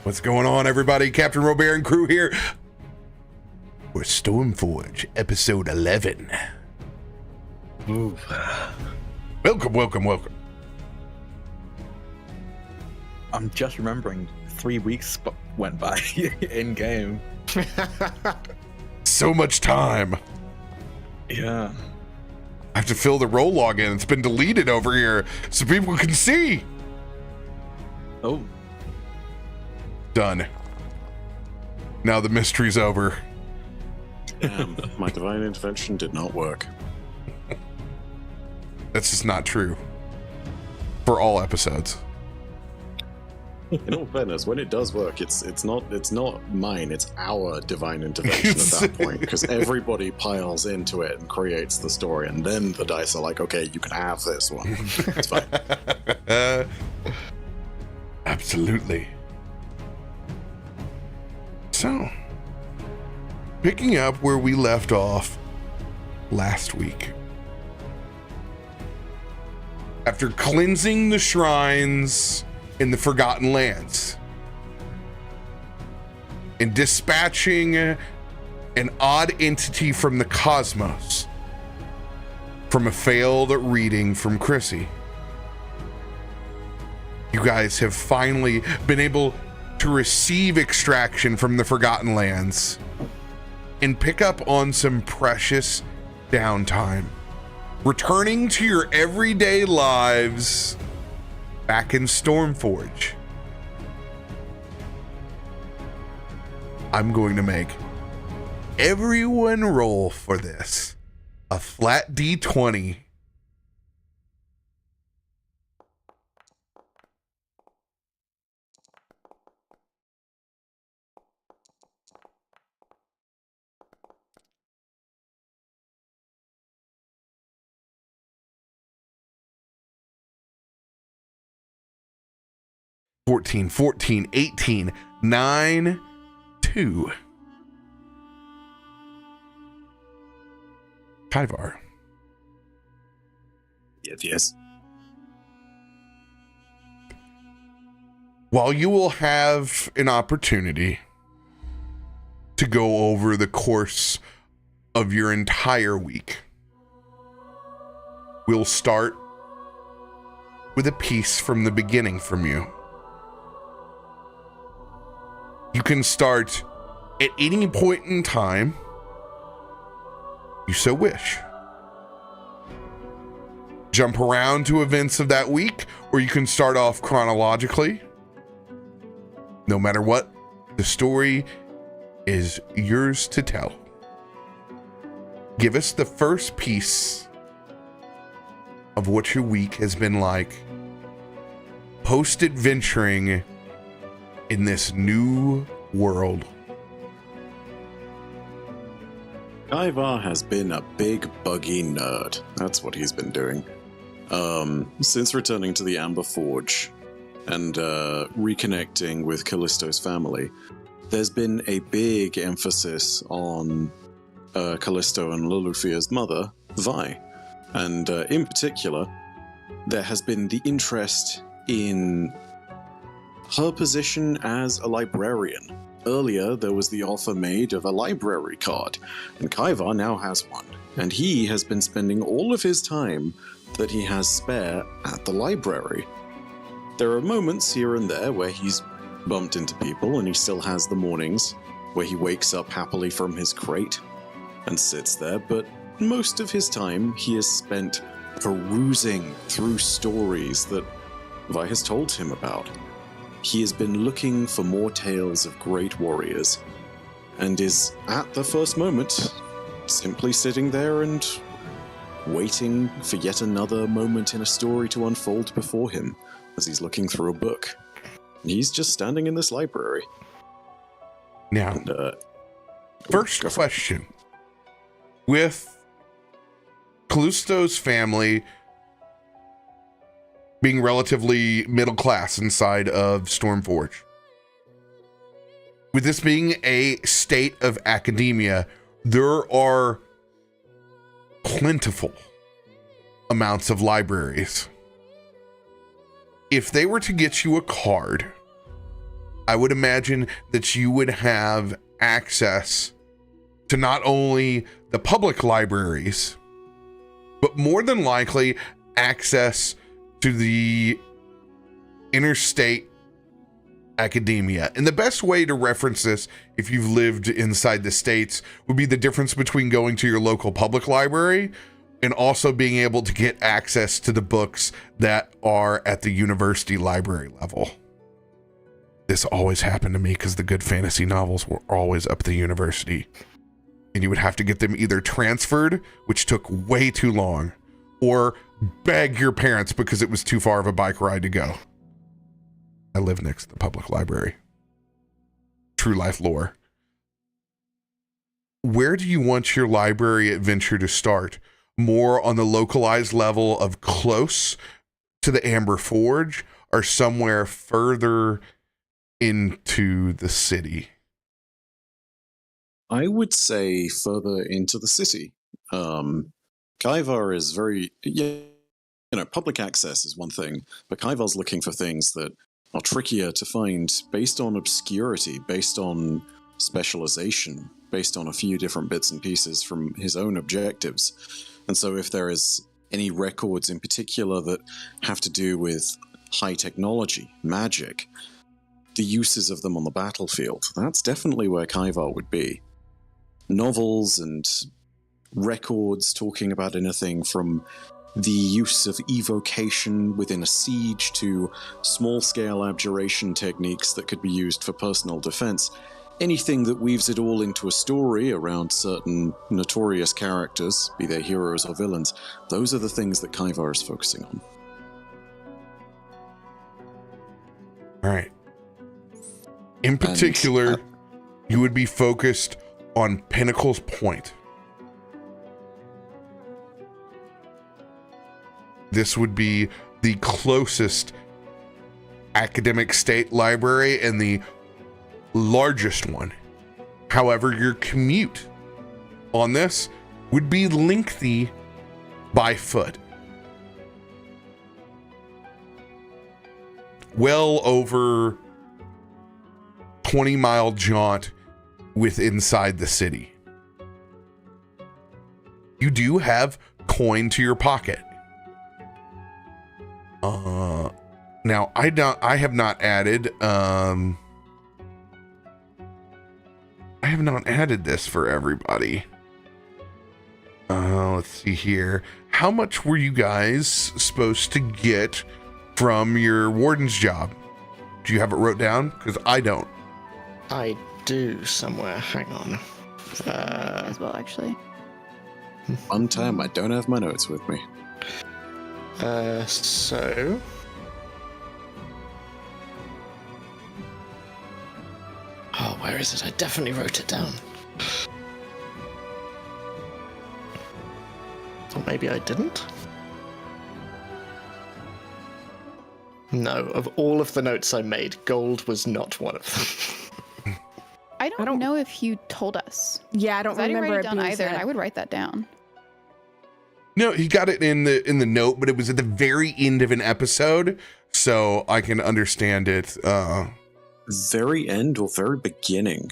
What's going on, everybody? CaptainRoBear and crew here. We're Stormforge, episode 11. Move. Welcome. I'm just remembering 3 weeks went by in game. So much time. Yeah. I have to fill the roll log in. It's been deleted over here so people can see. Oh. Done. Now the mystery's over. Damn, my divine intervention did not work. That's just not true. For all episodes. In all fairness, when it does work, it's not mine, it's our divine intervention at that point, because everybody piles into it and creates the story, and then the dice are like, okay, you can have this one. It's fine. Absolutely. So, picking up where we left off last week. After cleansing the shrines in the Forgotten Lands and dispatching an odd entity from the cosmos from a failed reading from Chrissy, you guys have finally been able to receive extraction from the Forgotten Lands and pick up on some precious downtime, returning to your everyday lives back in Stormforge. I'm going to make everyone roll for this a flat D20. 14, 18, 9, 2. Tyvar. Yes. While you will have an opportunity to go over the course of your entire week, we'll start with a piece from the beginning from you. You can start at any point in time you so wish. Jump around to events of that week, or you can start off chronologically. No matter what, the story is yours to tell. Give us the first piece of what your week has been like post-adventuring in this new world. Tyvar has been a big buggy nerd. That's what he's been doing. Since returning to the Amber Forge and reconnecting with Kallisto's family, there's been a big emphasis on Kallisto and Loluphia's mother, Vi. And in particular, there has been the interest in her position as a librarian. Earlier, there was the offer made of a library card, and Kaivar now has one, and he has been spending all of his time that he has spare at the library. There are moments here and there where he's bumped into people, and he still has the mornings where he wakes up happily from his crate and sits there, but most of his time he has spent perusing through stories that Vi has told him about. He has been looking for more tales of great warriors, and is, at the first moment, simply sitting there and waiting for yet another moment in a story to unfold before him as he's looking through a book. He's just standing in this library. Now, And, first question. With Kallisto's family being relatively middle class inside of Stormforge, with this being a state of academia, there are plentiful amounts of libraries. If they were to get you a card I would imagine that you would have access to not only the public libraries, but more than likely access to the interstate academia. And the best way to reference this, if you've lived inside the States, would be the difference between going to your local public library and also being able to get access to the books that are at the university library level. This always happened to me because the good fantasy novels were always up at the university. And you would have to get them either transferred, which took way too long, or beg your parents because it was too far of a bike ride to go. I live next to the public library. True life lore. Where do you want your library adventure to start? More on the localized level of close to the Amber Forge, or somewhere further into the city? I would say further into the city. Kaivar is very, public access is one thing, but Kaivar's looking for things that are trickier to find based on obscurity, based on specialization, based on a few different bits and pieces from his own objectives. And so if there is any records in particular that have to do with high technology, magic, the uses of them on the battlefield, that's definitely where Kaivar would be. Novels and records talking about anything from the use of evocation within a siege to small-scale abjuration techniques that could be used for personal defense. Anything that weaves it all into a story around certain notorious characters, be they heroes or villains, those are the things that Kaivar is focusing on. All right. In particular, you would be focused on Pinnacle's Point. This would be the closest academic state library and the largest one. However, your commute on this would be lengthy by foot. Well over 20-mile jaunt with inside the city. You do have coin to your pocket. Now I have not added this for everybody. Let's see here. How much were you guys supposed to get from your warden's job? Do you have it wrote down? Because I don't. I do somewhere. Hang on. As well, actually. One time, I don't have my notes with me. So... Oh, where is it? I definitely wrote it down. Or maybe I didn't? No, of all of the notes I made, gold was not one of them. I don't know if you told us. Yeah, I don't remember write it it down being either, and said. I would write that down. No, he got it in the note, but it was at the very end of an episode, so I can understand it. Very end or very beginning,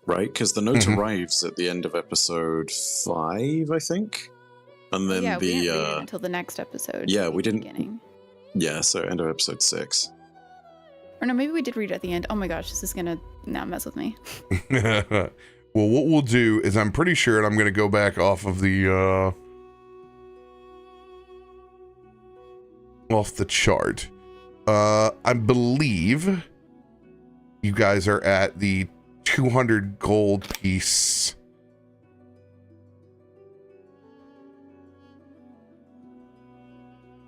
right? Because the note arrives at the end of episode 5, I think. And then yeah, the we didn't read it until the next episode. yeah, maybe we the didn't. beginning. Yeah, so end of episode 6. Or no, maybe we did read it at the end. Oh my gosh, this is gonna now mess with me. Well, what we'll do is I'm pretty sure, and I'm going to go back off of the chart. I believe you guys are at the 200 gold piece.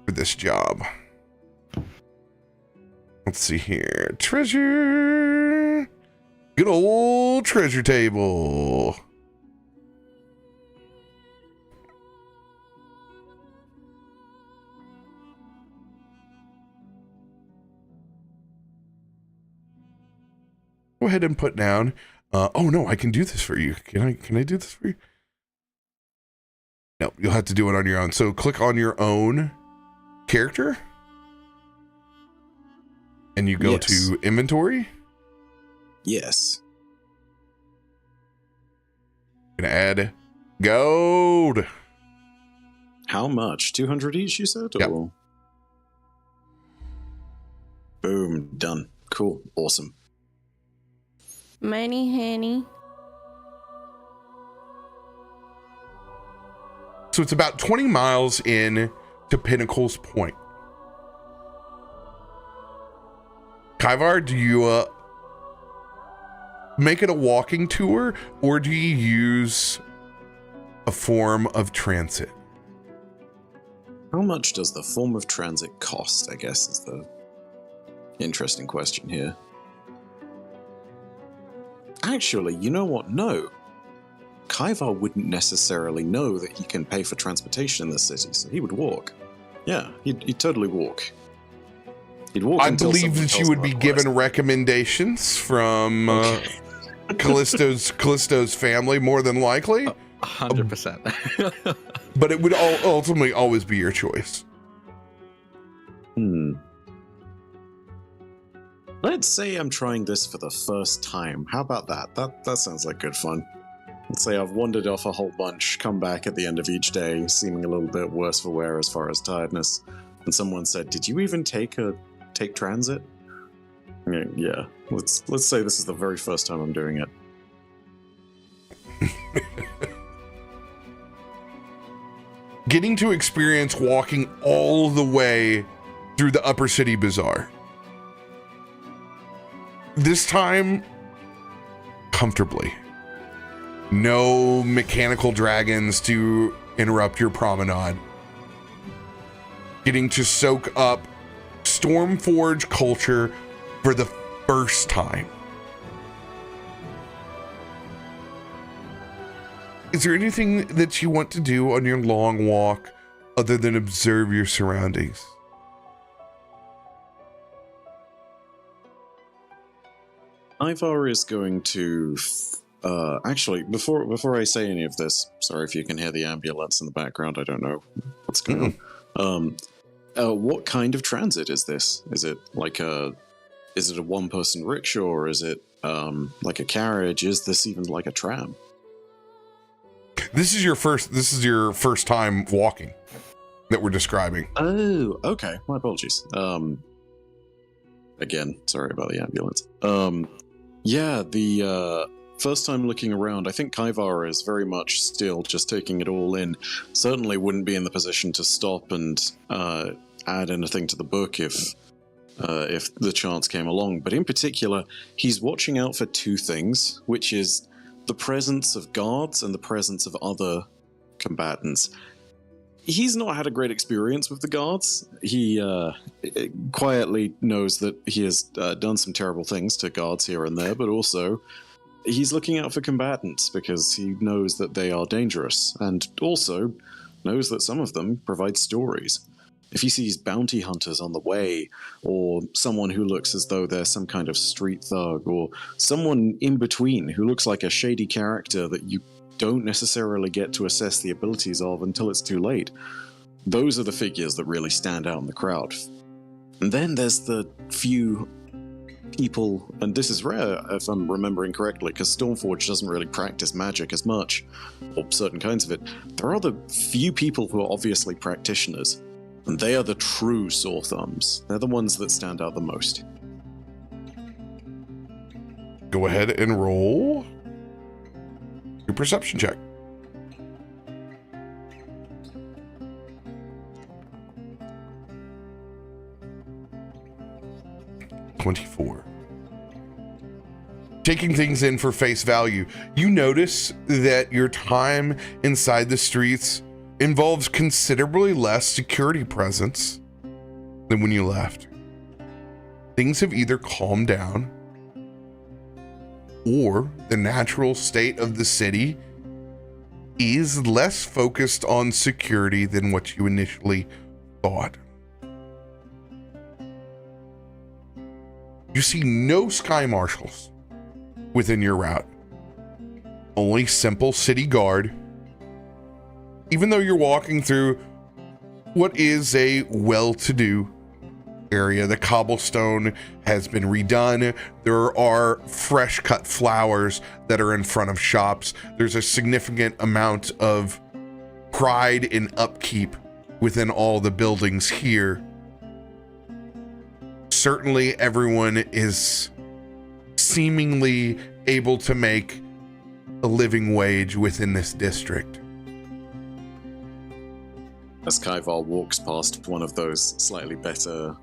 For this job. Let's see here. Treasure. Good old treasure table. Go ahead and put down. Oh no, I can do this for you. Can I do this for you? No, you'll have to do it on your own. So click on your own character. And you go to inventory. Yes. Gonna add gold. How much? 200 each, you said? Yep. Or... Boom. Done. Cool. Awesome. Money, honey. So it's about 20 miles in to Pinnacle's Point. Kaivar, do you make it a walking tour, or do you use a form of transit? How much does the form of transit cost, I guess, is the interesting question here. Actually, you know what? No. Kaivar wouldn't necessarily know that he can pay for transportation in the city, so he would walk. Yeah, he'd totally walk. He'd walk. I until believe someone that tells you would him be otherwise. given recommendations from Kallisto's family, more than likely, 100%. but it would ultimately always be your choice. Let's say I'm trying this for the first time. How about that? That sounds like good fun. Let's say I've wandered off a whole bunch, come back at the end of each day, seeming a little bit worse for wear as far as tiredness, and someone said, "Did you even take transit?" Yeah. Let's say this is the very first time I'm doing it. Getting to experience walking all the way through the Upper City Bazaar. This time, comfortably. No mechanical dragons to interrupt your promenade. Getting to soak up Stormforge culture for the first time. Is there anything that you want to do on your long walk other than observe your surroundings? Ivar is going to... actually, before I say any of this, sorry if you can hear the ambulance in the background, I don't know what's going on. What kind of transit is this? Is it a one-person rickshaw, or is it like a carriage? Is this even like a tram? This is your first time walking that we're describing. Oh, okay. My apologies. Again, sorry about the ambulance. Yeah, the first time looking around, I think Kaivar is very much still just taking it all in. Certainly wouldn't be in the position to stop and add anything to the book if the chance came along. But in particular, he's watching out for two things, which is the presence of guards and the presence of other combatants. He's not had a great experience with the guards. He quietly knows that he has done some terrible things to guards here and there, but also he's looking out for combatants because he knows that they are dangerous, and also knows that some of them provide stories. If he sees bounty hunters on the way, or someone who looks as though they're some kind of street thug, or someone in between who looks like a shady character that you don't necessarily get to assess the abilities of until it's too late, those are the figures that really stand out in the crowd. And then there's the few people, and this is rare if I'm remembering correctly, because Stormforge doesn't really practice magic as much, or certain kinds of it. There are the few people who are obviously practitioners, and they are the true sore thumbs. They're the ones that stand out the most. Go ahead and roll your perception check. (24). Taking things in for face value, you notice that your time inside the streets involves considerably less security presence than when you left. Things have either calmed down, or the natural state of the city is less focused on security than what you initially thought. You see no sky marshals within your route, only simple city guard, even though you're walking through what is a well-to-do area. The cobblestone has been redone. There are fresh cut flowers that are in front of shops. There's a significant amount of pride in upkeep within all the buildings here. Certainly everyone is seemingly able to make a living wage within this district. As Kaivar walks past one of those slightly better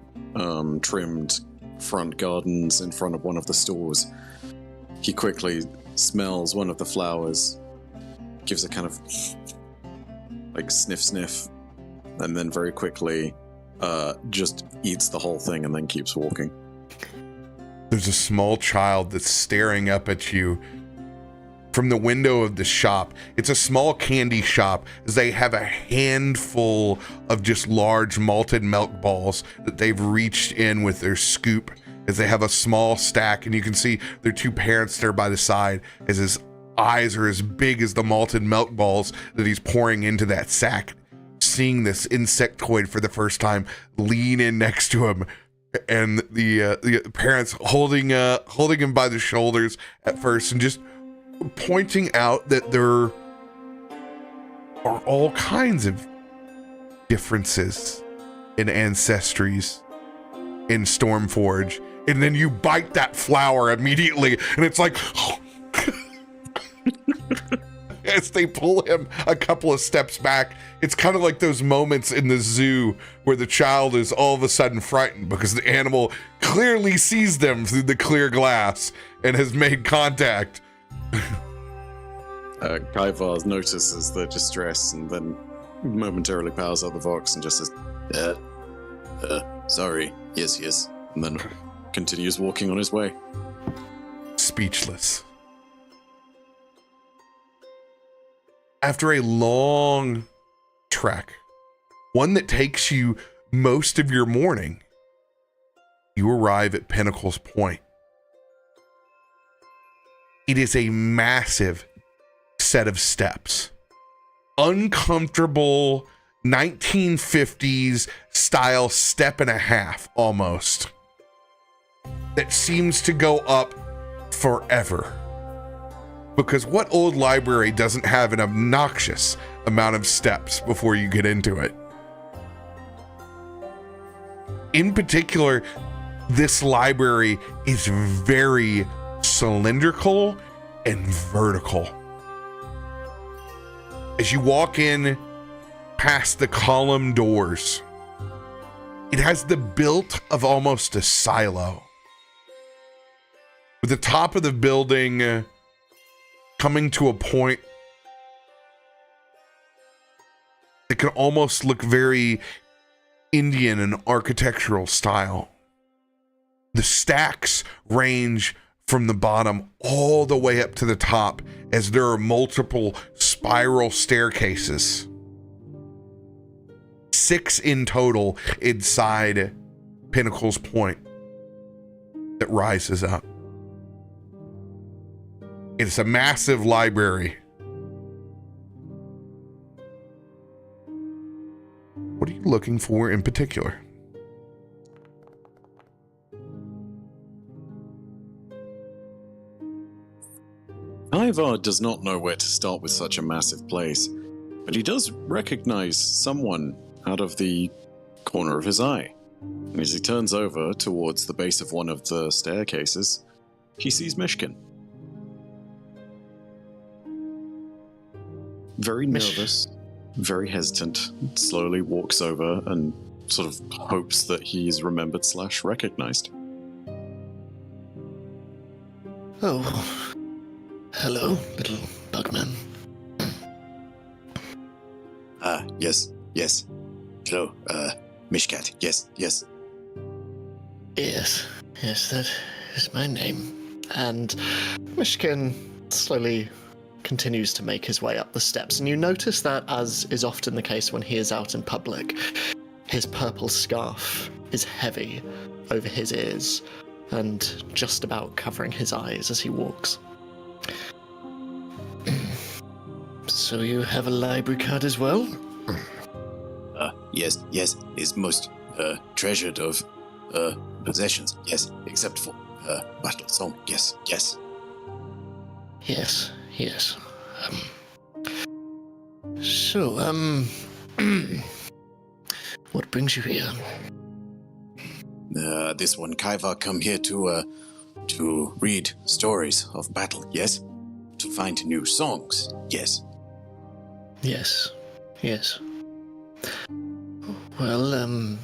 trimmed front gardens in front of one of the stores, he quickly smells one of the flowers, gives a kind of like sniff, and then very quickly just eats the whole thing and then keeps walking. There's a small child that's staring up at you from the window of the shop. It's a small candy shop, as they have a handful of just large malted milk balls that they've reached in with their scoop, as they have a small stack, and you can see their two parents there by the side, as his eyes are as big as the malted milk balls that he's pouring into that sack. Seeing this insectoid for the first time, lean in next to him, and the parents holding him by the shoulders at first, and just pointing out that there are all kinds of differences in ancestries in Stormforge. And then you bite that flower immediately, and it's like as they pull him a couple of steps back. It's kind of like those moments in the zoo where the child is all of a sudden frightened because the animal clearly sees them through the clear glass and has made contact. Kaivar notices the distress and then momentarily powers out the Vox and just says, sorry, yes, and then continues walking on his way. Speechless. After a long trek, one that takes you most of your morning, you arrive at Pinnacle's Point. It is a massive set of steps. Uncomfortable 1950s style step and a half almost. That seems to go up forever. Because what old library doesn't have an obnoxious amount of steps before you get into it? In particular, this library is very cylindrical and vertical. As you walk in past the column doors, it has the build of almost a silo. With the top of the building coming to a point that can almost look very Indian in architectural style. The stacks range from the bottom all the way up to the top, as there are multiple spiral staircases. 6 in total inside Pinnacle's Point that rises up. It's a massive library. What are you looking for in particular? Kaivar does not know where to start with such a massive place, but he does recognize someone out of the corner of his eye. And as he turns over towards the base of one of the staircases, he sees Myshkin. Very nervous, very hesitant, slowly walks over and sort of hopes that he's remembered / recognized. Oh, hello, little bugman. Yes. Hello, Mishkat. Yes. Yes, that is my name. And Myshkin slowly continues to make his way up the steps, and you notice that, as is often the case when he is out in public, his purple scarf is heavy over his ears and just about covering his eyes as he walks. So you have a library card as well? Yes, is most treasured of possessions, yes, except for, battle song, yes, yes. Yes, yes. So, what brings you here? This one, Kaiva, come here to read stories of battle, yes? To find new songs, yes. Yes, yes. Well,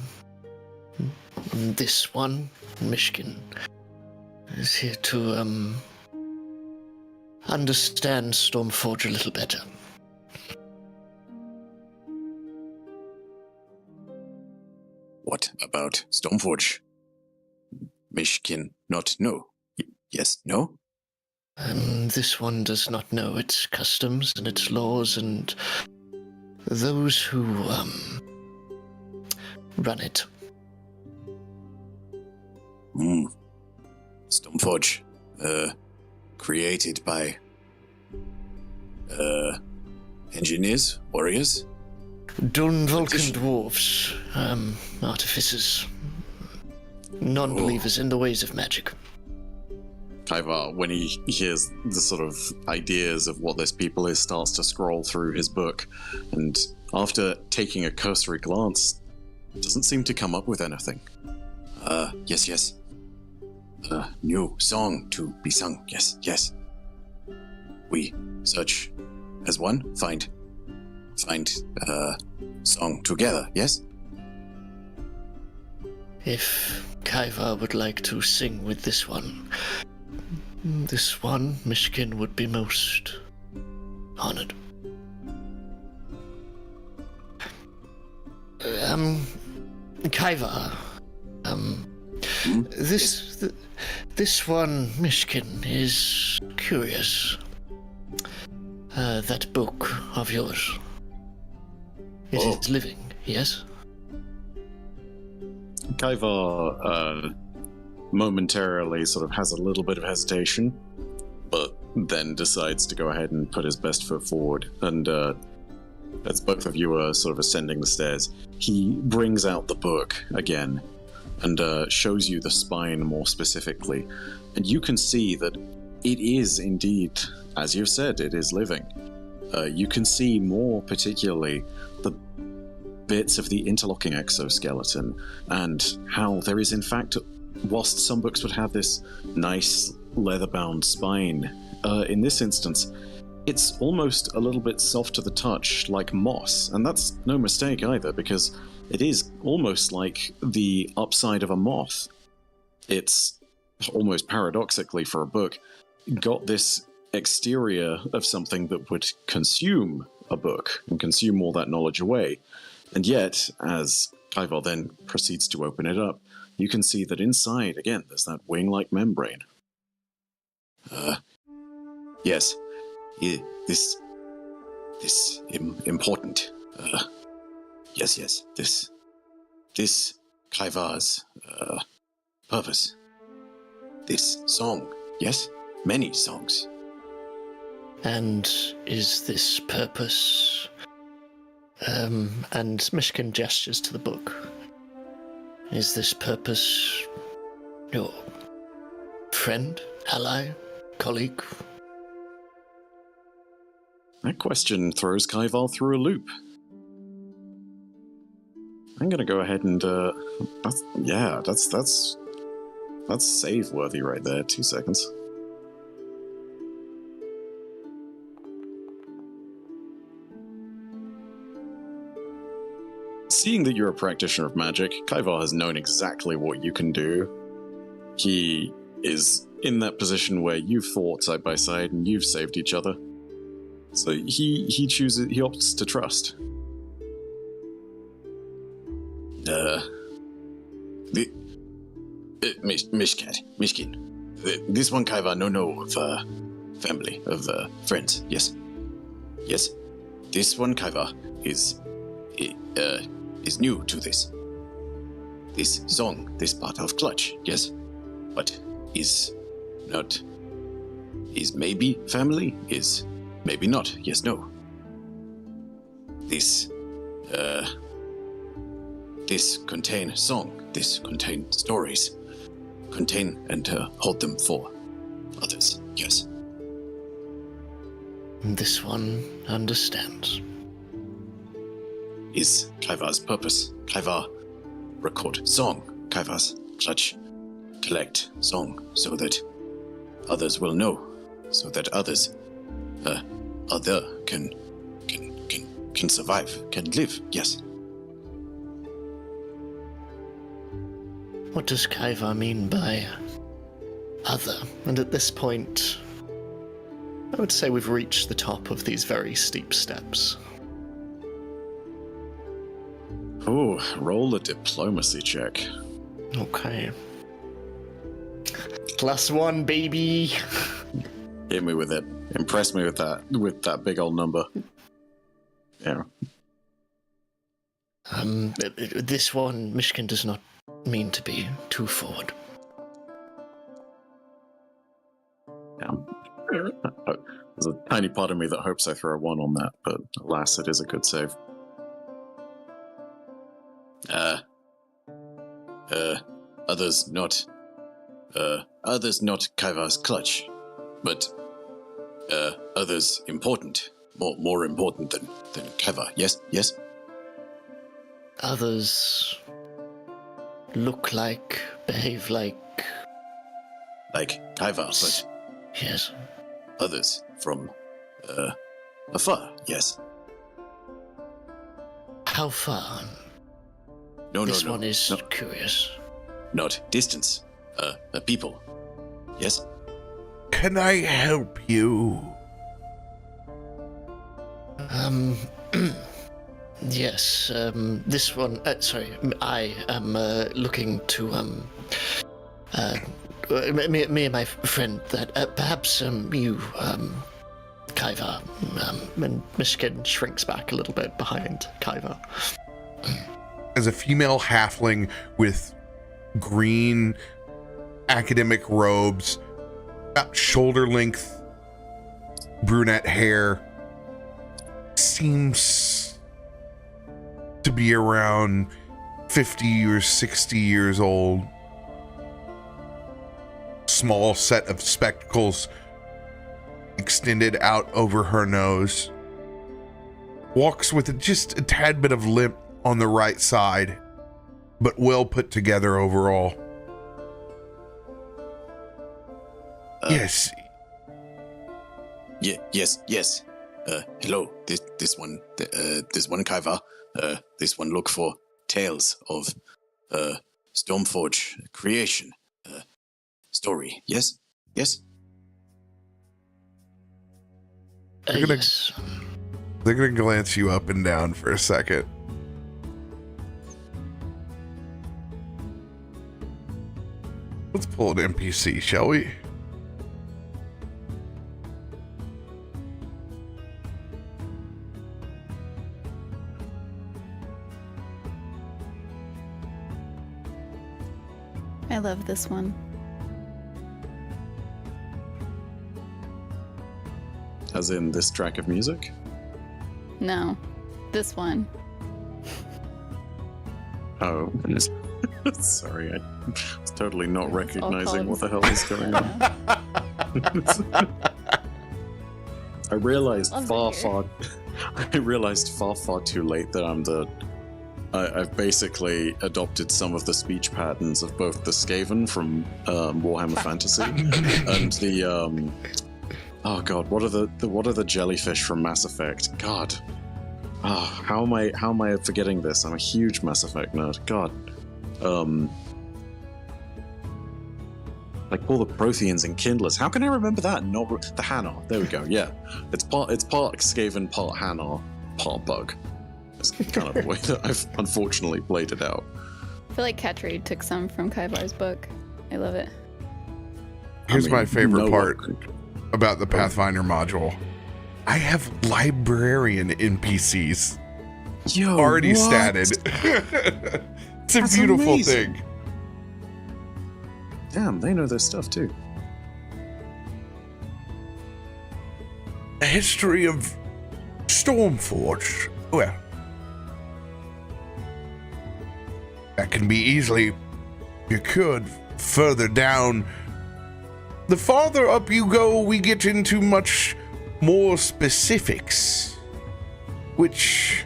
this one, Myshkin, is here to, understand Stormforge a little better. What about Stormforge? Myshkin not know. Yes, no? This one does not know its customs and its laws and those who, run it. Stormforge, created by, engineers, warriors? Dun Vulcan dwarves, artificers, non-believers in the ways of magic. Kaivar, when he hears the sort of ideas of what this people is, starts to scroll through his book, and after taking a cursory glance, doesn't seem to come up with anything. Yes. New song to be sung, yes, yes. We search as one, find, song together, yes? If Kaivar would like to sing with this one, Myshkin would be most honored. Kaivar, this one, Myshkin, is curious. That book of yours. It is living, yes? Kaivar momentarily sort of has a little bit of hesitation, but then decides to go ahead and put his best foot forward. And as both of you are sort of ascending the stairs, he brings out the book again and shows you the spine more specifically. And you can see that it is indeed, as you've said, it is living. You can see more particularly the bits of the interlocking exoskeleton and how there is in fact, whilst some books would have this nice leather-bound spine, in this instance it's almost a little bit soft to the touch, like moss. And that's no mistake either, because it is almost like the upside of a moth. It's almost paradoxically, for a book, got this exterior of something that would consume a book and consume all that knowledge away. And yet, as Kaivar then proceeds to open it up, you can see that inside, again, there's that wing-like membrane. Yes. This important. Yes. This Kaivar's, purpose. This song, yes? Many songs. And is this purpose... and Myshkin gestures to the book. Is this purpose your friend, ally, colleague? That question throws Kaivar through a loop. I'm gonna go ahead and, that's save worthy right there. 2 seconds. Seeing that you're a practitioner of magic, Kaivar has known exactly what you can do. He is in that position where you've fought side by side and you've saved each other. So he opts to trust. Myshkin. This one Kaiva no of family, of friends, yes. Yes. This one Kaiva is new to this. This song, this part of Clutch, yes. But is maybe family, is maybe not, yes, no. This this contain song, this contain stories, contain and hold them for others. Yes. This one understands. Is Kaivar's purpose. Kaivar record song. Kaivar's clutch collect song so that others will know, so that others other can survive, can live. Yes. What does Kaivar mean by other? And at this point, I would say we've reached the top of these very steep steps. Oh, roll a diplomacy check. Okay. +1, baby. Hit me with it. Impress me with that big old number. Yeah. This one, Myshkin does not mean to be too forward. Yeah. There's a tiny part of me that hopes I throw a 1 on that, but alas, it is a good save. Others not Kaivar's clutch, but others important, more important than Kaivar. Yes, yes. Others look like, behave like Kaivar, but yes. Others from afar. Yes. How far? No, this no. one is No. curious. Not distance. People. Yes. Can I help you? Yes, this one, sorry, I am looking to, me and my friend, that perhaps you, Kaivar, and Myshkin shrinks back a little bit behind Kaivar. As a female halfling with green academic robes, about shoulder length brunette hair, seems to be around 50 or 60 years old. Small set of spectacles extended out over her nose. Walks with just a tad bit of limp on the right side, but well put together overall. Yes. Yes. Hello. This one Kaivar. This one look for tales of Stormforge creation story. Yes. They're gonna- Yes. They're gonna glance you up and down for a second. Let's pull an NPC, shall we? I love this one. As in this track of music? No, this one. Oh. Sorry, I was totally not It's all recognizing what the hell called- is going on. I realized Loves it far too late that I've basically adopted some of the speech patterns of both the Skaven from Warhammer Fantasy and the oh god, what are the jellyfish from Mass Effect? God, how am I forgetting this? I'm a huge Mass Effect nerd. God, like all the Protheans and Kindlers. How can I remember that? And not the Hanar. There we go. Yeah, it's part Skaven, part Hanar, part Bug. It's kind of the way that I've unfortunately played it out. I feel like Cattrade took some from Kaivar's book. I love it. Here's my favorite no part one- about the Pathfinder module. I have librarian NPCs Yo, already what? statted. It's a That's beautiful amazing. thing. Damn, they know their stuff too. A history of Stormforge. Well, that can be easily procured further down. The farther up you go, we get into much more specifics, which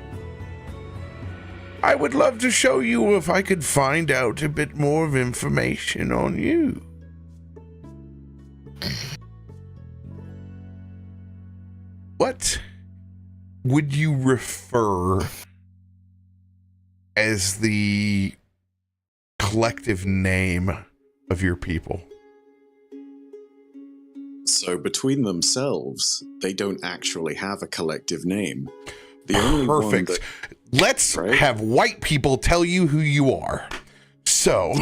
I would love to show you if I could find out a bit more of information on you. What would you refer as the collective name of your people? So between themselves, they don't actually have a collective name. The only Perfect. one Let's Right? have white people tell you who you are. So,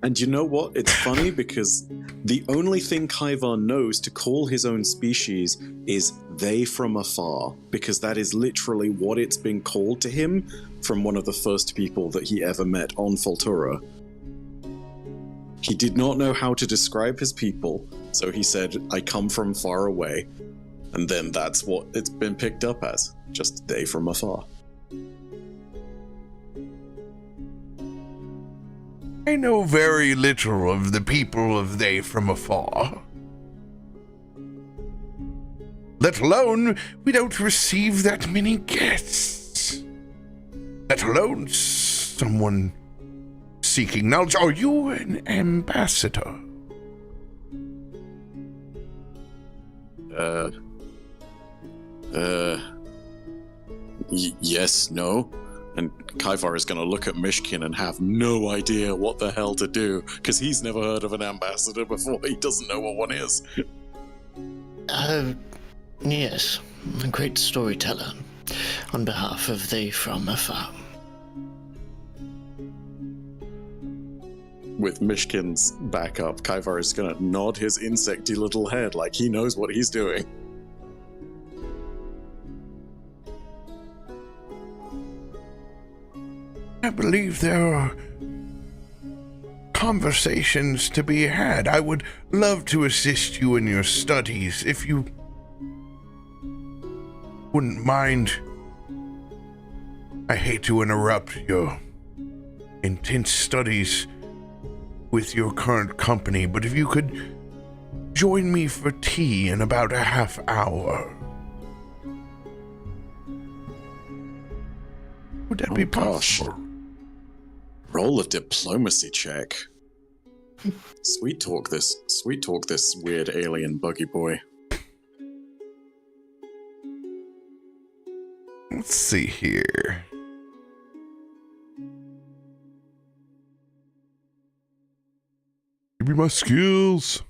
And you know what? It's funny because the only thing Kaivar knows to call his own species is they from afar, because that is literally what it's been called to him from one of the first people that he ever met on Fultura. He did not know how to describe his people, so he said, I come from far away. And then that's what it's been picked up as, just they from afar. I know very little of the people of they from afar. Let alone, we don't receive that many guests. Let alone someone seeking knowledge. Are you an ambassador? Yes, no. And Kaivar is going to look at Myshkin and have no idea what the hell to do, because he's never heard of an ambassador before. He doesn't know what one is. Yes, a great storyteller on behalf of they from afar. With Myshkin's back up, Kaivar is going to nod his insecty little head like he knows what he's doing. I believe there are conversations to be had. I would love to assist you in your studies if you wouldn't mind. I hate to interrupt your intense studies with your current company, but if you could join me for tea in about a half hour. Would that be possible? Roll a diplomacy check. Sweet talk this weird alien buggy boy. Let's see here. Give me my skills.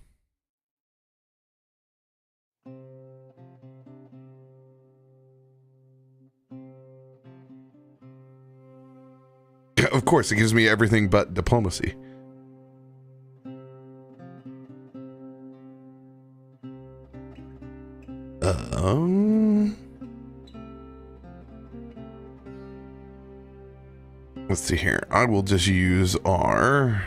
Of course, it gives me everything but diplomacy. Let's see here. I will just use our...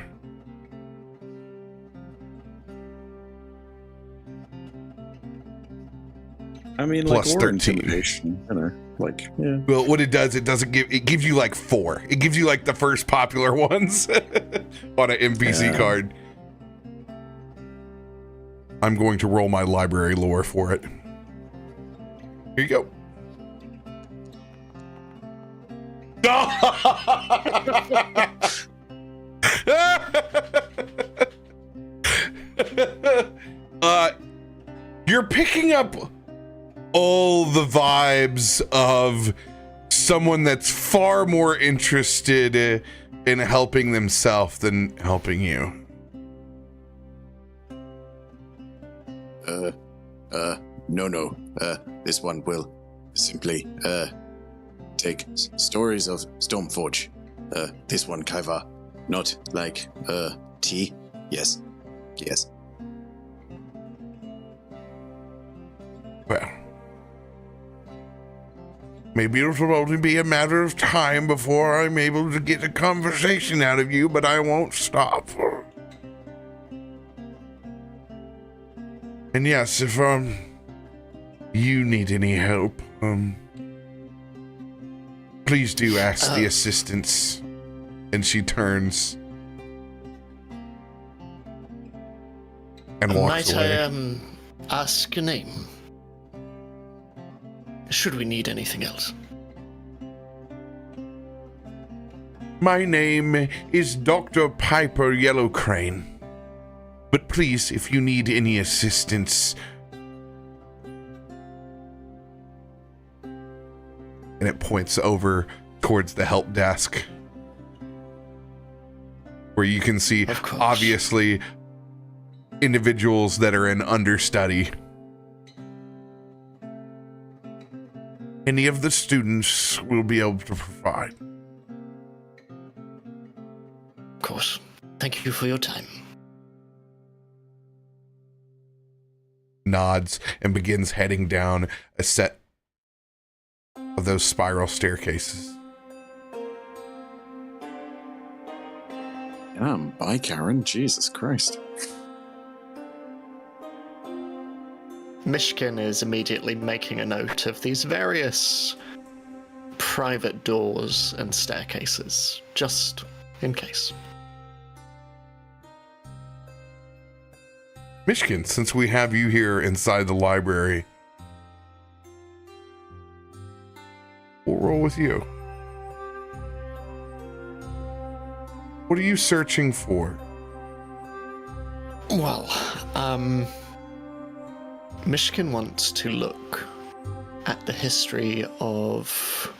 I mean, Plus like, or 13. intimidation, you know, like, yeah. Well, what it does, it gives you like 4. It gives you like the first popular ones on an NPC card. I'm going to roll my library lore for it. Here you go. You're picking up all the vibes of someone that's far more interested in helping themselves than helping you. No. This one will simply, take stories of Stormforge. This one, Kaiva. Not like, tea. Yes. Well, maybe it'll only be a matter of time before I'm able to get a conversation out of you, but I won't stop. And yes, if you need any help, please do ask the assistants And she turns and walks Might away. I ask your name? Should we need anything else? My name is Dr. Piper Yellowcrane. But please, if you need any assistance... And it points over towards the help desk, where you can see, Of course. obviously, individuals that are in understudy. Any of the students will be able to provide. Of course. Thank you for your time. Nods and begins heading down a set of those spiral staircases. Bye, Karen. Jesus Christ. Myshkin is immediately making a note of these various private doors and staircases, just in case. Myshkin, since we have you here inside the library, we'll roll with you. What are you searching for? Well, Myshkin wants to look at the history of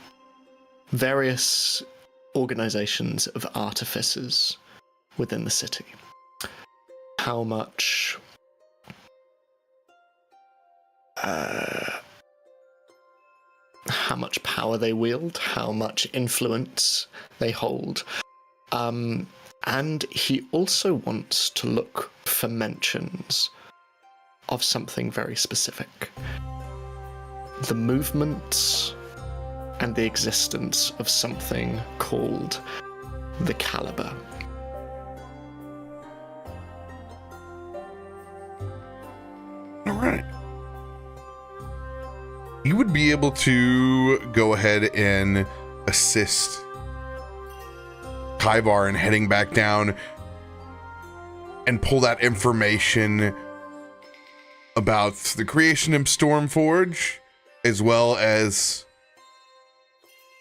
various organizations of artificers within the city. How much power they wield, how much influence they hold. And he also wants to look for mentions of something very specific. The movements and the existence of something called the Caliber. All right. You would be able to go ahead and assist Kaivar in heading back down and pull that information about the creation of Stormforge, as well as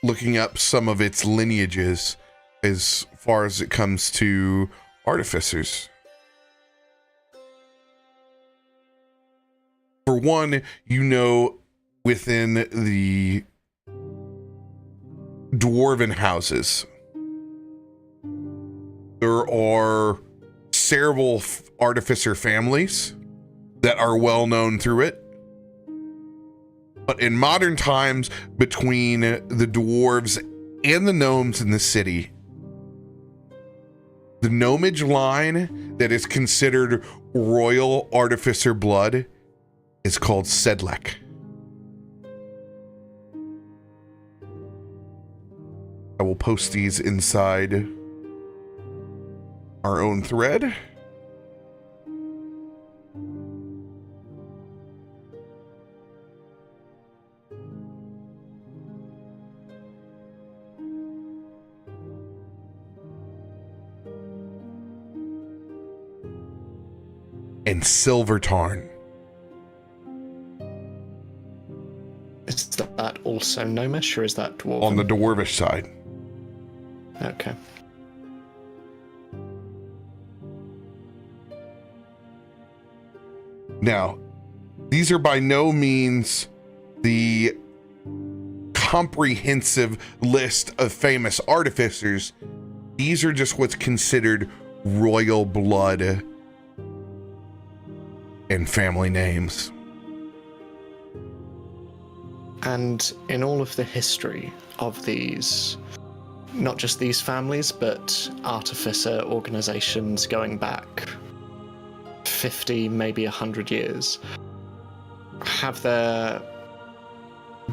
looking up some of its lineages as far as it comes to artificers. For one, you know, within the dwarven houses, there are several artificer families that are well known through it. But in modern times, between the dwarves and the gnomes in the city, the gnomage line that is considered royal artificer blood is called Sedlec. I will post these inside our own thread. And Silvertarn. Is that also gnomish, or is that dwarven? On the dwarvish side. Okay. Now, these are by no means the comprehensive list of famous artificers. These are just what's considered royal blood and family names. And in all of the history of these, not just these families, but artificer organizations going back 50, maybe 100 years, have there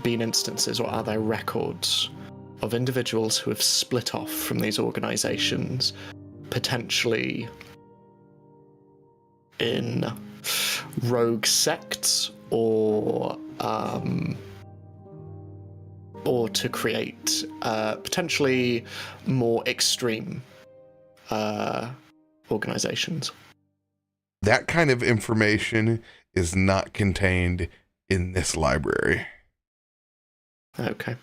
been instances, or are there records of individuals who have split off from these organizations, potentially in rogue sects or or to create potentially more extreme organizations. That kind of information is not contained in this library. Okay.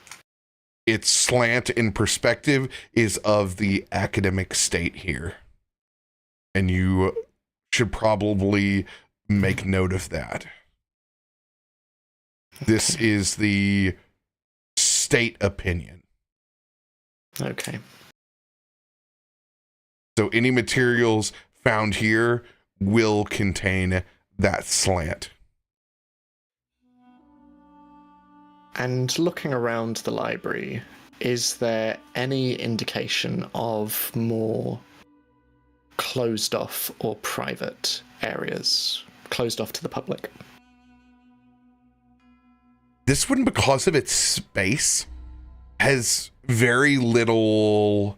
Its slant and perspective is of the academic state here. And you should probably make note of that. This is the state opinion. Okay. So any materials found here will contain that slant. And looking around the library, is there any indication of more closed off or private areas, closed off to the public? This one, because of its space, has very little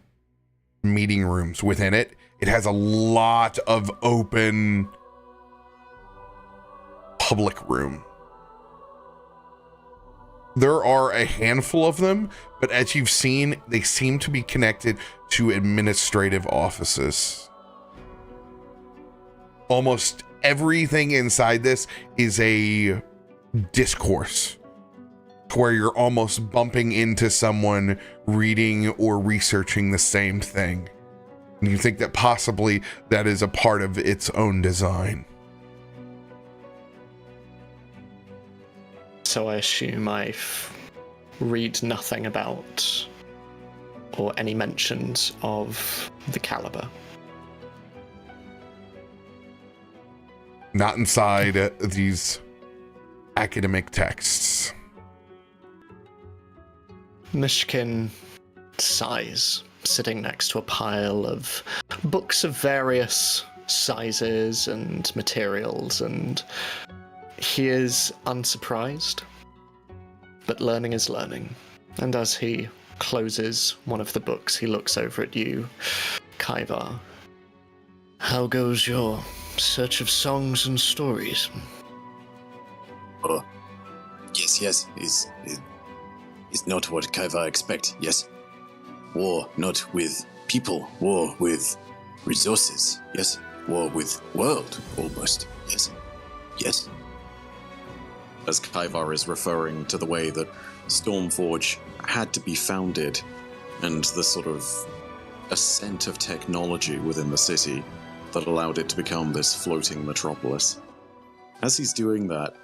meeting rooms within it. It has a lot of open public room. There are a handful of them, but as you've seen, they seem to be connected to administrative offices. Almost everything inside this is a discourse, to where you're almost bumping into someone reading or researching the same thing. And you think that possibly that is a part of its own design. So I assume I read nothing about or any mentions of the caliber. Not inside these academic texts. Myshkin sighs, sitting next to a pile of books of various sizes and materials, and he is unsurprised, but learning is learning. And as he closes one of the books, he looks over at you, Kaivar. How goes your search of songs and stories? Oh, yes, is not what Kaiva expect, yes? War not with people, war with resources, yes? War with world, almost, yes. As Kaivar is referring to the way that Stormforge had to be founded and the sort of ascent of technology within the city that allowed it to become this floating metropolis. As he's doing that,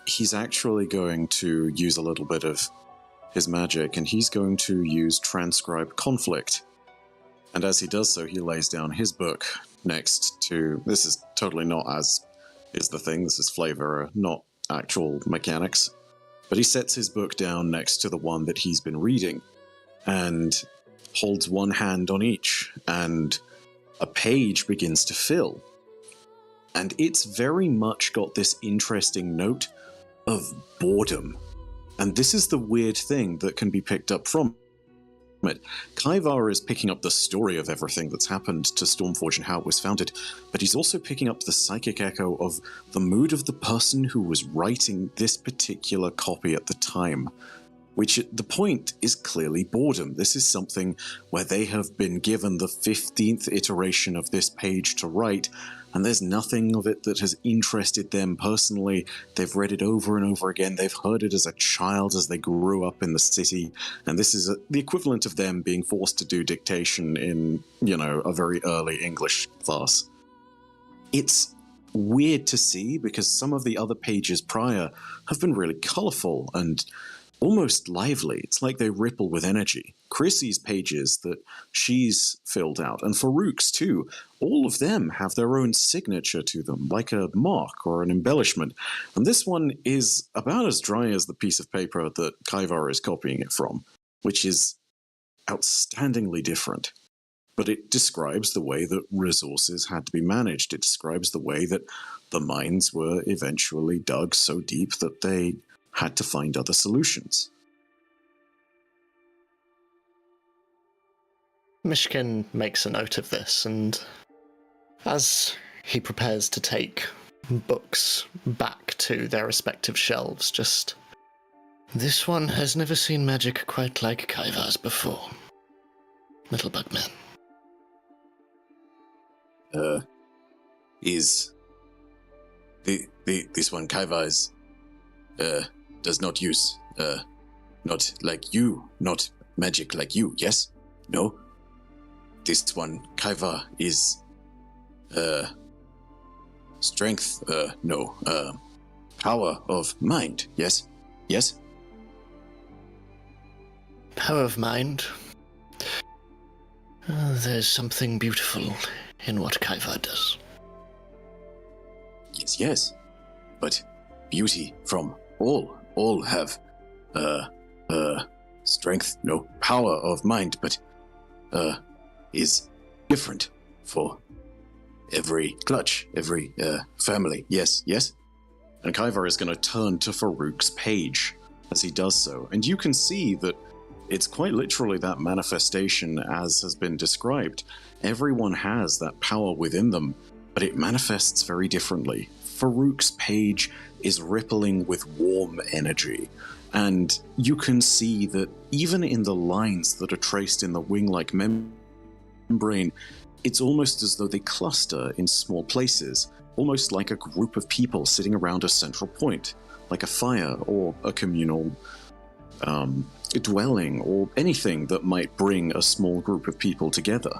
he's actually going to use a little bit of his magic, and he's going to use Transcribe Conflict. And as he does so, he lays down his book next to... This is totally not as is the thing, this is flavor, not actual mechanics. But he sets his book down next to the one that he's been reading, and holds one hand on each, and a page begins to fill. And it's very much got this interesting note of boredom. And this is the weird thing that can be picked up from it. Kaivar is picking up the story of everything that's happened to Stormforge and how it was founded, but he's also picking up the psychic echo of the mood of the person who was writing this particular copy at the time, which at the point is clearly boredom. This is something where they have been given the 15th iteration of this page to write, and there's nothing of it that has interested them personally. They've read it over and over again. They've heard it as a child as they grew up in the city, and this is the equivalent of them being forced to do dictation in, a very early English class. It's weird to see because some of the other pages prior have been really colorful and almost lively. It's like they ripple with energy. Chrissy's pages that she's filled out, and Farouk's too, all of them have their own signature to them, like a mark or an embellishment. And this one is about as dry as the piece of paper that Kaivar is copying it from, which is outstandingly different. But it describes the way that resources had to be managed. It describes the way that the mines were eventually dug so deep that they had to find other solutions. Myshkin makes a note of this, and as he prepares to take books back to their respective shelves, just This one has never seen magic quite like Kaivar's before. Little bugman. Is this one Kaivar's does not use not like you, not magic like you, yes? No? This one Kaivar is strength, no, power of mind, yes? Yes? Power of mind. There's something beautiful in what Kaivar does. Yes, yes. But beauty from all have strength, no, power of mind, but is different for every clutch, every family. Yes, yes? And Kaivar is going to turn to Farouk's page as he does so, and you can see that it's quite literally that manifestation as has been described. Everyone has that power within them, but it manifests very differently. Farouk's page is rippling with warm energy, and you can see that even in the lines that are traced in the wing-like membrane, it's almost as though they cluster in small places, almost like a group of people sitting around a central point, like a fire or a communal dwelling or anything that might bring a small group of people together.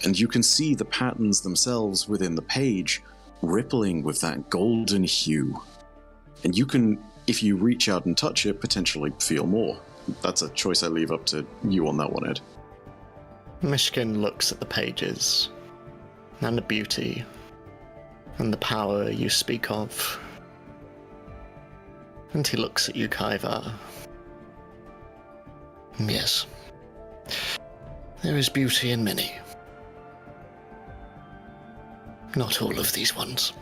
And you can see the patterns themselves within the page rippling with that golden hue. And you can, if you reach out and touch it, potentially feel more. That's a choice I leave up to you on that one, Ed. Myshkin looks at the pages, and the beauty, and the power you speak of. And he looks at you, Kaivar. Yes. There is beauty in many. Not all of these ones.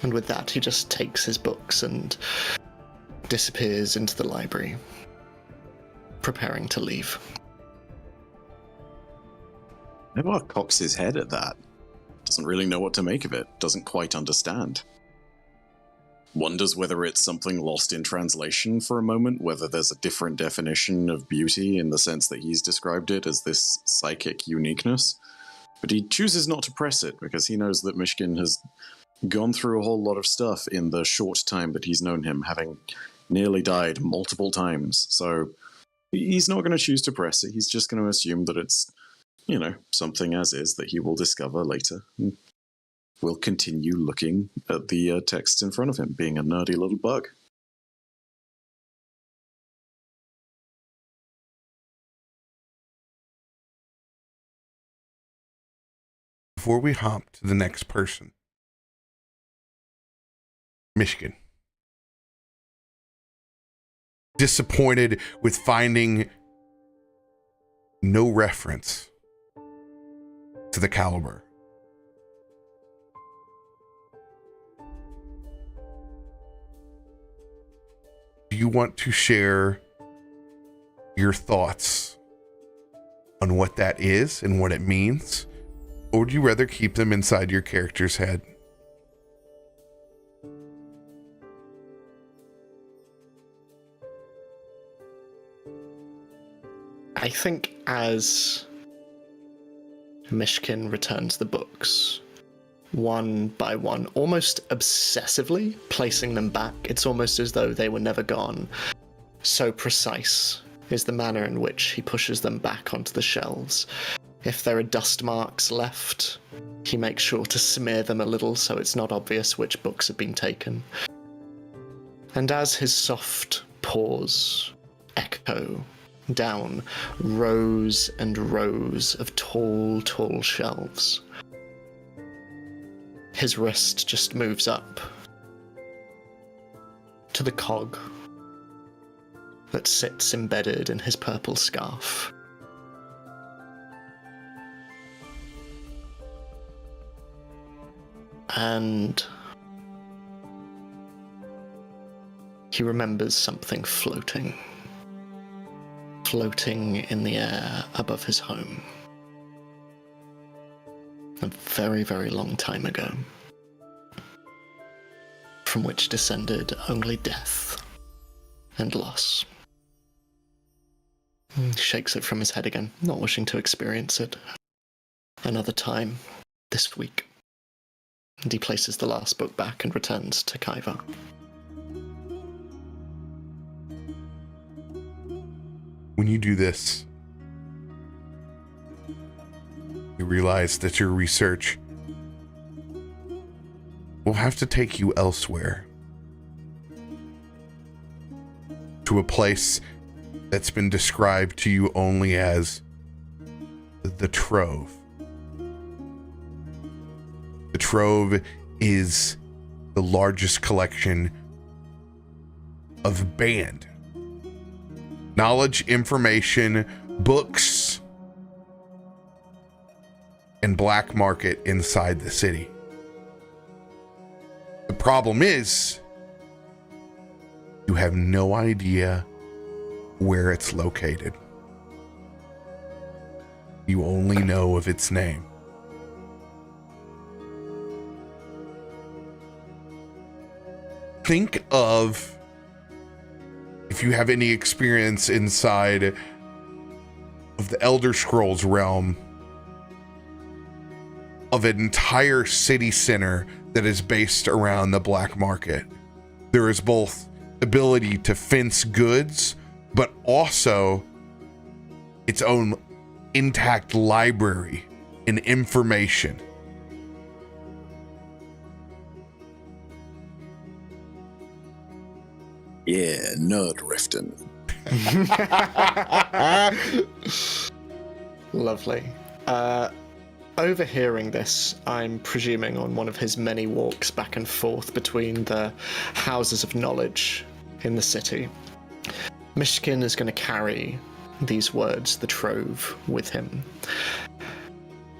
And with that, he just takes his books and disappears into the library, preparing to leave. Kaivar cocks his head at that. Doesn't really know what to make of it. Doesn't quite understand. Wonders whether it's something lost in translation for a moment, whether there's a different definition of beauty in the sense that he's described it as this psychic uniqueness. But he chooses not to press it because he knows that Myshkin has gone through a whole lot of stuff in the short time that he's known him, having nearly died multiple times. So he's not going to choose to press it. He's just going to assume that it's, you know, something as is that he will discover later. Will continue looking at the texts in front of him, being a nerdy little bug. Before we hop to the next person, Myshkin. Disappointed with finding no reference to the caliber. Do you want to share your thoughts on what that is and what it means? Or would you rather keep them inside your character's head? I think as Myshkin returns the books, one by one, almost obsessively placing them back, it's almost as though they were never gone. So precise is the manner in which he pushes them back onto the shelves. If there are dust marks left, he makes sure to smear them a little so it's not obvious which books have been taken. And as his soft paws echo down rows and rows of tall, tall shelves, his wrist just moves up to the cog that sits embedded in his purple scarf. And he remembers something floating in the air above his home. A very, very long time ago, from which descended only death and loss. He shakes it from his head again, not wishing to experience it another time this week. And he places the last book back and returns to Kaiva. When you do this, you realize that your research will have to take you elsewhere. To a place that's been described to you only as the Trove. The Trove is the largest collection of banned knowledge, information, books, and black market inside the city. The problem is, you have no idea where it's located. You only know of its name. Think of, if you have any experience inside of the Elder Scrolls realm, of an entire city center that is based around the black market. There is both ability to fence goods, but also its own intact library and information. Yeah, nerd rifting. Lovely. Overhearing this, I'm presuming on one of his many walks back and forth between the houses of knowledge in the city, Myshkin is going to carry these words, the Trove, with him.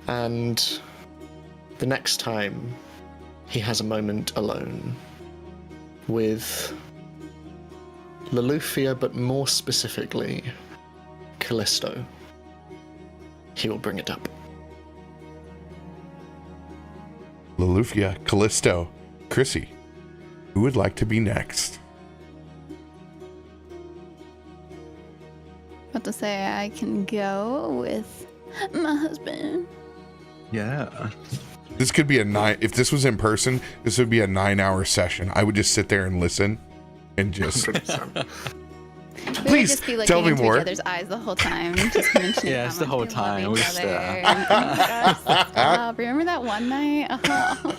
And the next time he has a moment alone with Loluphia, but more specifically, Kallisto, he will bring it up. Loluphia, Kallisto, Chrissy, who would like to be next? About to say I can go with my husband. Yeah. This could be if this was in person, this would be a 9-hour session. I would just sit there and listen and just... We would Please, just be looking tell me into more. each other's eyes the whole time, just mentioning Yeah, how it's the much whole we love time. each We other. just, Oh my gosh, remember that one night? Oh.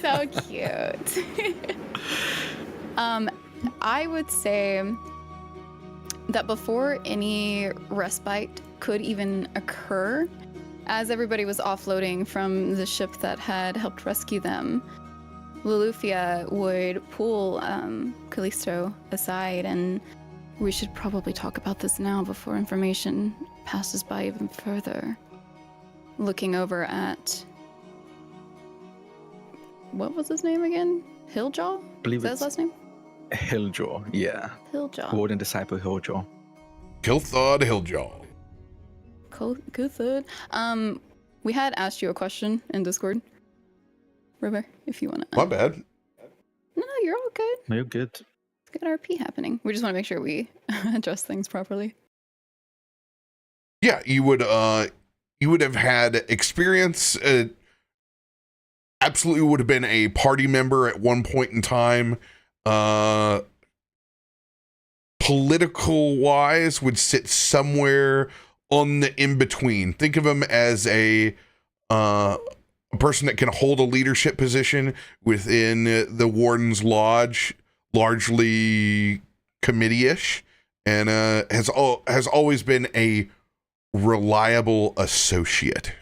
So cute. I would say that before any respite could even occur, as everybody was offloading from the ship that had helped rescue them, Loluphia would pull Kallisto aside, and we should probably talk about this now before information passes by even further. Looking over at... what was his name again? Hilljaw? Believe Is that his it's last name? Hilljaw, yeah. Hilljaw. Warden Disciple Hilljaw. Kilthod Hilljaw. Good. We had asked you a question in Discord. RoBear, if you want to... My bad. No, you're all good. No, you're good. It's good RP happening. We just want to make sure we address things properly. Yeah, you would have had experience. Absolutely would have been a party member at one point in time. Political wise, would sit somewhere on the in between. Think of him as a person that can hold a leadership position within the Warden's Lodge, largely committee-ish, and has always been a reliable associate.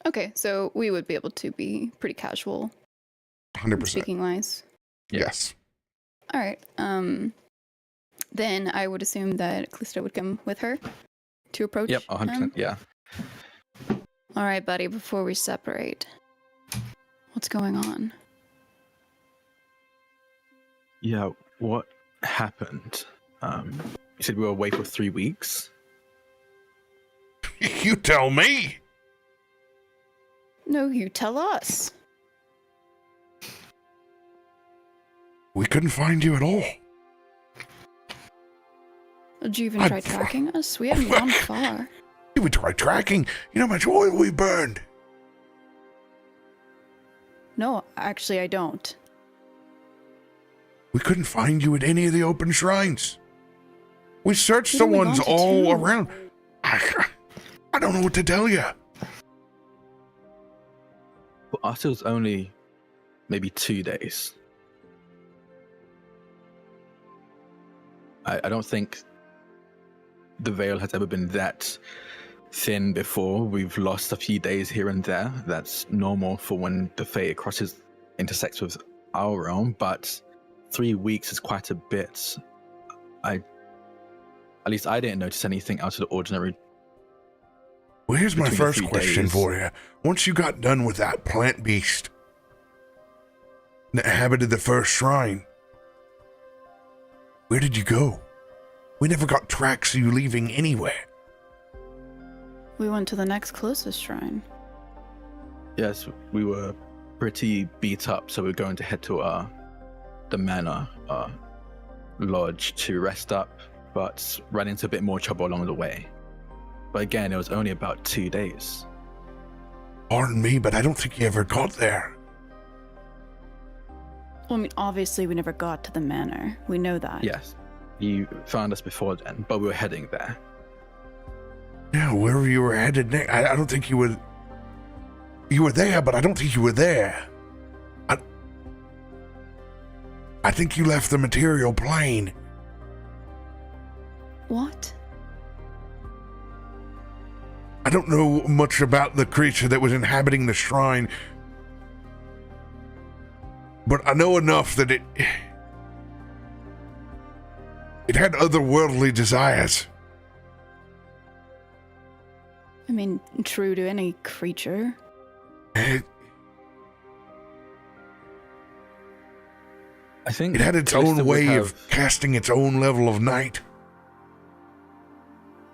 Okay, so we would be able to be pretty casual, 100%. speaking wise. Yes. All right. Then I would assume that Kallisto would come with her to approach. Yep, 100%. Yeah. All right, buddy. Before we separate, what's going on? Yeah, what happened? You said we were away for 3 weeks? You tell me. No, you tell us. We couldn't find you at all. Did you even try tracking us? We haven't gone far. You would try tracking. You know how much oil we burned. No, actually, I don't. We couldn't find you at any of the open shrines. We searched We've the only ones gone to all 2. around. I don't know what to tell you. For us, it was only maybe 2 days. I don't think the veil has ever been that thin before. We've lost a few days here and there. That's normal for when the Fae intersects with our realm, but 3 weeks is quite a bit. At least I didn't notice anything out of the ordinary. Well, here's my Between the first 3 question days. for you. Once you got done with that plant beast that inhabited the first shrine, where did you go? We never got tracks of you leaving anywhere. We went to the next closest shrine. Yes, we were pretty beat up, so we were going to head to the manor lodge to rest up, but ran into a bit more trouble along the way. But again, it was only about 2 days. Pardon me, but I don't think you ever got there. Well, I mean, obviously, we never got to the manor. We know that. Yes, you found us before then, but we were heading there. Yeah, wherever you were headed next, I don't think you were... You were there, but I don't think you were there. I think you left the material plane. What? I don't know much about the creature that was inhabiting the shrine, but I know enough that it had otherworldly desires. I mean, true to any creature. I think It had its Kallisto own would way have- of casting its own level of night.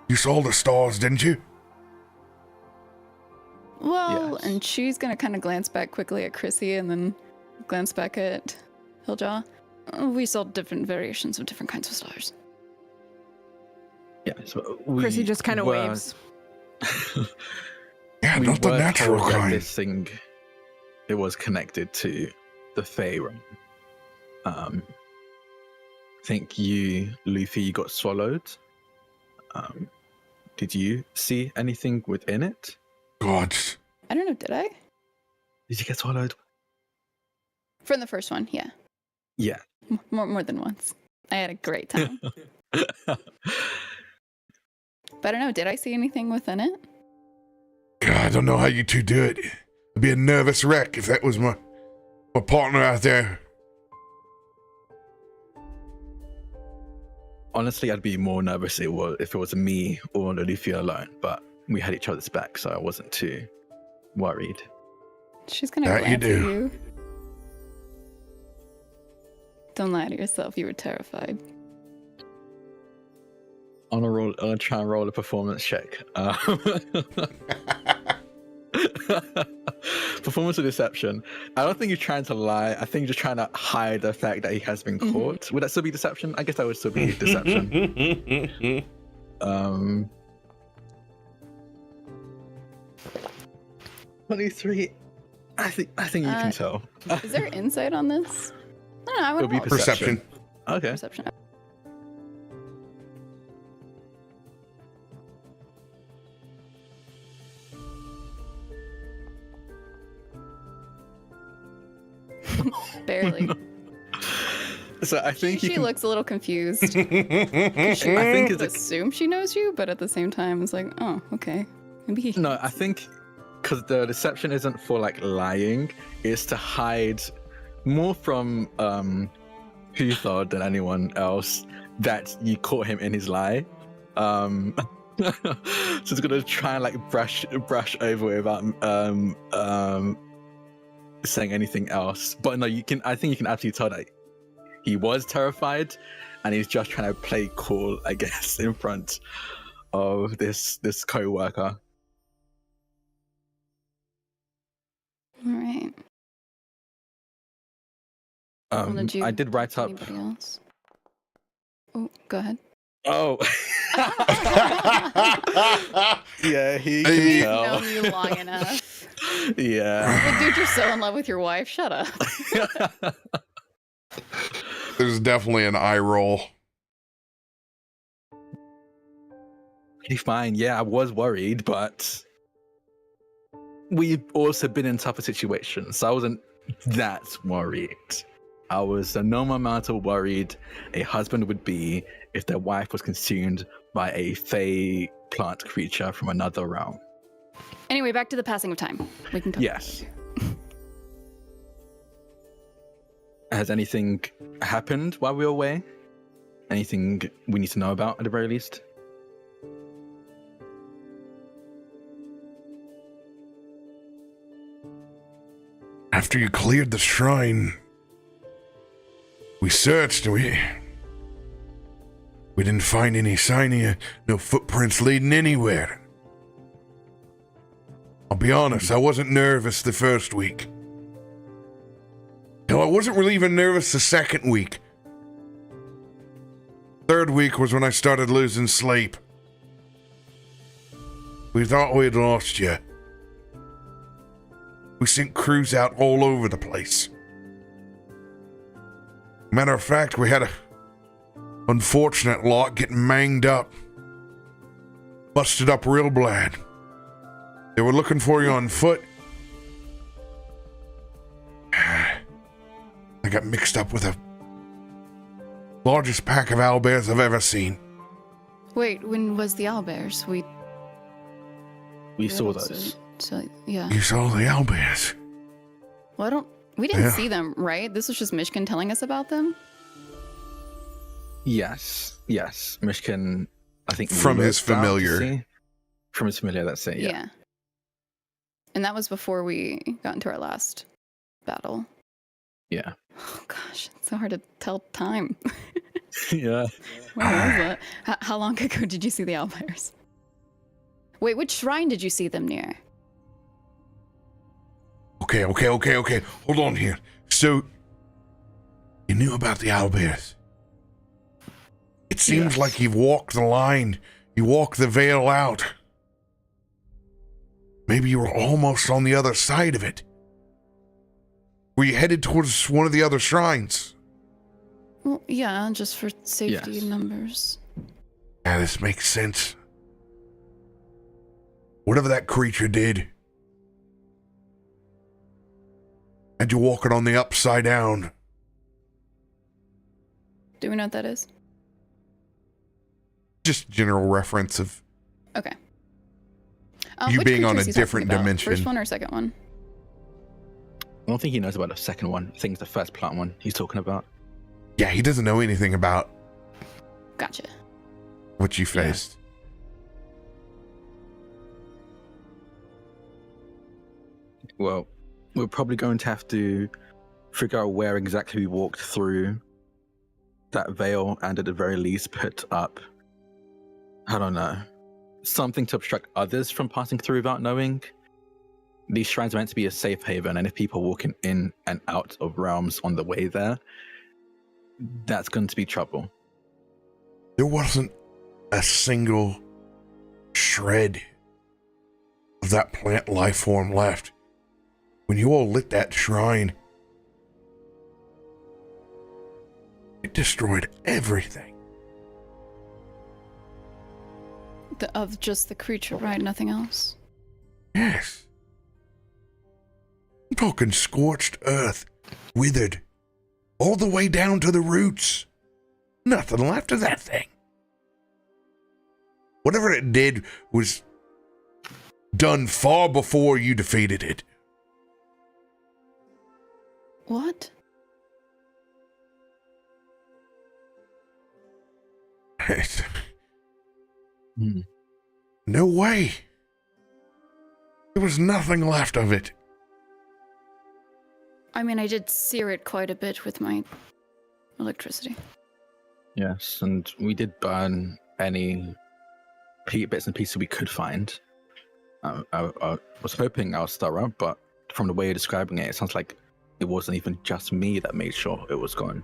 You saw the stars, didn't you? Well, Yes. and she's gonna kind of glance back quickly at Chrissy and then glance back at Hilljaw. We saw different variations of different kinds of stars. Yeah, so we Chrissy just kind of were- waves. Yeah, we not the were natural told that kind. this thing, it was connected to the Fae realm. I think you, Luffy, you got swallowed. Did you see anything within it? God, I don't know, did I? Did you get swallowed? From the first one, yeah. Yeah. More than once. I had a great time. But I don't know, did I see anything within it? God, I don't know how you two do it. I'd be a nervous wreck if that was my partner out there. Honestly, I'd be more nervous if it was me or Loluphia alone, but we had each other's back, so I wasn't too worried. She's gonna That you glance at do. you. Don't lie to yourself, you were terrified. On a try and roll a performance check. Performance of deception. I don't think you're trying to lie. I think you're just trying to hide the fact that he has been caught. Would that still be deception? I guess that would still be deception. 23. I think you can tell. Is there insight on this? No, I It'll would be roll Perception. Okay. perception. Barely. So I think you She can. looks a little confused. Well, I think I it's a assume she knows you, but at the same time, it's like, oh, okay. Maybe. No, I think because the deception isn't for like lying, it's to hide more from Huthard than anyone else that you caught him in his lie. So it's gonna try and like brush over it without saying anything else. But no, I think you can absolutely tell that he was terrified and he's just trying to play cool, I guess, in front of this co-worker. All right. Well, did you I did write talk up. to anybody else? Oh, go ahead. Oh. Yeah, he Hey. can I've tell. known you long enough. Yeah. But dude, you're so in love with your wife. Shut up. There's definitely an eye roll. Pretty fine. Yeah, I was worried, but we've also been in tougher situations, so I wasn't that worried. I was a normal amount of worried a husband would be if their wife was consumed by a fey plant creature from another realm. Anyway, back to the passing of time. We can talk. Yes. Has anything happened while we were away? Anything we need to know about at the very least? After you cleared the shrine, we searched and we didn't find any sign of you, no footprints leading anywhere. I'll be honest, I wasn't nervous the first week. Hell, I wasn't really even nervous the second week. Third week was when I started losing sleep. We thought we'd lost you. We sent crews out all over the place. Matter of fact, we had a unfortunate lot getting manged up. Busted up real bad. They were looking for you on foot. I got mixed up with the largest pack of owlbears I've ever seen. Wait, when was the owlbears? We saw those. So yeah. You saw the owlbears. Well, we didn't Yeah. see them, right? This was just Myshkin telling us about them? Yes. Myshkin, I think From his looked out to familiar. see. From his familiar, that's it. Yeah. And that was before we got into our last battle. Yeah. Oh gosh, it's so hard to tell time. Yeah. When was that? How long ago did you see the owlbears? Wait, which shrine did you see them near? Okay. Hold on here. So, you knew about the owlbears. It seems Yes. like you've walked the line. You walked the veil out. Maybe you were almost on the other side of it. Were you headed towards one of the other shrines? Well, yeah, just for safety Yes. numbers. Yeah, this makes sense. Whatever that creature did, had you walking on the upside down. Do we know what that is? Just general reference of Okay. You which being on creatures a you talking different about? dimension. First one or second one? I don't think he knows about the second one. I think it's the first plant one he's talking about. Yeah, he doesn't know anything about Gotcha. what you faced. Well, we're probably going to have to figure out where exactly we walked through that veil and at the very least put up, I don't know, something to obstruct others from passing through without knowing. These shrines are meant to be a safe haven, and if people walking in and out of realms on the way there, that's going to be trouble. There wasn't a single shred of that plant life form left. When you all lit that shrine, it destroyed everything. Of just the creature, right? Nothing else? Yes. I'm talking scorched earth, withered, all the way down to the roots. Nothing left of that thing. Whatever it did was done far before you defeated it. What? No way. There was nothing left of it. I mean, I did sear it quite a bit with my electricity. Yes, and we did burn any bits and pieces we could find. I was hoping I was thorough, but from the way you're describing it, it sounds like it wasn't even just me that made sure it was gone.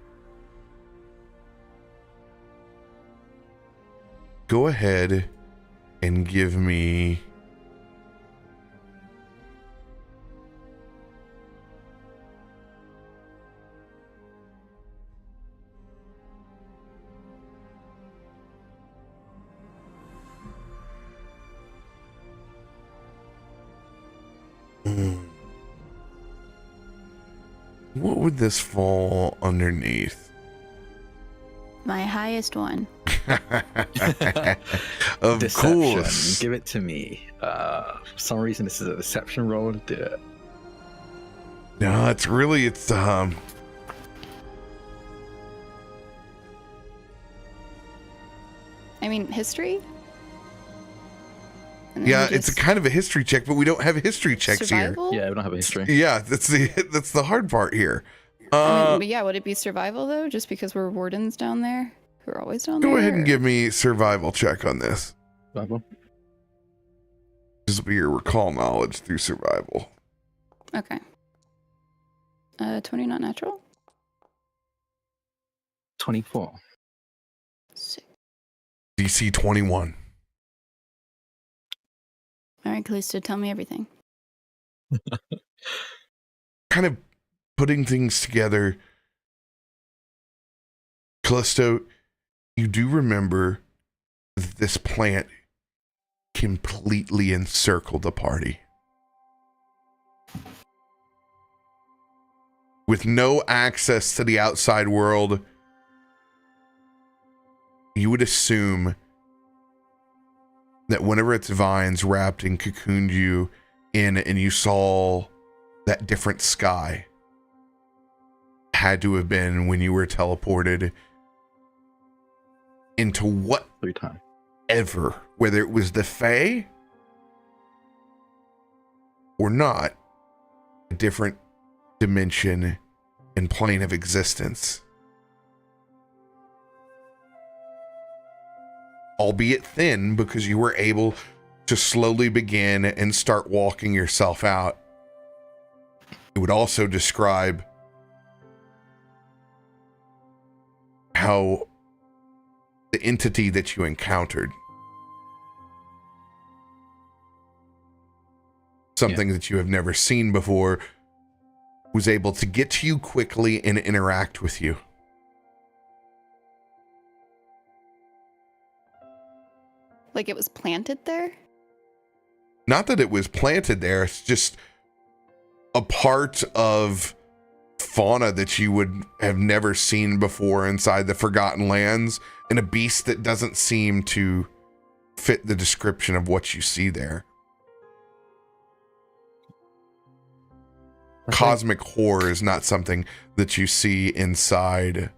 Go ahead and give me what would this fall underneath? My highest one. Of Deception. course. Give it to me. For some reason, this is a deception roll. Do it. No, it's I mean, history? And then yeah, we it's a just- kind of a history check, but we don't have history checks survival? Yeah, we don't have a history. here. Yeah, that's the hard part here. I mean, but yeah, would it be survival though? Just because we're wardens down there? Who are always down there? Go ahead and or- give me survival check on this. Survival. This will be your recall knowledge through survival. Okay. 20 not natural? 24. Sick. DC 21. All right, Kallisto, tell me everything. Kind of putting things together. Kallisto, you do remember that this plant completely encircled the party. With no access to the outside world, you would assume that whenever its vines wrapped and cocooned you in and you saw that different sky, had to have been when you were teleported into what 3 times. ever, whether it was the Fae or not, a different dimension and plane of existence. Albeit thin, because you were able to slowly begin and start walking yourself out. It would also describe how the entity that you encountered, something that you have never seen before, was able to get to you quickly and interact with you. Like it was planted there? Not that it was planted there, it's just a part of fauna that you would have never seen before inside the Forgotten Lands, and a beast that doesn't seem to fit the description of what you see there. Cosmic horror is not something that you see inside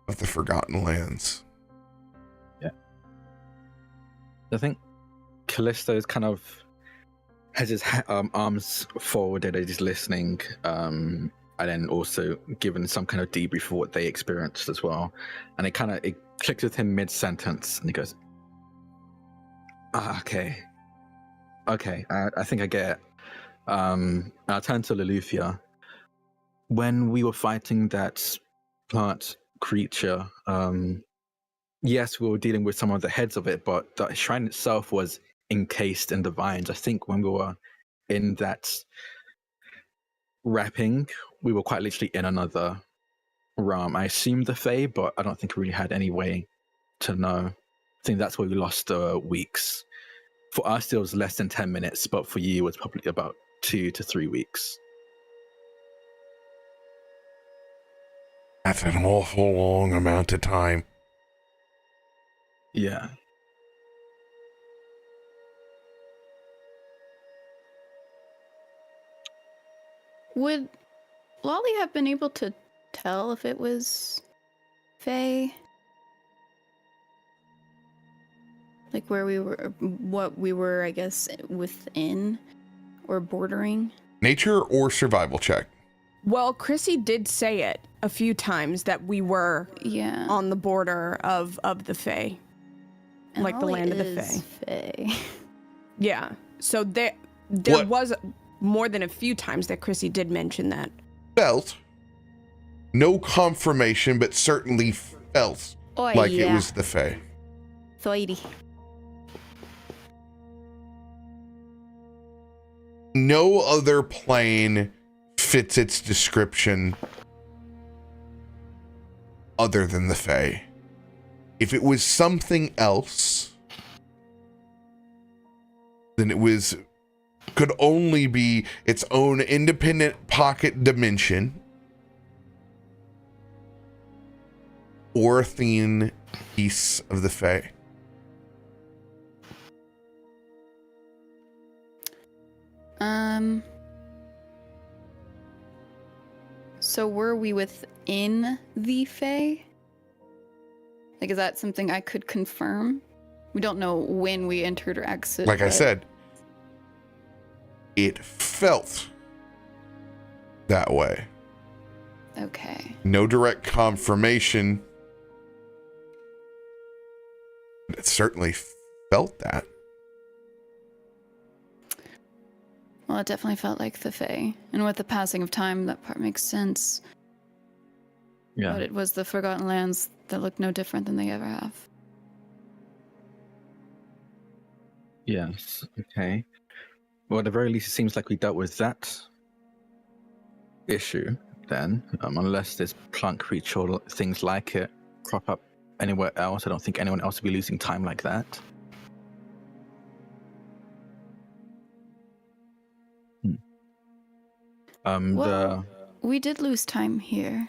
of the Forgotten Lands. I think Kallisto is kind of has his arms forwarded as he's listening, and then also given some kind of debrief for what they experienced as well. And it clicks with him mid-sentence, and he goes, okay, I think I get it. I'll turn to Loluphia. When we were fighting that plant creature, yes, we were dealing with some of the heads of it, but the shrine itself was encased in the vines. I think when we were in that wrapping, we were quite literally in another realm. I assumed the Fae, but I don't think we really had any way to know. I think that's where we lost weeks. For us, it was less than 10 minutes, but for you, it was probably about 2 to 3 weeks. That's an awful long amount of time. Yeah. Would Lolly have been able to tell if it was Fae? Like where we were, what we were, I guess, within or bordering? Nature or survival check? Well, Chrissy did say it a few times that we were Yeah. on the border of the Fae. And like the Lolly land of the is Fae. Yeah. So there What? was more than a few times that Chrissy did mention that. Belt, No confirmation, but certainly felt like it was the Fae. Thoidy. No other plane fits its description other than the Fae. If it was something else, then could only be its own independent pocket dimension or a thin piece of the Fae. So were we within the Fae? Like, is that something I could confirm? We don't know when we entered or exited. Like I said, it felt that way. Okay. No direct confirmation. It certainly felt that. Well, it definitely felt like the Fae. And with the passing of time, that part makes sense. Yeah. But it was the Forgotten Lands that looked no different than they ever have. Yes. Okay. Well, at the very least, it seems like we dealt with that issue then. Unless there's plant creature or things like it crop up anywhere else, I don't think anyone else will be losing time like that. Well, we did lose time here.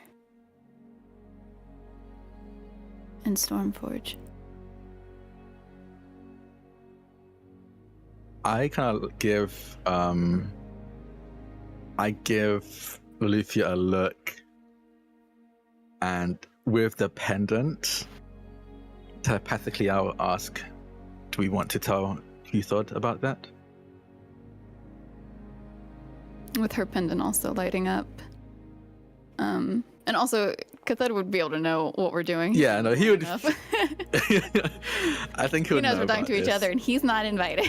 In Stormforge. I kind of give Loluphia a look, and with the pendant, telepathically I will ask, do we want to tell you thought about that? With her pendant also lighting up. And also, Cthulhu would be able to know what we're doing. Yeah, no, he would. Enough. I think he would knows know we're talking about to each this. other, and he's not invited.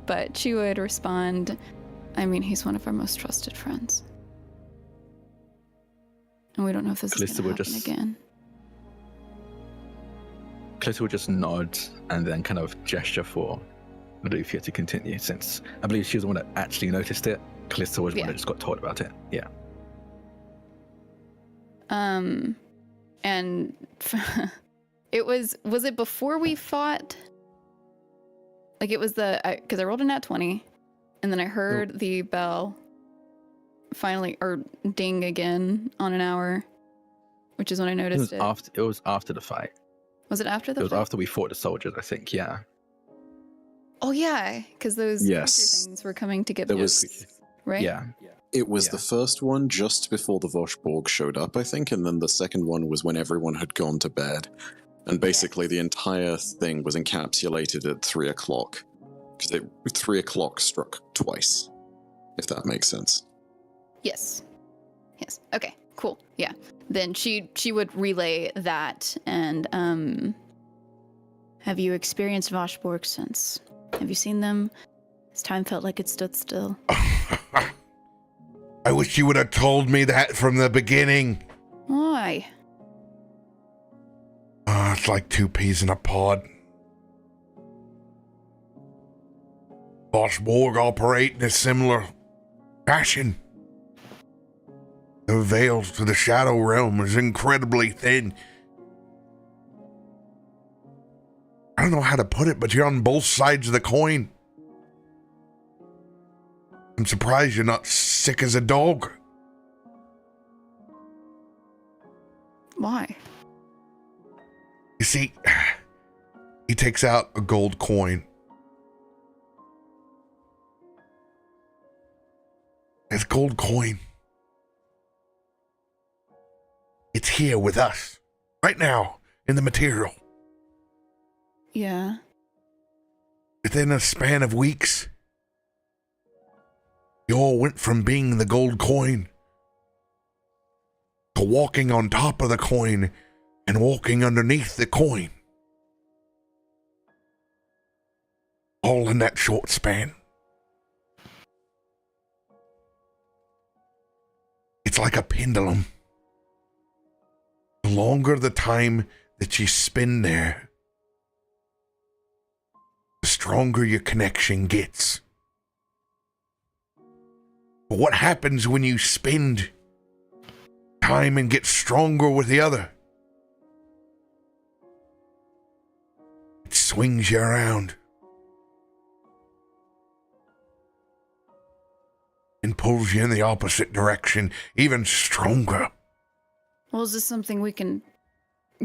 But she would respond, I mean, he's one of our most trusted friends. And we don't know if this is Kallisto going would to happen just- again. Kallisto would just nod and then kind of gesture for Loluphia to continue, since I believe she was the one that actually noticed it. Kallisto was the one that just got told about it. Yeah. And was it before we fought? Like, it was because I rolled a nat 20, and then I heard the bell finally, or ding again on an hour, which is when I noticed it. It was after the fight. Was it after the It was fight? after we fought the soldiers, I think. Yeah. Oh yeah, because those Yes. creature things were coming to get There us, was right? Yeah. It was Yeah. the first one just before the Voshborg showed up, I think, and then the second one was when everyone had gone to bed. And basically the entire thing was encapsulated at 3 o'clock. Because 3 o'clock struck twice, if that makes sense. Yes. Yes. Okay. Cool. Yeah. Then she would relay that, and have you experienced Voshborg since? Have you seen them? This time felt like it stood still. I wish you would have told me that from the beginning. Why? It's like 2 peas in a pod. Voshborg operate in a similar fashion. The veil to the Shadow Realm is incredibly thin. I don't know how to put it, but you're on both sides of the coin. I'm surprised you're not sick as a dog. Why? You see, he takes out a gold coin. This gold coin. It's here with us. Right now, in the material. Yeah. Within a span of weeks, you all went from being the gold coin to walking on top of the coin and walking underneath the coin. All in that short span. It's like a pendulum. The longer the time that you spend there, the stronger your connection gets. But what happens when you spend time and get stronger with the other? It swings you around and pulls you in the opposite direction even stronger. Well, is this something we can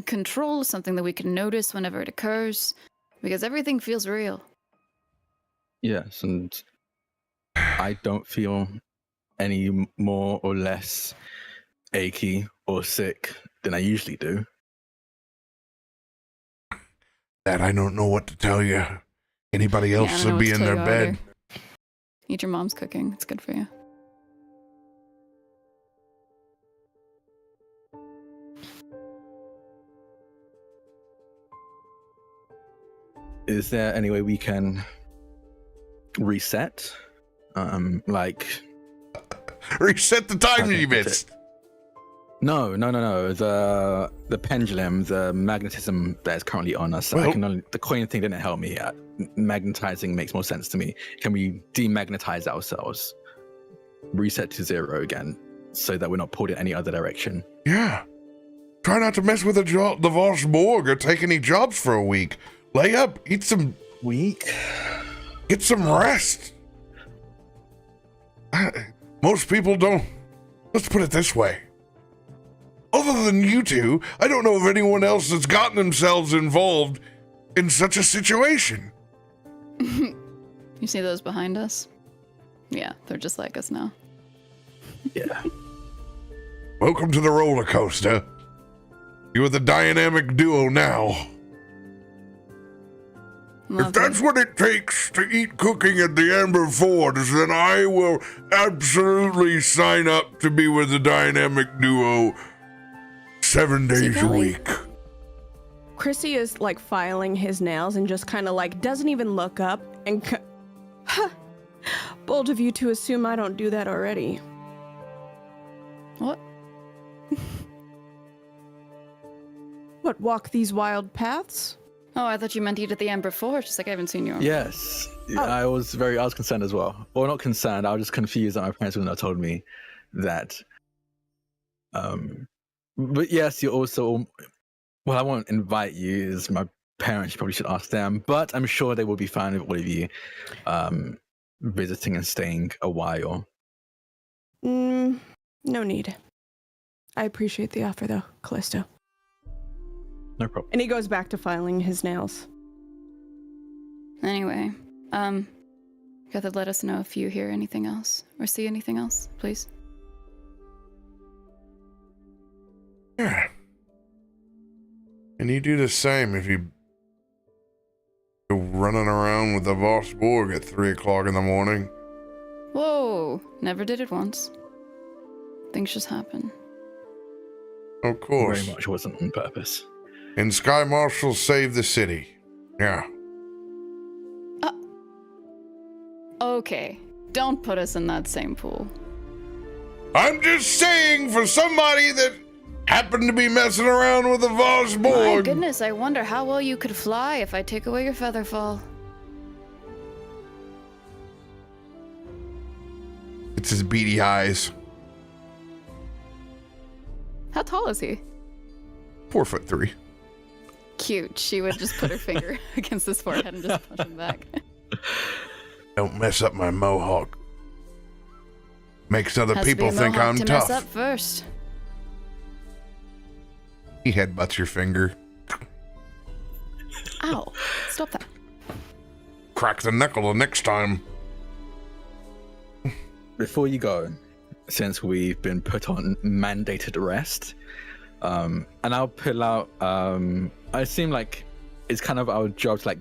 control, something that we can notice whenever it occurs? Because everything feels real. Yes, and I don't feel any more or less achy or sick than I usually do. That I don't know what to tell you. Anybody else I don't know would what be to in tell their you bed. either. Eat your mom's cooking. It's good for you. Is there any way we can reset? Like Reset the time Okay, you that's missed. no. The pendulum, the magnetism that is currently on us. Well- The coin thing didn't help me. Magnetizing makes more sense to me. Can we demagnetize ourselves? Reset to 0 again, so that we're not pulled in any other direction. Yeah. Try not to mess with the Vossborg or take any jobs for a week. Lay up, eat some, Weak. get some rest. Most people don't. Let's put it this way. Other than you two, I don't know of anyone else that's gotten themselves involved in such a situation. You see those behind us? Yeah, they're just like us now. Yeah. Welcome to the roller coaster. You are the dynamic duo now. If Lovely. that's what it takes to eat cooking at the Amber Forge, then I will absolutely sign up to be with the dynamic duo 7 days a Belly? week. Chrissy is like filing his nails and just kind of like doesn't even look up and bold of you to assume I don't do that already. What? What, walk these wild paths? Oh, I thought you meant eat at the Amber Forge. Just like I haven't seen you. Yes. Oh. I was concerned as well. Or not concerned. I was just confused that my parents wouldn't have told me that. But yes, you're also. Well, I won't invite you as my parents. You probably should ask them. But I'm sure they will be fine with all of you visiting and staying a while. No need. I appreciate the offer though, Kallisto. No problem. And he goes back to filing his nails. Anyway, you have to let us know if you hear anything else or see anything else, please. Yeah. And you do the same if you go running around with the Vossborg at 3 o'clock in the morning. Whoa! Never did it once. Things just happen. Of course. Very much wasn't on purpose. And Sky Marshal saved the city. Yeah. Okay, don't put us in that same pool. I'm just saying, for somebody that happened to be messing around with the My Vossborg. goodness, I wonder how well you could fly if I take away your feather fall. It's his beady eyes. How tall is he? 4'3". Cute. She would just put her finger against his forehead and just punch him back. Don't mess up my mohawk. Makes other Has to be people a think mohawk I'm to tough. mess up first. He headbutts your finger. Ow! Stop that. Crack the knuckle the next time. Before you go, since we've been put on mandated rest, and I'll pull out. I seem like it's kind of our job to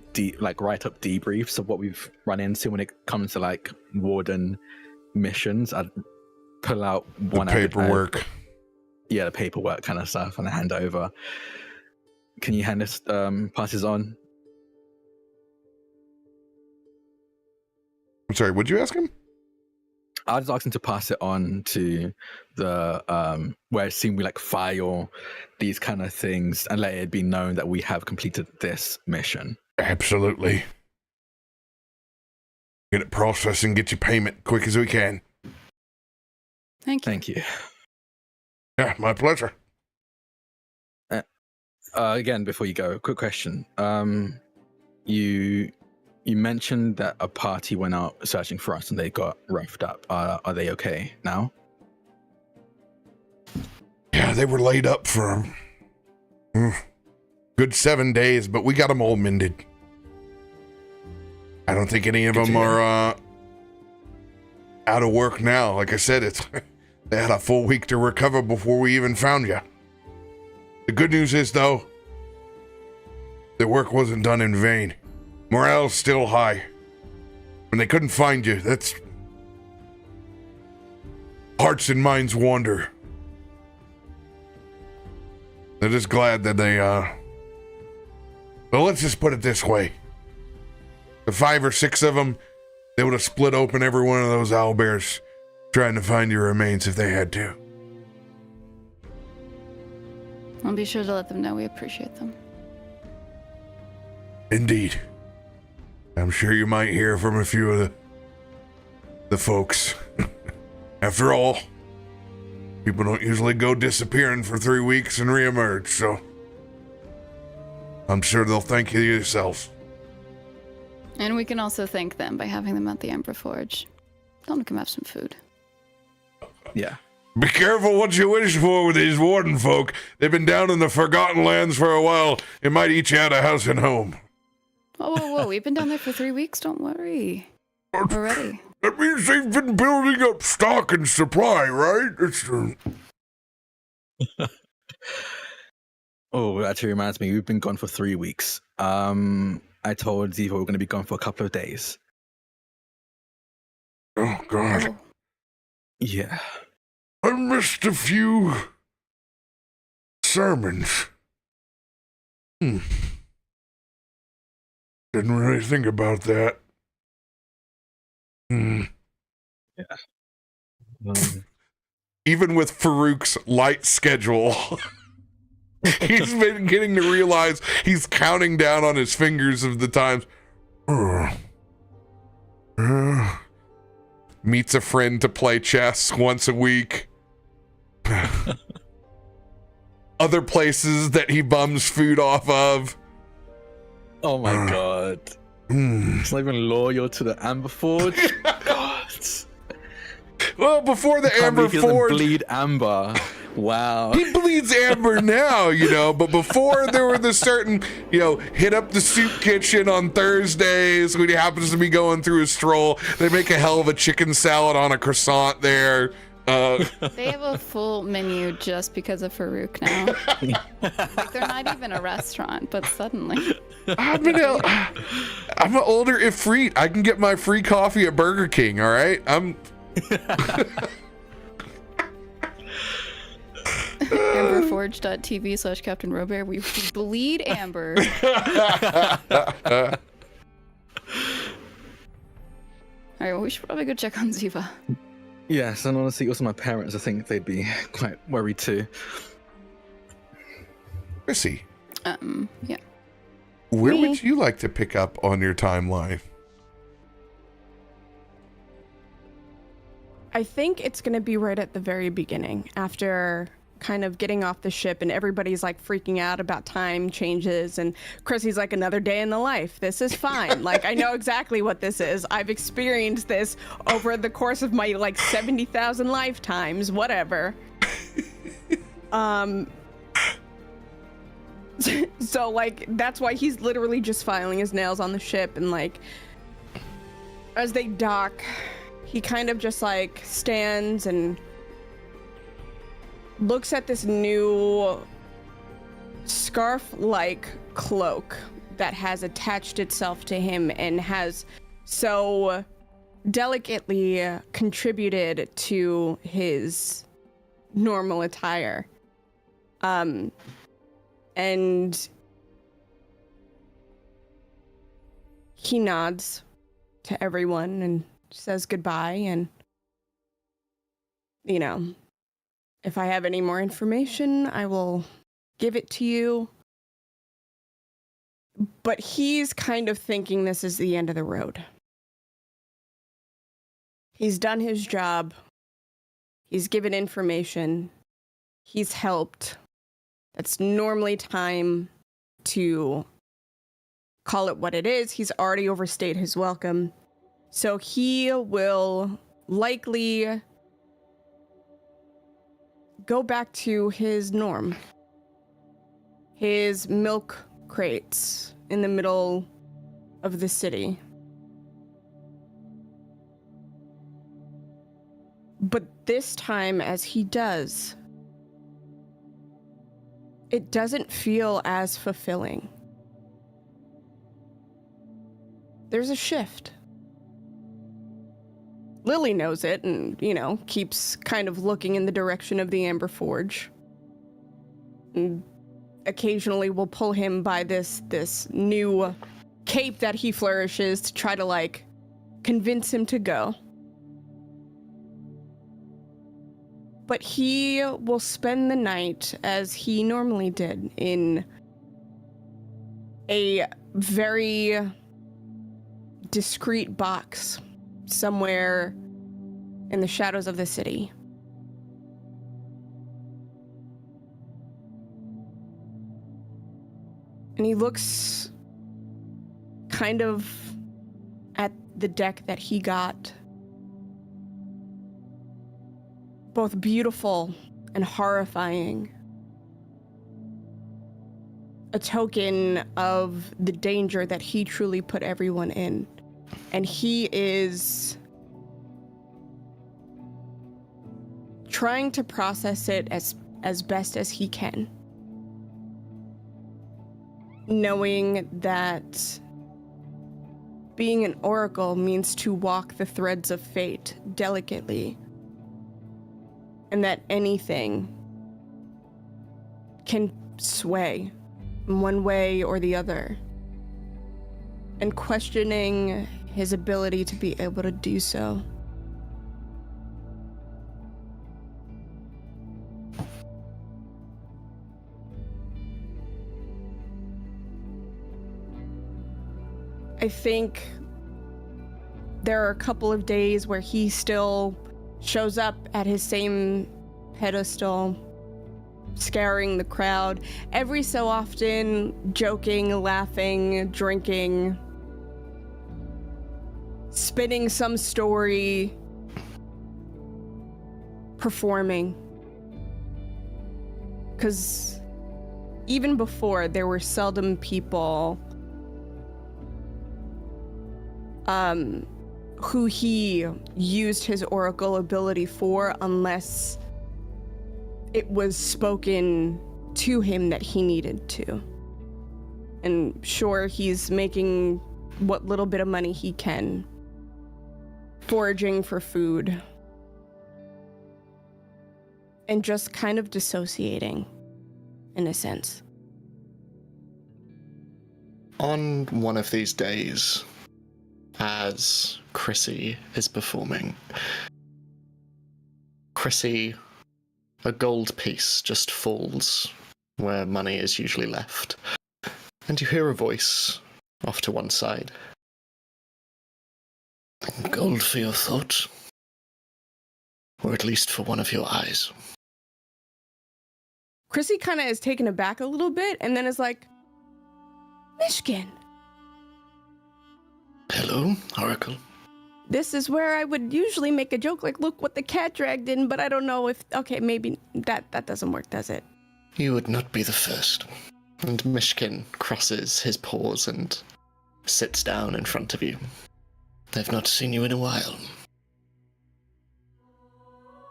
write up debriefs of what we've run into when it comes to like warden missions. I'd pull out one The paperwork. the paperwork kind of stuff, and I hand over. Can you hand this pass this on? I'm sorry, would you ask him? I'll just ask him to pass it on to the where it seems we like file these kind of things and let it be known that we have completed this mission. Absolutely. Get it processed and get you payment quick as we can. Thank you. Thank you. Yeah, my pleasure. Again, before you go, quick question. You mentioned that a party went out searching for us and they got roughed up. Are they okay now? Yeah, they were laid up for good 7 days, but we got them all mended. I don't think any of them are out of work now. Like I said, they had a full week to recover before we even found you. The good news is, though, the work wasn't done in vain. Morale's still high. When they couldn't find you, that's... hearts and minds wander. They're just glad that they, well, let's just put it this way. The 5 or 6 of them, they would have split open every one of those owlbears trying to find your remains if they had to. I'll be sure to let them know we appreciate them. Indeed. I'm sure you might hear from a few of the folks. After all, people don't usually go disappearing for 3 weeks and reemerge, so I'm sure they'll thank you yourselves. And we can also thank them by having them at the Amber Forge. Tell them to come have some food. Yeah. Be careful what you wish for with these warden folk. They've been down in the Forgotten Lands for a while. It might eat you out of house and home. Whoa. We've been down there for 3 weeks. Don't worry. We're ready. That means they've been building up stock and supply, right? Oh, actually reminds me, we've been gone for 3 weeks. I told Ziva we're going to be gone for a couple of days. Oh, God. Oh. Yeah. I missed a few sermons. Didn't really think about that. Yeah. Even with Farouk's light schedule, he's been getting to realize he's counting down on his fingers of the times. Meets a friend to play chess once a week. Other places that he bums food off of. Oh my God. He's not even loyal to the Amber Forge. God. Well, before the Amber He doesn't Forge, bleed amber. Wow. he bleeds amber now, but before there were the certain, hit up the soup kitchen on Thursdays when he happens to be going through a stroll. They make a hell of a chicken salad on a croissant there. They have a full menu just because of Farouk now. Like they're not even a restaurant, but suddenly. I'm an older Ifrit. I can get my free coffee at Burger King, all right? AmberForge.tv/CaptainRoBear. We bleed amber. Alright, well, we should probably go check on Ziva. Yes, and honestly, also my parents, I think they'd be quite worried too. Chrissy. Yeah. Where would you like to pick up on your timeline? I think it's going to be right at the very beginning, after kind of getting off the ship and everybody's like freaking out about time changes and Chrissy's like, another day in the life. This is fine. Like, I know exactly what this is. I've experienced this over the course of my like 70,000 lifetimes, whatever. So like, that's why he's literally just filing his nails on the ship, and like, as they dock, he kind of just like stands and looks at this new scarf-like cloak that has attached itself to him and has so delicately contributed to his normal attire. And he nods to everyone and says goodbye and if I have any more information, I will give it to you. But he's kind of thinking this is the end of the road. He's done his job. He's given information. He's helped. That's normally time to call it what it is. He's already overstayed his welcome. So he will likely go back to his norm. His milk crates in the middle of the city. But this time, as he does, it doesn't feel as fulfilling. There's a shift. Lily knows it and, keeps kind of looking in the direction of the Amber Forge. And occasionally will pull him by this new cape that he flourishes to try to, convince him to go. But he will spend the night, as he normally did, in a very discreet box somewhere in the shadows of the city. And he looks kind of at the deck that he got. Both beautiful and horrifying. A token of the danger that he truly put everyone in. And he is trying to process it as best as he can. Knowing that being an oracle means to walk the threads of fate delicately. And that anything can sway in one way or the other. And questioning his ability to be able to do so. I think there are a couple of days where he still shows up at his same pedestal, scaring the crowd. Every so often, joking, laughing, drinking, spinning some story, performing. Because even before, there were seldom people who he used his oracle ability for, unless it was spoken to him that he needed to. And sure, he's making what little bit of money he can, foraging for food, and just kind of dissociating, in a sense. On one of these days, as Chrissy is performing, Chrissy, a gold piece just falls where money is usually left, and you hear a voice off to one side. Gold for your thought, or at least for one of your eyes. Chrissy kind of is taken aback a little bit, and then is like, Myshkin. Hello, Oracle. This is where I would usually make a joke like, look what the cat dragged in, but I don't know if, okay, maybe that doesn't work, does it? You would not be the first. And Myshkin crosses his paws and sits down in front of you. I've not seen you in a while.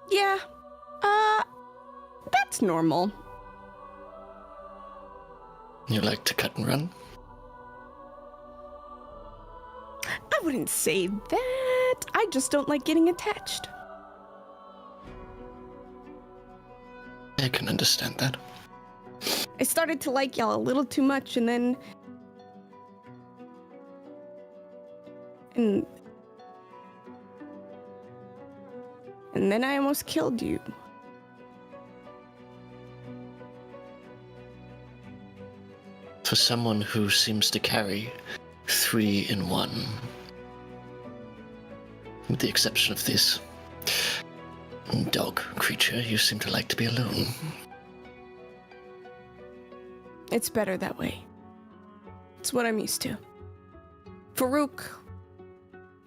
Yeah, that's normal. You like to cut and run? I wouldn't say that. I just don't like getting attached. I can understand that. I started to like y'all a little too much, and then... And then I almost killed you. For someone who seems to carry 3 in 1, with the exception of this dog creature, you seem to like to be alone. It's better that way. It's what I'm used to. Farouk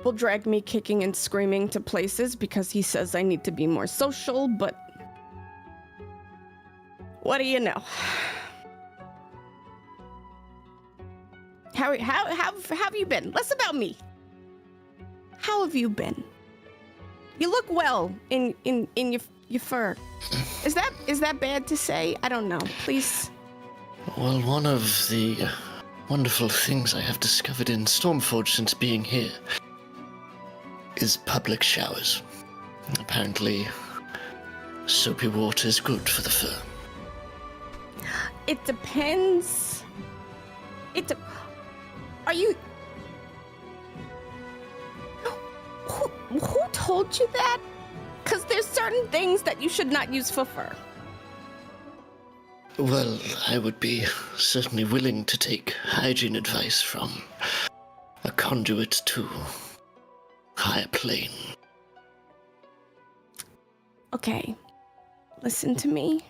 will drag me kicking and screaming to places because he says I need to be more social, but what do you know? How have you been? Less about me. How have you been? You look well in your fur. Is that bad to say? I don't know. Please. Well, one of the wonderful things I have discovered in Stormforge since being here is public showers. Apparently, soapy water is good for the fur. It depends. Are you... Who told you that? Because there's certain things that you should not use for fur. Well, I would be certainly willing to take hygiene advice from a conduit to higher plane. Okay, listen to me.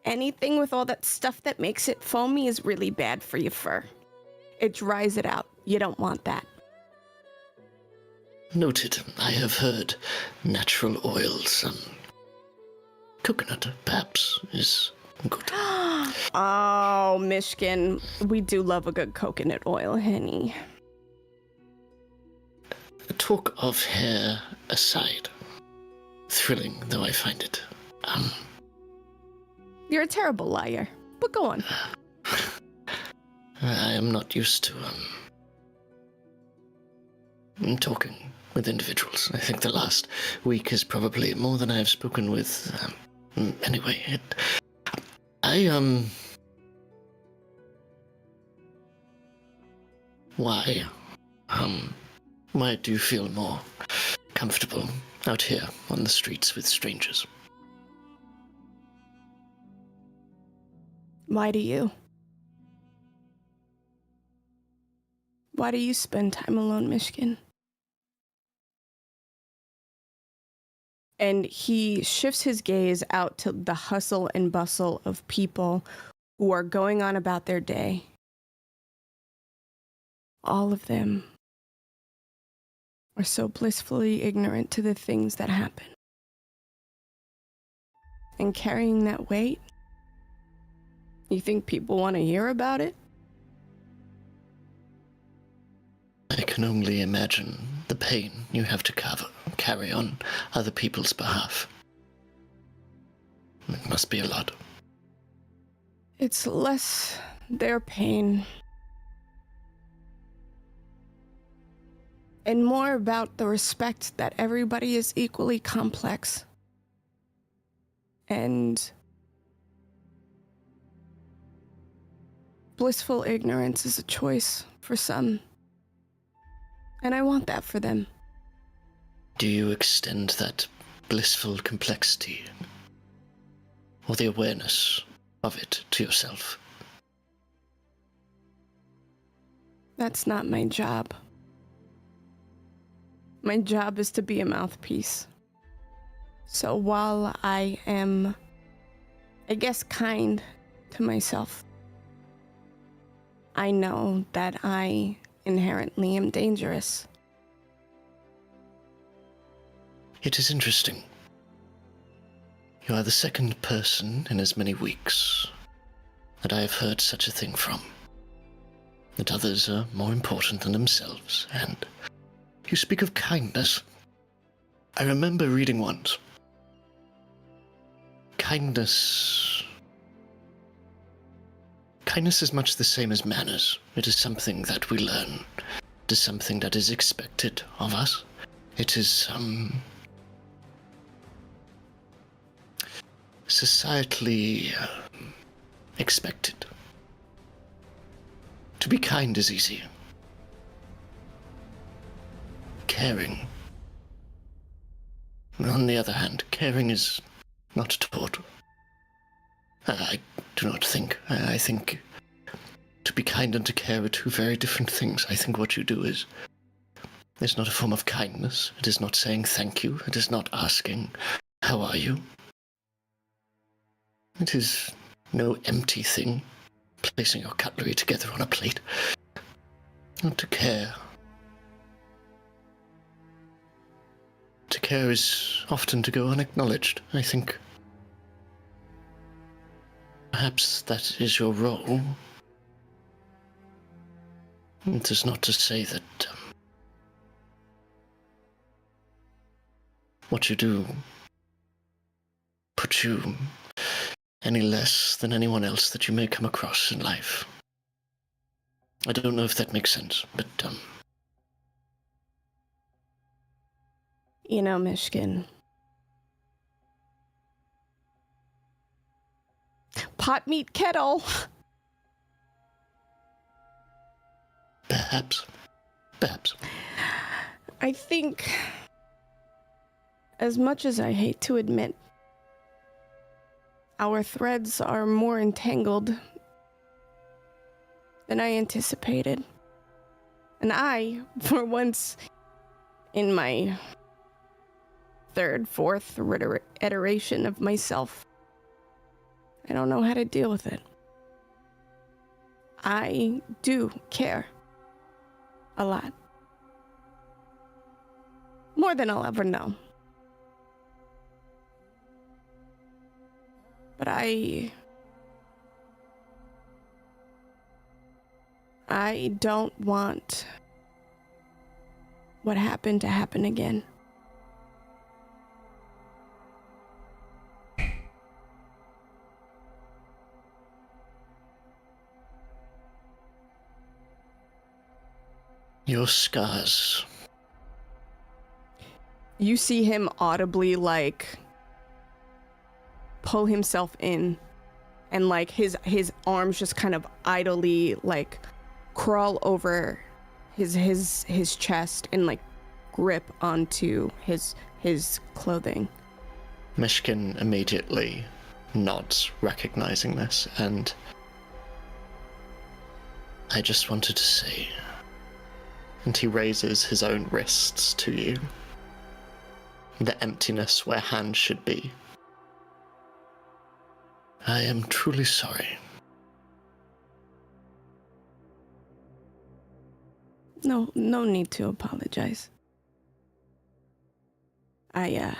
Anything with all that stuff that makes it foamy is really bad for your fur. It dries it out. You don't want that. Noted. I have heard natural oils. Coconut, perhaps, is good. Oh, Myshkin. We do love a good coconut oil, honey. Talk of hair aside, thrilling though I find it, You're a terrible liar, but go on. I am not used to, talking with individuals. I think the last week is probably more than I have spoken with, anyway, why do you feel more comfortable out here on the streets with strangers? Why do you? Why do you spend time alone, Myshkin? And he shifts his gaze out to the hustle and bustle of people who are going on about their day. All of them are so blissfully ignorant to the things that happen. And carrying that weight, you think people want to hear about it? I can only imagine the pain you have to carry on other people's behalf. It must be a lot. It's less their pain and more about the respect that everybody is equally complex. And blissful ignorance is a choice for some. And I want that for them. Do you extend that blissful complexity or the awareness of it to yourself? That's not my job. My job is to be a mouthpiece. So while I am, I guess, kind to myself, I know that I inherently am dangerous. It is interesting. You are the second person in as many weeks that I have heard such a thing from. That others are more important than themselves, and you speak of kindness. I remember reading once. Kindness is much the same as manners. It is something that we learn. It is something that is expected of us. It is, societally expected. To be kind is easy. Caring On the other hand, caring is not taught. I do not think. I think to be kind and to care are two very different things. I think what you do is not a form of kindness. It is not saying thank you. It is not asking, how are you? It is no empty thing, placing your cutlery together on a plate. Not to care. To care is often to go unacknowledged, I think. Perhaps that is your role. It is not to say that what you do puts you any less than anyone else that you may come across in life. I don't know if that makes sense, but You know, Myshkin. Pot meat kettle. Perhaps. I think, as much as I hate to admit, our threads are more entangled than I anticipated. And I, for once, in my third, fourth iteration of myself, I don't know how to deal with it. I do care a lot. More than I'll ever know. But I don't want what happened to happen again. Your scars. You see him audibly, like, pull himself in, and, like, his arms just kind of idly, like, crawl over his chest and, like, grip onto his clothing. Myshkin immediately nods, recognizing this, and I just wanted to say, and he raises his own wrists to you, the emptiness where hands should be. I am truly sorry. No need to apologize. I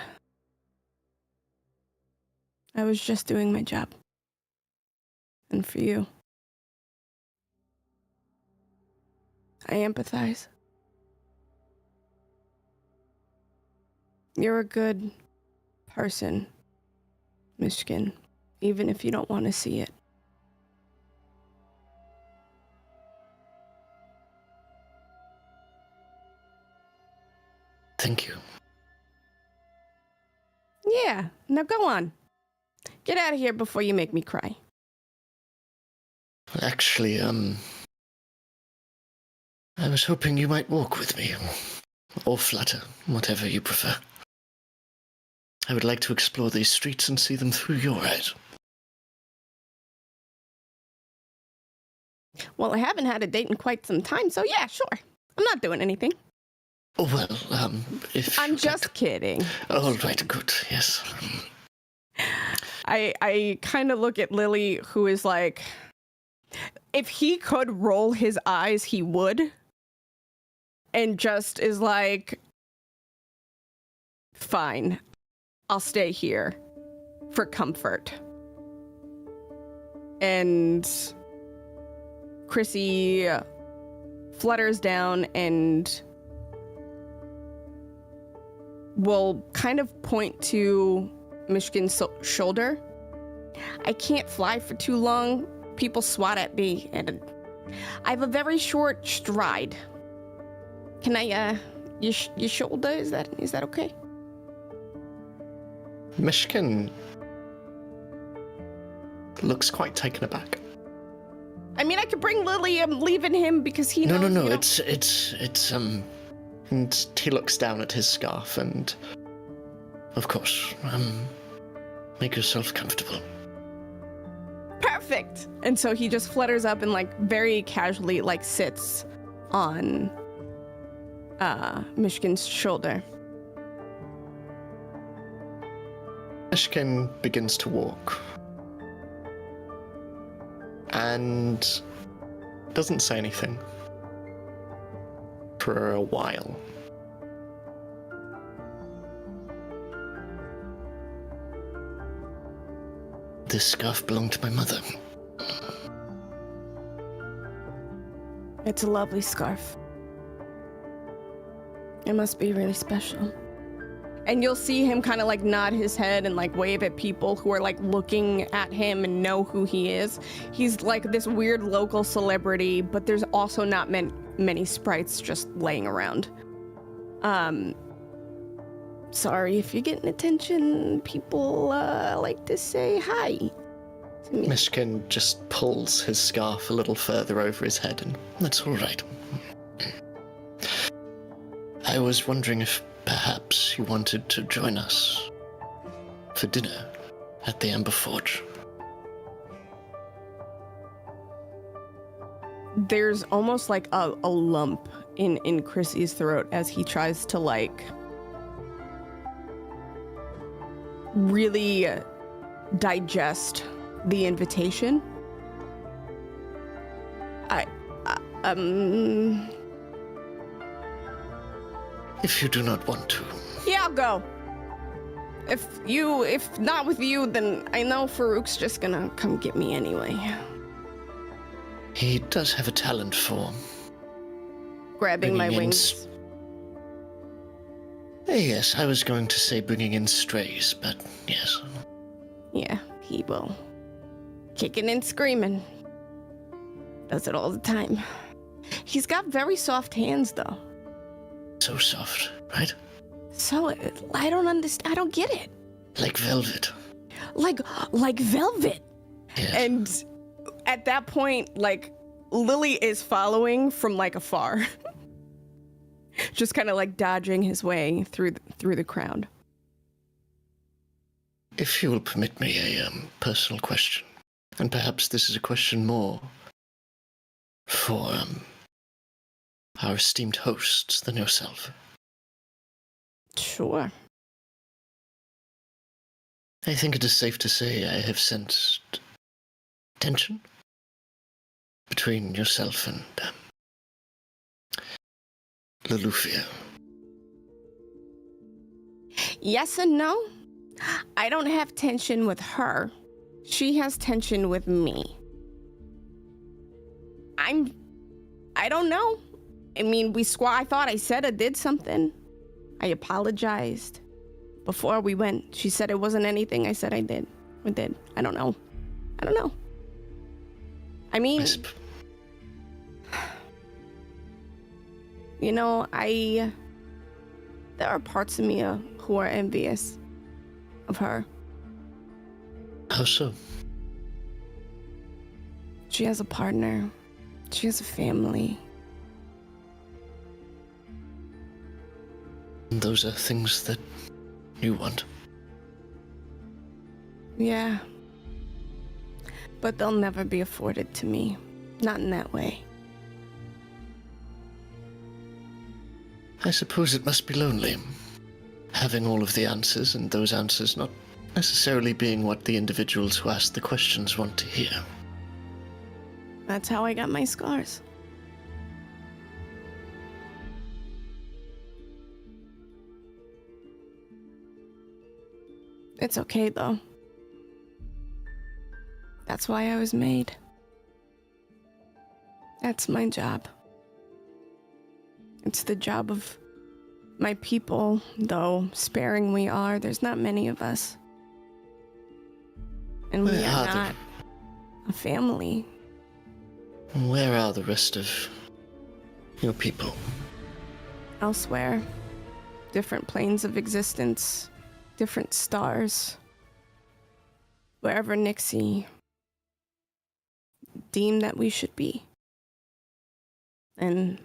was just doing my job. And for you, I empathize. You're a good person, Myshkin, even if you don't want to see it. Thank you. Yeah, now go on. Get out of here before you make me cry. Actually, I was hoping you might walk with me, or flutter, whatever you prefer. I would like to explore these streets and see them through your eyes. Well, I haven't had a date in quite some time, so yeah, sure. I'm not doing anything. Well, if... I'm just kidding. All right, good, yes. I kind of look at Lily, who is like, if he could roll his eyes, he would. And just is like, fine, I'll stay here for comfort. And Chrissy flutters down and will kind of point to Myshkin's shoulder. I can't fly for too long. People swat at me, and I have a very short stride. Can I, your shoulder, is that okay? Myshkin looks quite taken aback. I mean, I could bring Lily. I'm leaving him because he knows. No. You know, It's and he looks down at his scarf, and Of course. Make yourself comfortable. Perfect. And so he just flutters up and like very casually like sits on Myshkin's shoulder. Myshkin begins to walk. And doesn't say anything. For a while. This scarf belonged to my mother. It's a lovely scarf. It must be really special. And you'll see him kind of like nod his head and like wave at people who are like looking at him and know who he is. He's like this weird local celebrity, but there's also not many sprites just laying around. Sorry if you're getting attention. People like to say hi to me. Myshkin just pulls his scarf a little further over his head, and that's all right. I was wondering if perhaps you wanted to join us for dinner at the Amber Forge. There's almost like a lump in Chrissy's throat as he tries to like really digest the invitation. If you do not want to. Yeah, I'll go. If not with you, then I know Farouk's just gonna come get me anyway. He does have a talent for Grabbing my bringing in wings. Yes, I was going to say bringing in strays, but yes. Yeah, he will. Kicking and screaming. Does it all the time. He's got very soft hands, though. So soft, right? So, I don't understand. I don't get it. Like velvet. Like velvet. Yes. And at that point, like, Lily is following from, like, afar. Just kind of, like, dodging his way through the crowd. If you will permit me a personal question, and perhaps this is a question more for our esteemed hosts than yourself. Sure. I think it is safe to say I have sensed tension between yourself and Loluphia. Yes and no. I don't have tension with her. She has tension with me. I don't know. I mean, I thought I said I did something. I apologized. Before we went, she said it wasn't anything I said I did. I did. I don't know. I mean, you know, there are parts of me who are envious of her. How so? She has a partner. She has a family. Those are things that you want. Yeah. But they'll never be afforded to me. Not in that way. I suppose it must be lonely, having all of the answers, and those answers not necessarily being what the individuals who ask the questions want to hear. That's how I got my scars. It's okay, though. That's why I was made. That's my job. It's the job of my people, though sparing we are. There's not many of us. And we are not a family. Where are the rest of your people? Elsewhere. Different planes of existence. Different stars. Wherever Nixie deemed that we should be. And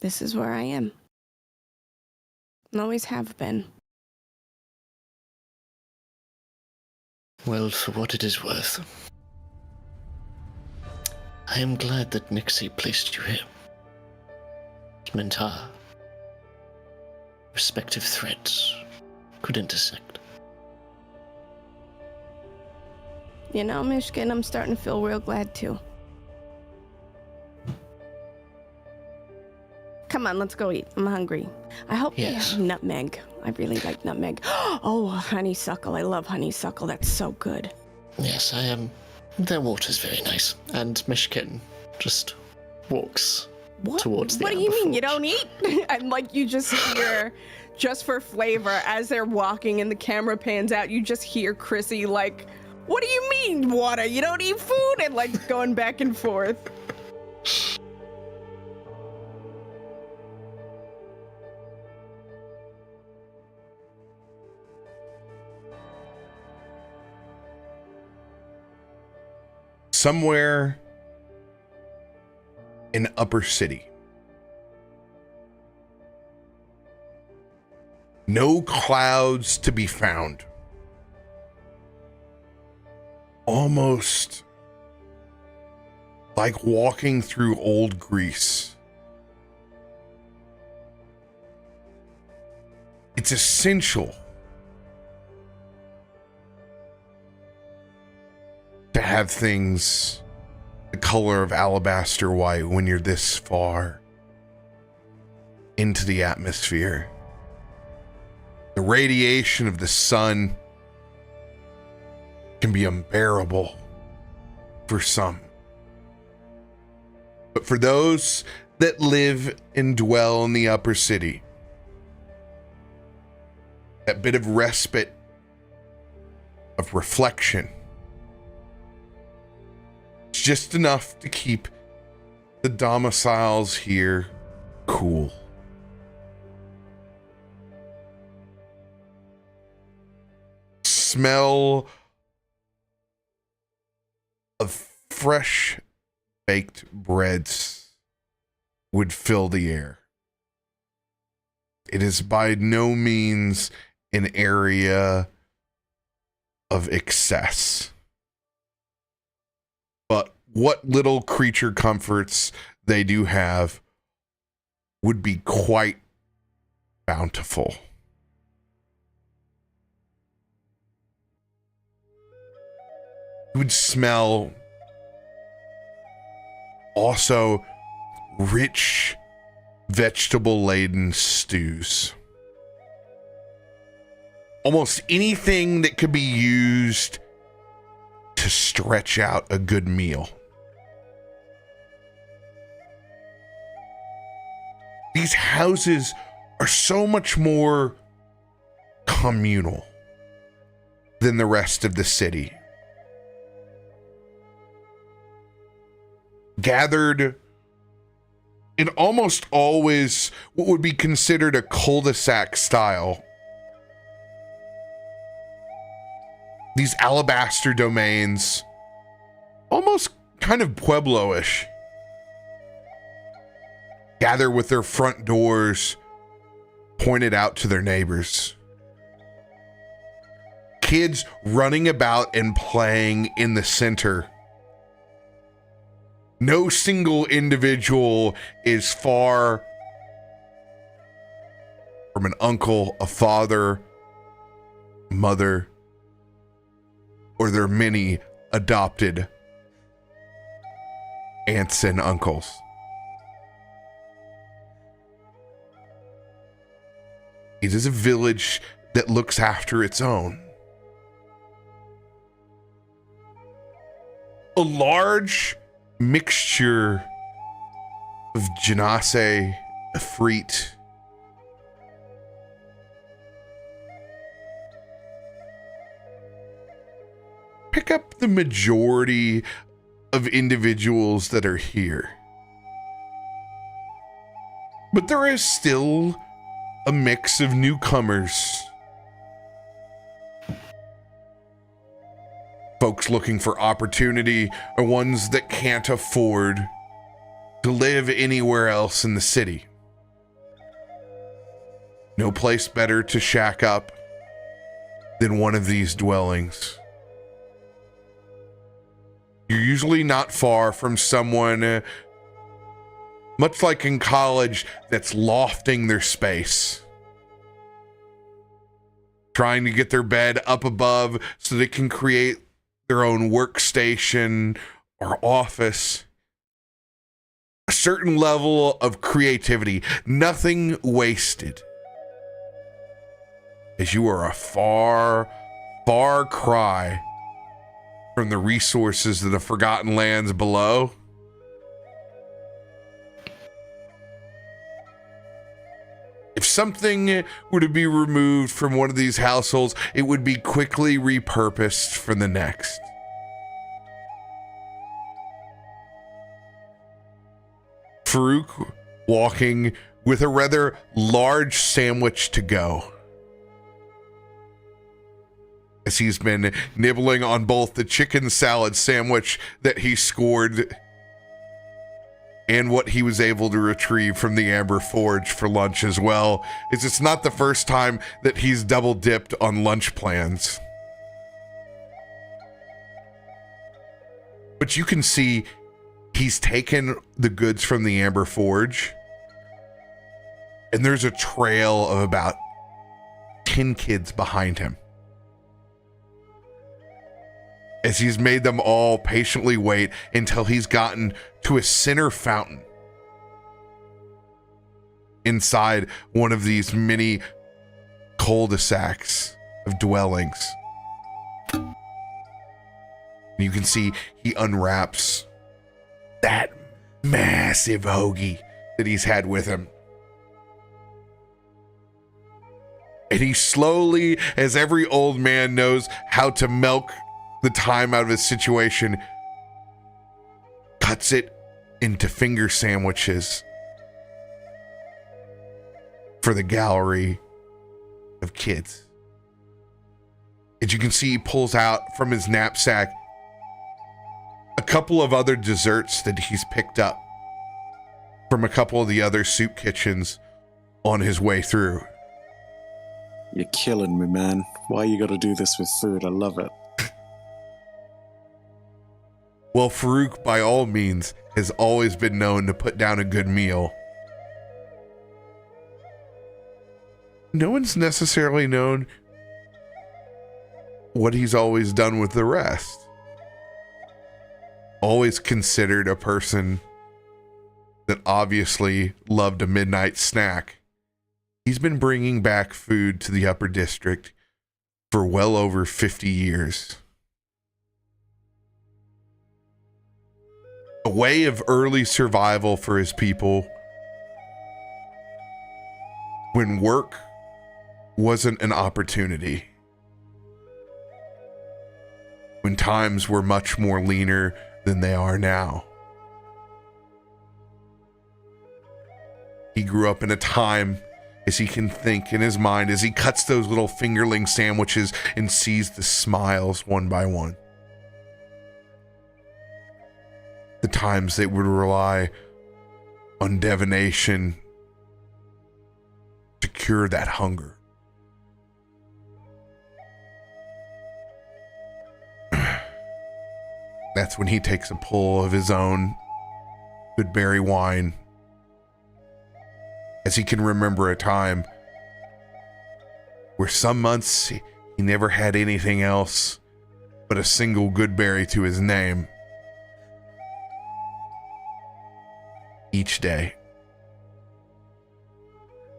this is where I am. And always have been. Well, for what it is worth, I am glad that Nixie placed you here. It meant our respective threads could intersect. You know, Myshkin, I'm starting to feel real glad too. Come on, let's go eat. I'm hungry. I hope they have nutmeg. I really like nutmeg. Oh, honeysuckle. I love honeysuckle. That's so good. Yes, I am. Their water's very nice. And Myshkin just walks towards the What do you mean? You Amber don't eat? And like you just hear, just for flavor, as they're walking and the camera pans out, you just hear Chrissy like, what do you mean water? You don't eat food? And like going back and forth. Somewhere in Upper City. No clouds to be found. Almost like walking through old Greece. It's essential to have things the color of alabaster white when you're this far into the atmosphere. The radiation of the sun can be unbearable for some. But for those that live and dwell in the Upper City, that bit of respite, of reflection, it's just enough to keep the domiciles here cool. Smell of fresh baked breads would fill the air. It is by no means an area of excess. But what little creature comforts they do have would be quite bountiful. You would smell also rich vegetable-laden stews. Almost anything that could be used to stretch out a good meal. These houses are so much more communal than the rest of the city. Gathered in almost always what would be considered a cul-de-sac style. These alabaster domains, almost kind of Pueblo-ish, gather with their front doors pointed out to their neighbors. Kids running about and playing in the center. No single individual is far from an uncle, a father, mother, or their many adopted aunts and uncles. It is a village that looks after its own. A large mixture of Genasi, Ifrit, pick up the majority of individuals that are here. But there is still a mix of newcomers. Folks looking for opportunity or ones that can't afford to live anywhere else in the city. No place better to shack up than one of these dwellings. You're usually not far from someone, much like in college, that's lofting their space. Trying to get their bed up above so they can create their own workstation or office. A certain level of creativity, nothing wasted. As you are a far, far cry from the resources of the Forgotten Lands below. If something were to be removed from one of these households, it would be quickly repurposed for the next. Faroük walking with a rather large sandwich to go, as he's been nibbling on both the chicken salad sandwich that he scored and what he was able to retrieve from the Amber Forge for lunch as well. It's not the first time that he's double dipped on lunch plans. But you can see he's taken the goods from the Amber Forge, and there's a trail of about 10 kids behind him, as he's made them all patiently wait until he's gotten to a center fountain inside one of these mini cul-de-sacs of dwellings. You can see he unwraps that massive hoagie that he's had with him. And he slowly, as every old man knows how to milk the time out of his situation, cuts it into finger sandwiches for the gallery of kids. As you can see, he pulls out from his knapsack a couple of other desserts that he's picked up from a couple of the other soup kitchens on his way through. You're killing me, man. Why you gotta do this with food? I love it. Well, Faroük, by all means, has always been known to put down a good meal. No one's necessarily known what he's always done with the rest. Always considered a person that obviously loved a midnight snack. He's been bringing back food to the Upper District for well over 50 years. A way of early survival for his people when work wasn't an opportunity. When times were much more leaner than they are now. He grew up in a time, as he can think in his mind, as he cuts those little fingerling sandwiches and sees the smiles one by one. The times they would rely on divination to cure that hunger. That's when he takes a pull of his own good berry wine, as he can remember a time where some months he never had anything else but a single good berry to his name each day.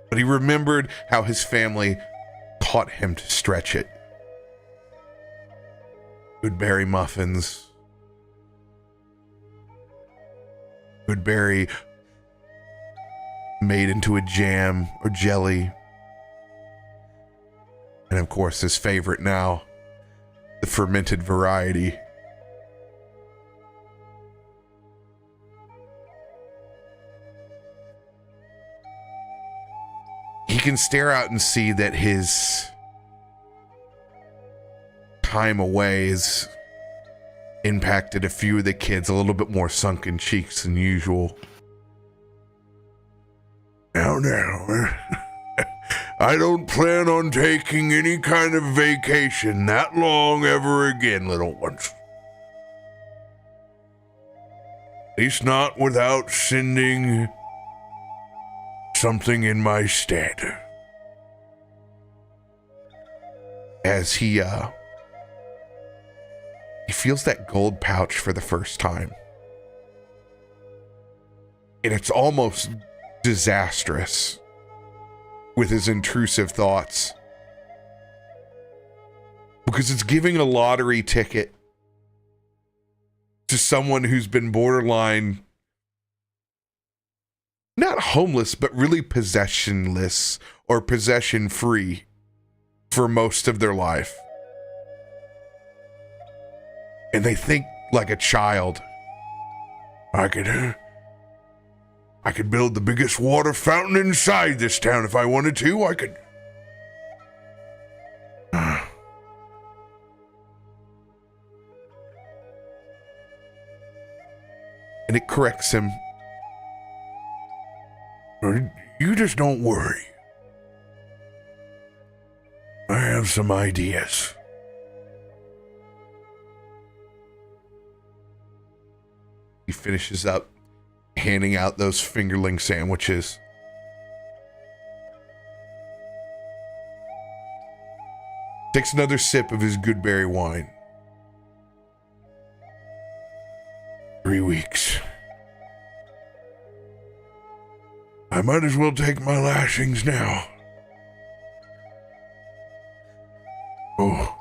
But he remembered how his family taught him to stretch it. Good berry muffins, good berry made into a jam or jelly, and of course his favorite now, the fermented variety. He can stare out and see that his time away has impacted a few of the kids a little bit more sunken cheeks than usual. Now, I don't plan on taking any kind of vacation that long ever again, little ones. At least not without sending something in my stead. As he feels that gold pouch for the first time. And it's almost disastrous with his intrusive thoughts. Because it's giving a lottery ticket to someone who's been borderline, not homeless, but really possessionless or possession free for most of their life. And they think like a child. I could build the biggest water fountain inside this town if I wanted to. I could. And it corrects him. You just don't worry. I have some ideas. He finishes up handing out those fingerling sandwiches. Takes another sip of his good berry wine. 3 weeks. I might as well take my lashings now. Oh.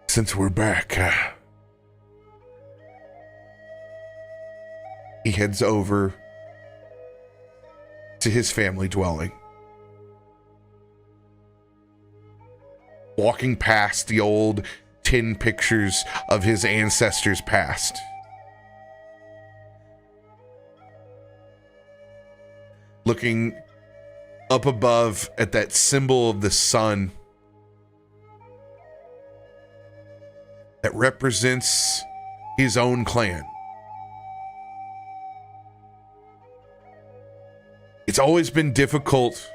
Since we're back, he heads over to his family dwelling. Walking past the old tin pictures of his ancestors past. Looking up above at that symbol of the sun that represents his own clan. It's always been difficult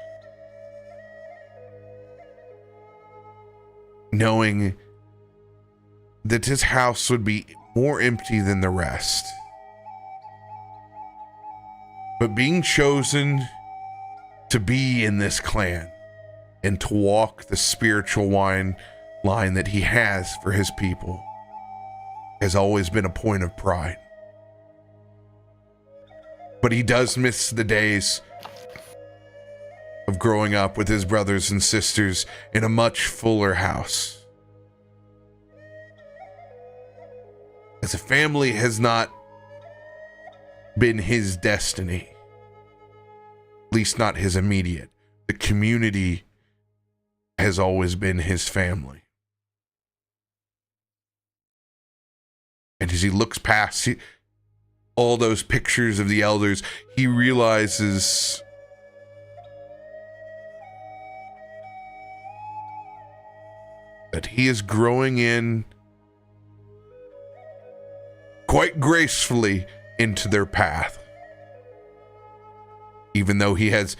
knowing that his house would be more empty than the rest. But being chosen to be in this clan and to walk the spiritual line that he has for his people has always been a point of pride. But he does miss the days of growing up with his brothers and sisters in a much fuller house. As a family has not been his destiny, at least not his immediate. The community has always been his family. And as he looks past all those pictures of the elders, he realizes that he is growing in quite gracefully into their path. Even though he has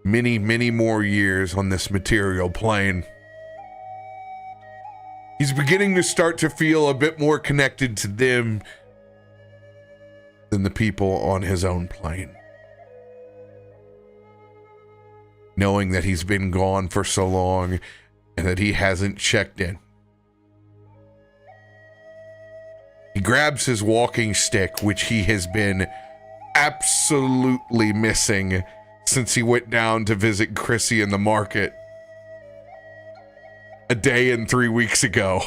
many, many more years on this material plane, he's beginning to start to feel a bit more connected to them than the people on his own plane. Knowing that he's been gone for so long and that he hasn't checked in. He grabs his walking stick, which he has been absolutely missing since he went down to visit Chrissy in the market a day and 3 weeks ago.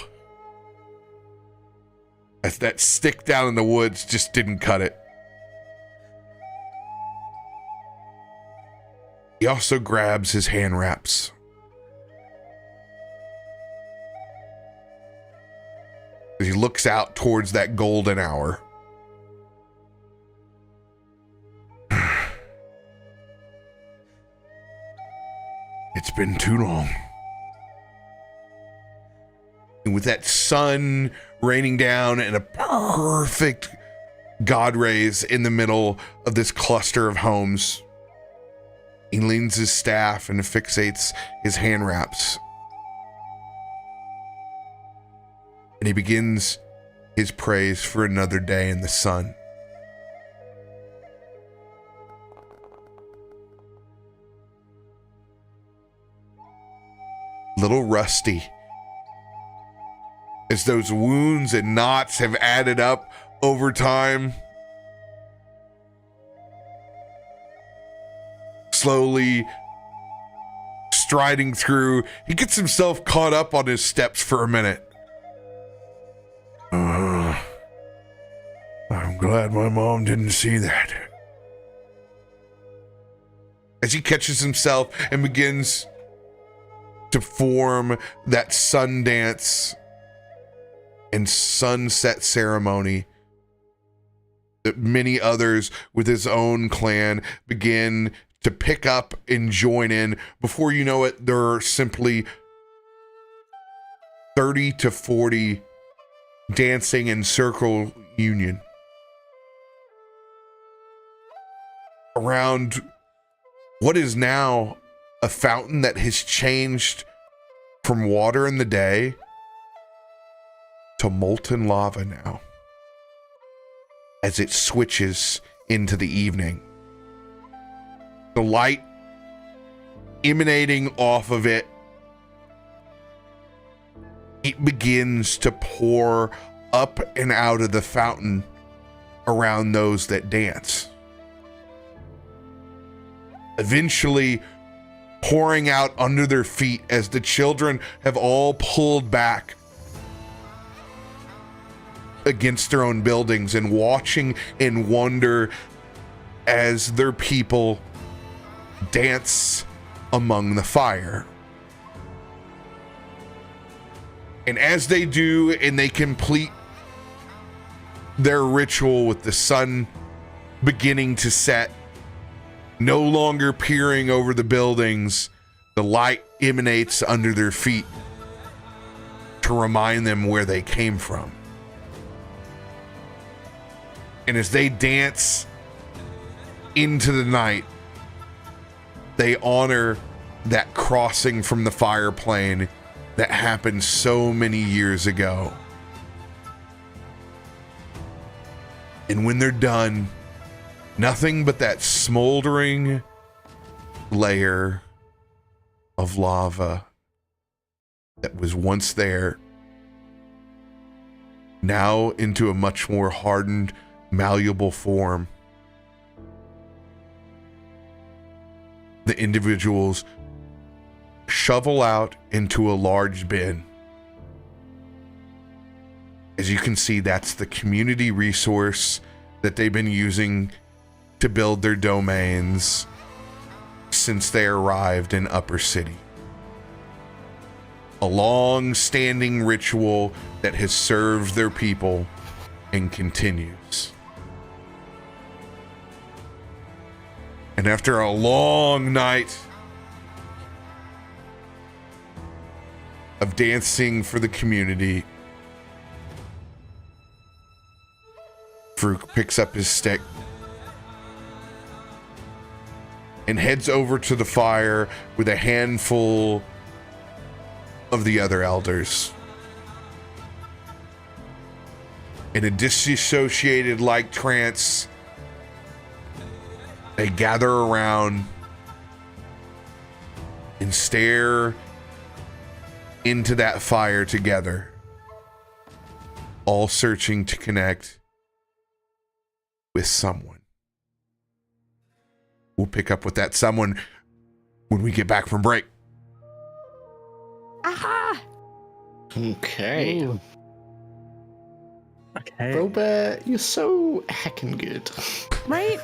As that stick down in the woods just didn't cut it. He also grabs his hand wraps. As he looks out towards that golden hour. It's been too long. And with that sun raining down and a perfect god rays in the middle of this cluster of homes, he leans his staff and fixates his hand wraps. And he begins his praise for another day in the sun. Little rusty, as those wounds and knots have added up over time. Slowly striding through, he gets himself caught up on his steps for a minute. I'm glad my mom didn't see that. As he catches himself and begins to form that sun dance and sunset ceremony that many others with his own clan begin to pick up and join in. Before you know it, there are simply 30 to 40 dancing in circle union around what is now a fountain that has changed from water in the day to molten lava now as it switches into the evening. The light emanating off of it, it begins to pour up and out of the fountain around those that dance. Eventually pouring out under their feet as the children have all pulled back against their own buildings and watching in wonder as their people dance among the fire. And as they do, and they complete their ritual with the sun beginning to set, no longer peering over the buildings, the light emanates under their feet to remind them where they came from. And as they dance into the night, they honor that crossing from the fire plane that happened so many years ago. And when they're done, nothing but that smoldering layer of lava that was once there, now into a much more hardened, malleable form. The individuals shovel out into a large bin. As you can see, that's the community resource that they've been using to build their domains since they arrived in Upper City. A long-standing ritual that has served their people and continues. And after a long night of dancing for the community, Faroük picks up his stick and heads over to the fire with a handful of the other elders. In a disassociated like trance, they gather around and stare into that fire together, all searching to connect with someone. We'll pick up with that someone when we get back from break. Aha! Okay. Ooh. Okay. RoBear, you're so heckin' good. Right?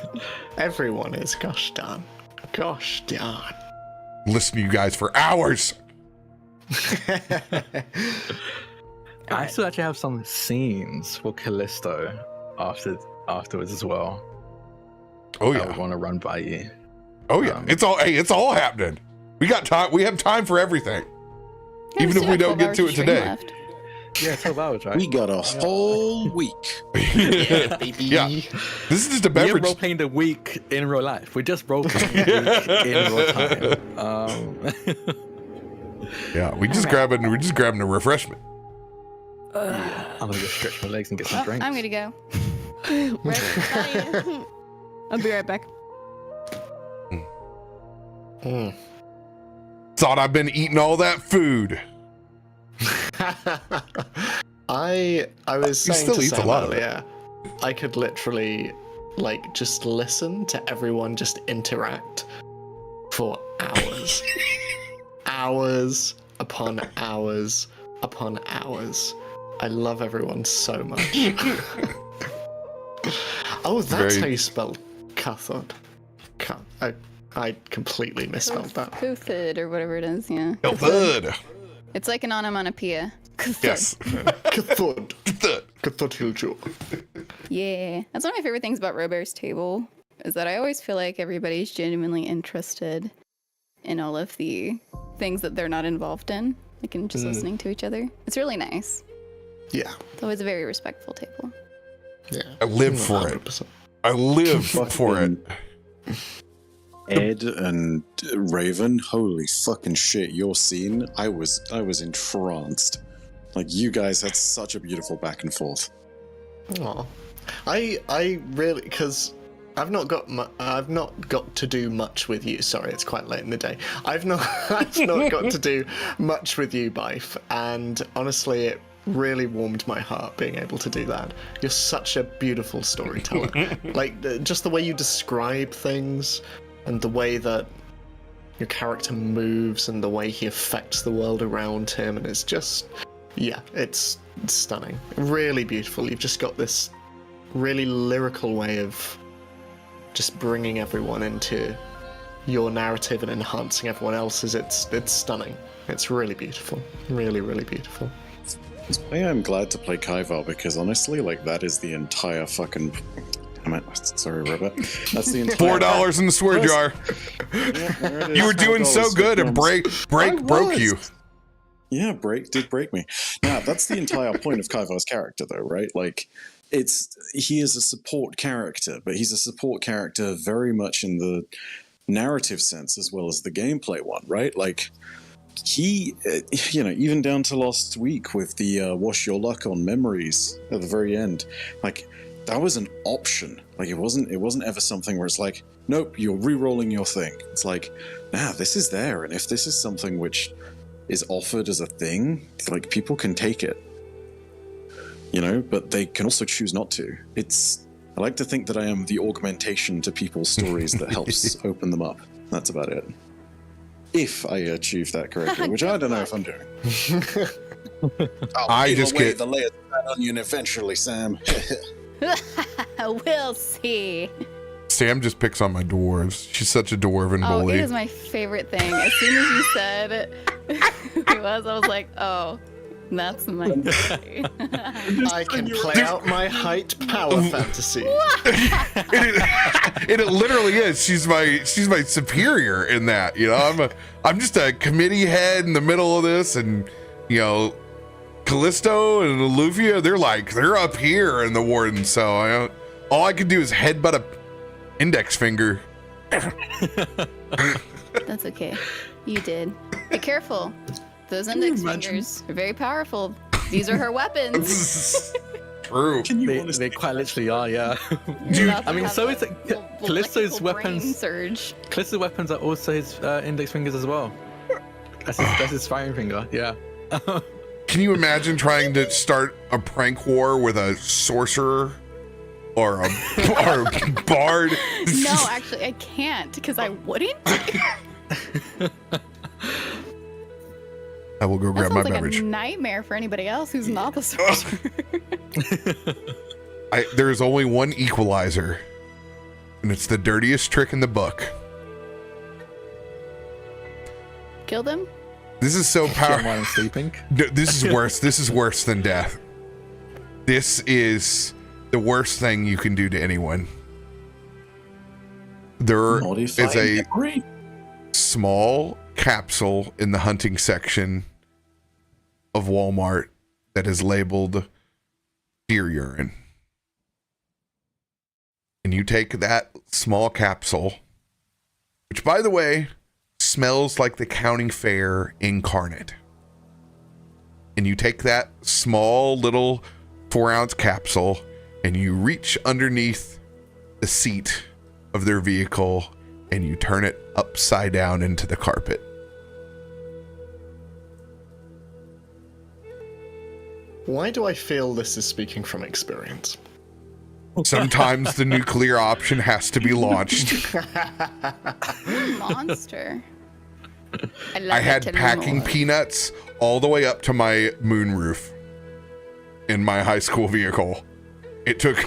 Everyone is. Gosh darn. Gosh darn. Listen to you guys for hours. I still actually have some scenes for Kallisto afterwards as well. Oh I yeah. would want to run by you. Oh yeah. It's all happening. We got time. We have time for everything. Yeah, Even if we don't get to it today. Left. Yeah, 12 hours, right? We got a whole week. Yeah, baby. Yeah. This is just a We're beverage. role playing the week in real life. We're just role playing the week in real time. Yeah, we're just grabbing a refreshment. I'm gonna go stretch my legs and get some Oh, drinks. I'm gonna go. Right. I'll be right back. Thought I've been eating all that food. I was He saying still to eats a Sam lot of it. earlier, I could literally like just listen to everyone just interact for hours. Hours upon hours upon hours. I love everyone so much. Oh, that's how you spell cathode. I completely misspelled that. Cuthid or whatever it is, yeah. Good. It's like an onomatopoeia. Cuthid. Yes. Cathode. Good. Cathode Hiljo. Yeah. That's one of my favorite things about RoBear's table, is that I always feel like everybody's genuinely interested in all of the things that they're not involved in, like in just listening to each other. It's really nice. Yeah. It's always a very respectful table. Yeah. I live for it. 100%. I live for it. Ed and Raven, holy fucking shit, your scene, I was entranced. Like, you guys had such a beautiful back and forth. Aw. I really, because I've not got to do much with you. Sorry, it's quite late in the day. I've not got to do much with you, Bife, and honestly, it really warmed my heart being able to do that. You're such a beautiful storyteller. Like, just the way you describe things, and the way that your character moves, and the way he affects the world around him, and it's just, yeah, it's stunning. Really beautiful. You've just got this really lyrical way of just bringing everyone into your narrative and enhancing everyone else's. It's stunning. It's really beautiful. Really, really beautiful. That's why I'm glad to play Kaivar, because honestly, like, that is the entire fucking... Damn it. Sorry, Robert. That's the entire... $4 in the swear jar. Yeah, there it is. You were doing so $4 good, and becomes- broke you. Yeah, did break me. Now, that's the entire point of Kaivar's character, though, right? Like, he is a support character, but he's a support character very much in the narrative sense as well as the gameplay one, right? Like, he, even down to last week with the wash your luck on memories at the very end, like, that was an option. Like, it wasn't ever something where it's like, nope, you're re-rolling your thing. It's like, nah, this is there, and if this is something which is offered as a thing, like, people can take it, but they can also choose not to. I like to think that I am the augmentation to people's stories that helps open them up. That's about it. If I achieve that correctly, which I don't know if I'm doing. I just get the layer of that onion eventually, Sam. We'll see. Sam just picks on my dwarves. She's such a dwarven Oh, bully. it is my favorite thing. As soon as you said who it was, I was like, oh, that's my boy. I can play out my height power fantasy. It literally is. She's my superior in that. I'm just a committee head in the middle of this, and Kallisto and Loluphia, they're up here in the warden. So all I can do is headbutt a index finger. That's okay. You did. Be careful. Those index fingers are very powerful. These are her weapons. True. They quite literally are, yeah. I mean, so is Callisto's weapons. Surge. Callisto's weapons are also his index fingers as well. That's his firing finger, yeah. Can you imagine trying to start a prank war with a sorcerer or a bard? No, actually, I can't because I wouldn't. I will go grab That my sounds like beverage. a nightmare for anybody else who's not the sorcerer. There is only one equalizer, and it's the dirtiest trick in the book. Kill them? This is so powerful. While I'm sleeping. This is worse. This is worse than death. This is the worst thing you can do to anyone. There is a small capsule in the hunting section of Walmart that is labeled deer urine. And you take that small capsule, which, by the way, smells like the county fair incarnate. And you take that small little 4-ounce capsule, and you reach underneath the seat of their vehicle and you turn it upside down into the carpet. Why do I feel this is speaking from experience? Sometimes the nuclear option has to be launched. Monster. I had packing peanuts all the way up to my moonroof in my high school vehicle. It took...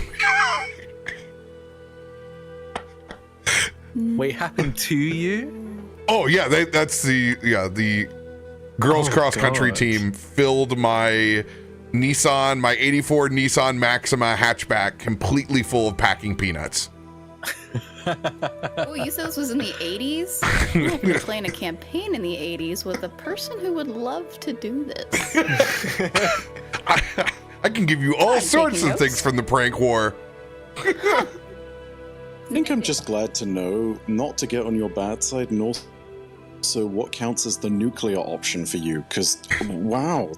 Wait, happened to you? Oh yeah, that's the girls cross country team filled my Nissan, my 84 Nissan Maxima hatchback completely full of packing peanuts. Oh, you said this was in the 80s? I've been playing a campaign in the 80s with a person who would love to do this. I can give you all sorts of things from the prank war. I think I'm just glad to know not to get on your bad side, and also what counts as the nuclear option for you. Because wow,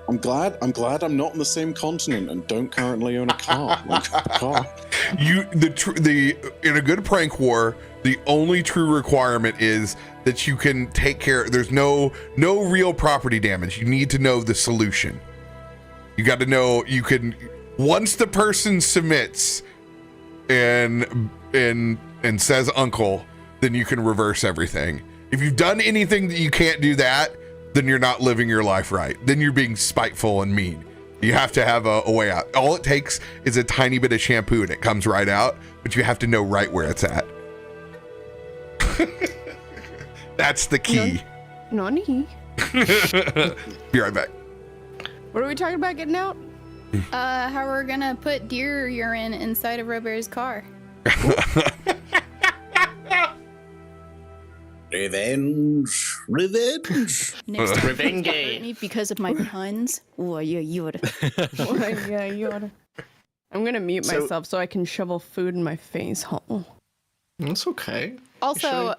I'm glad I'm not on the same continent and don't currently own a car. In a good prank war, the only true requirement is that you can take care. There's no real property damage. You need to know the solution. You got to know you can. Once the person submits and says uncle, then you can reverse everything. If you've done anything that you can't do that, then you're not living your life right. Then you're being spiteful and mean. You have to have a way out. All it takes is a tiny bit of shampoo and it comes right out, but you have to know right where it's at. That's the key. Nani? Be right back. What are we talking about getting out? How we're gonna put deer urine inside of RoBear's car. Revenge. Next time Revenge. me because of my puns. Oh, yeah, you would. Yeah, you oughta. I'm gonna mute myself so I can shovel food in my face hole. That's okay. Also,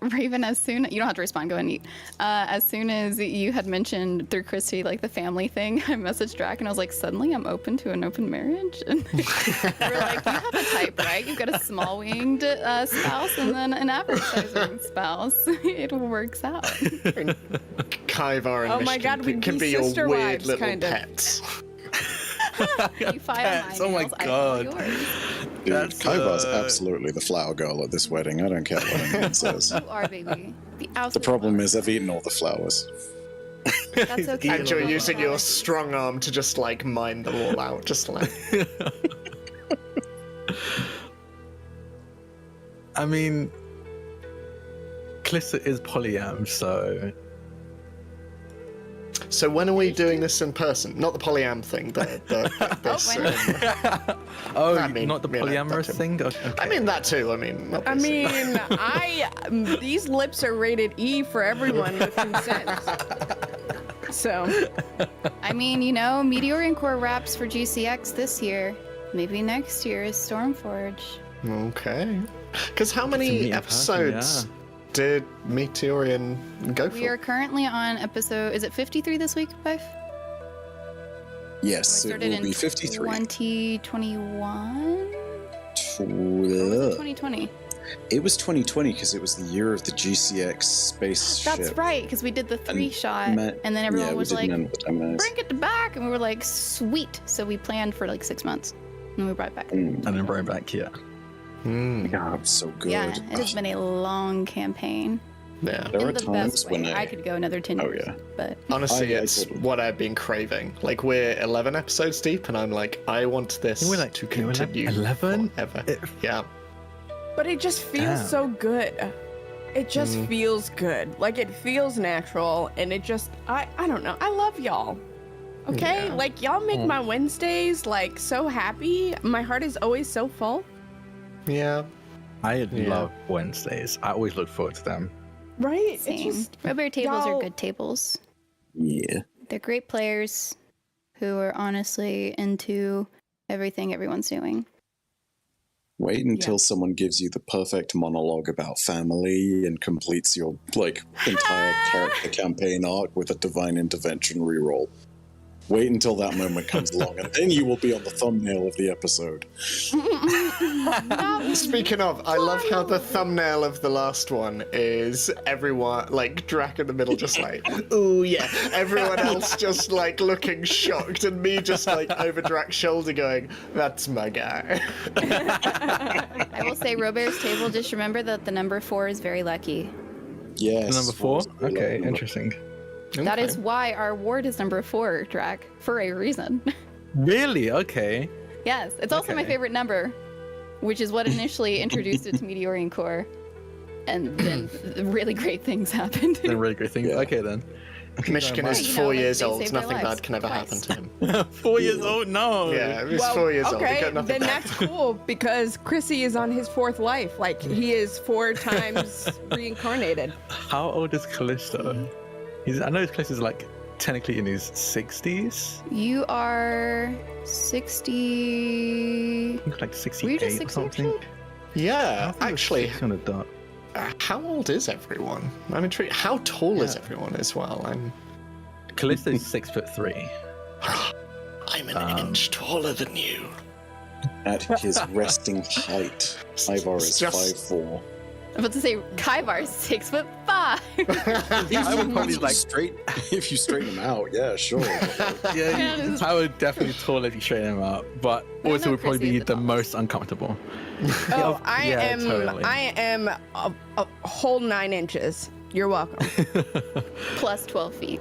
Raven, as soon you don't have to respond, go ahead and eat. As soon as you had mentioned through Christy like the family thing, I messaged Drak and I was like, suddenly I'm open to an open marriage. And we're like, you have a type, right? You've got a small winged spouse and then an average size winged spouse. It works out. Kaivar and Oh my Myshkin God, we can be your sister weird wives, little kinda. pets. You file Pets, my oh my nails, I God. file yours. Dude, That's, Kaivar's absolutely the flower girl at this wedding. I don't care what anyone says. You are, baby. The problem is I've eaten all the flowers. That's okay. And you're using your strong arm to just like mine them all out, just like. I mean, Kallisto is polyam, so... So when are we doing this in person? Not the polyam thing, this. Oh, I mean, not the you know, polyamorous that too. thing? Okay. I mean that too. I mean, These lips are rated E for everyone with consent. So, I mean, you know, Meteorian Core wraps for GCX this year. Maybe next year is Stormforge. Okay. Because how To many meet in person, episodes did Meteorian go for? We are currently on episode, is it 53 this week, Bife? Yes, We it started will in be 53. 2021? Or was it 2020? It was 2020 because it was the year of the GCX spaceship. That's right, because we did the three-shot, and then everyone was like, bring it back, and we were like, sweet. So we planned for like 6 months, and we brought it back. And then bring it back, yeah. God, so good. Yeah, it has been a long campaign. Yeah. There In are the times best when way. I could go another 10 years, yeah. but Honestly, I it's totally- what I've been craving. Like, we're 11 episodes deep, and I'm like, I want this We're like, to you're continue 11? forever. It- Yeah. but it just feels Damn. so good. It just feels good. Like it feels natural, and it just I don't know. I love y'all. Okay, Yeah. like y'all make my Wednesdays like so happy. My heart is always so full. Yeah. I Yeah. love Wednesdays. I always look forward to them. Right? same. It's just RoBear tables y'all- are good tables. Yeah. They're great players who are honestly into everything everyone's doing. Wait until someone gives you the perfect monologue about family and completes your like entire character campaign arc with a divine intervention reroll. Wait until that moment comes along, and then you will be on the thumbnail of the episode. Speaking of, I love how the thumbnail of the last one is everyone, like, Drak in the middle, just like, ooh, yeah. Everyone else just, like, looking shocked, and me just, like, over Drak's shoulder going, that's my guy. I will say, RoBear's table, just remember that the number 4 is very lucky. Yes. Number 4? Okay, interesting. That is why our ward is number 4, Drak, for a reason. Really? Okay. Yes, it's also my Okay. favorite number, which is what initially introduced it to Meteorian Core. And then really great things happened. Then really great thing. Yeah. Okay then. Myshkin much. is You know, 4 like, years they old. saved their Nothing lives bad can ever happen twice. to him. 4 years old? No. Yeah, he's 4 years old. He okay, got nothing then bad. that's cool because Chrissy is on his 4th life. Like he is 4 times reincarnated. How old is Kallisto? I know Kallisto's like technically in his 60s. You are 60. I think like 68 Were you just or 60 something. actually? Yeah, actually, on the dot. how old is everyone? I'm intrigued. How tall is everyone as well? Kallisto's 6'3". I'm an inch taller than you. At his resting height, Ivar is Just- 5'4". I'm about to say Kaivar's 6'5". I would probably like Straight, if you straighten him out, yeah, sure. yeah. I would definitely taller if you straighten him out, but No, also no, would probably Chrissy be is the the most uncomfortable. Oh, Yeah, totally. I am a whole 9 inches. You're welcome. Plus 12 feet.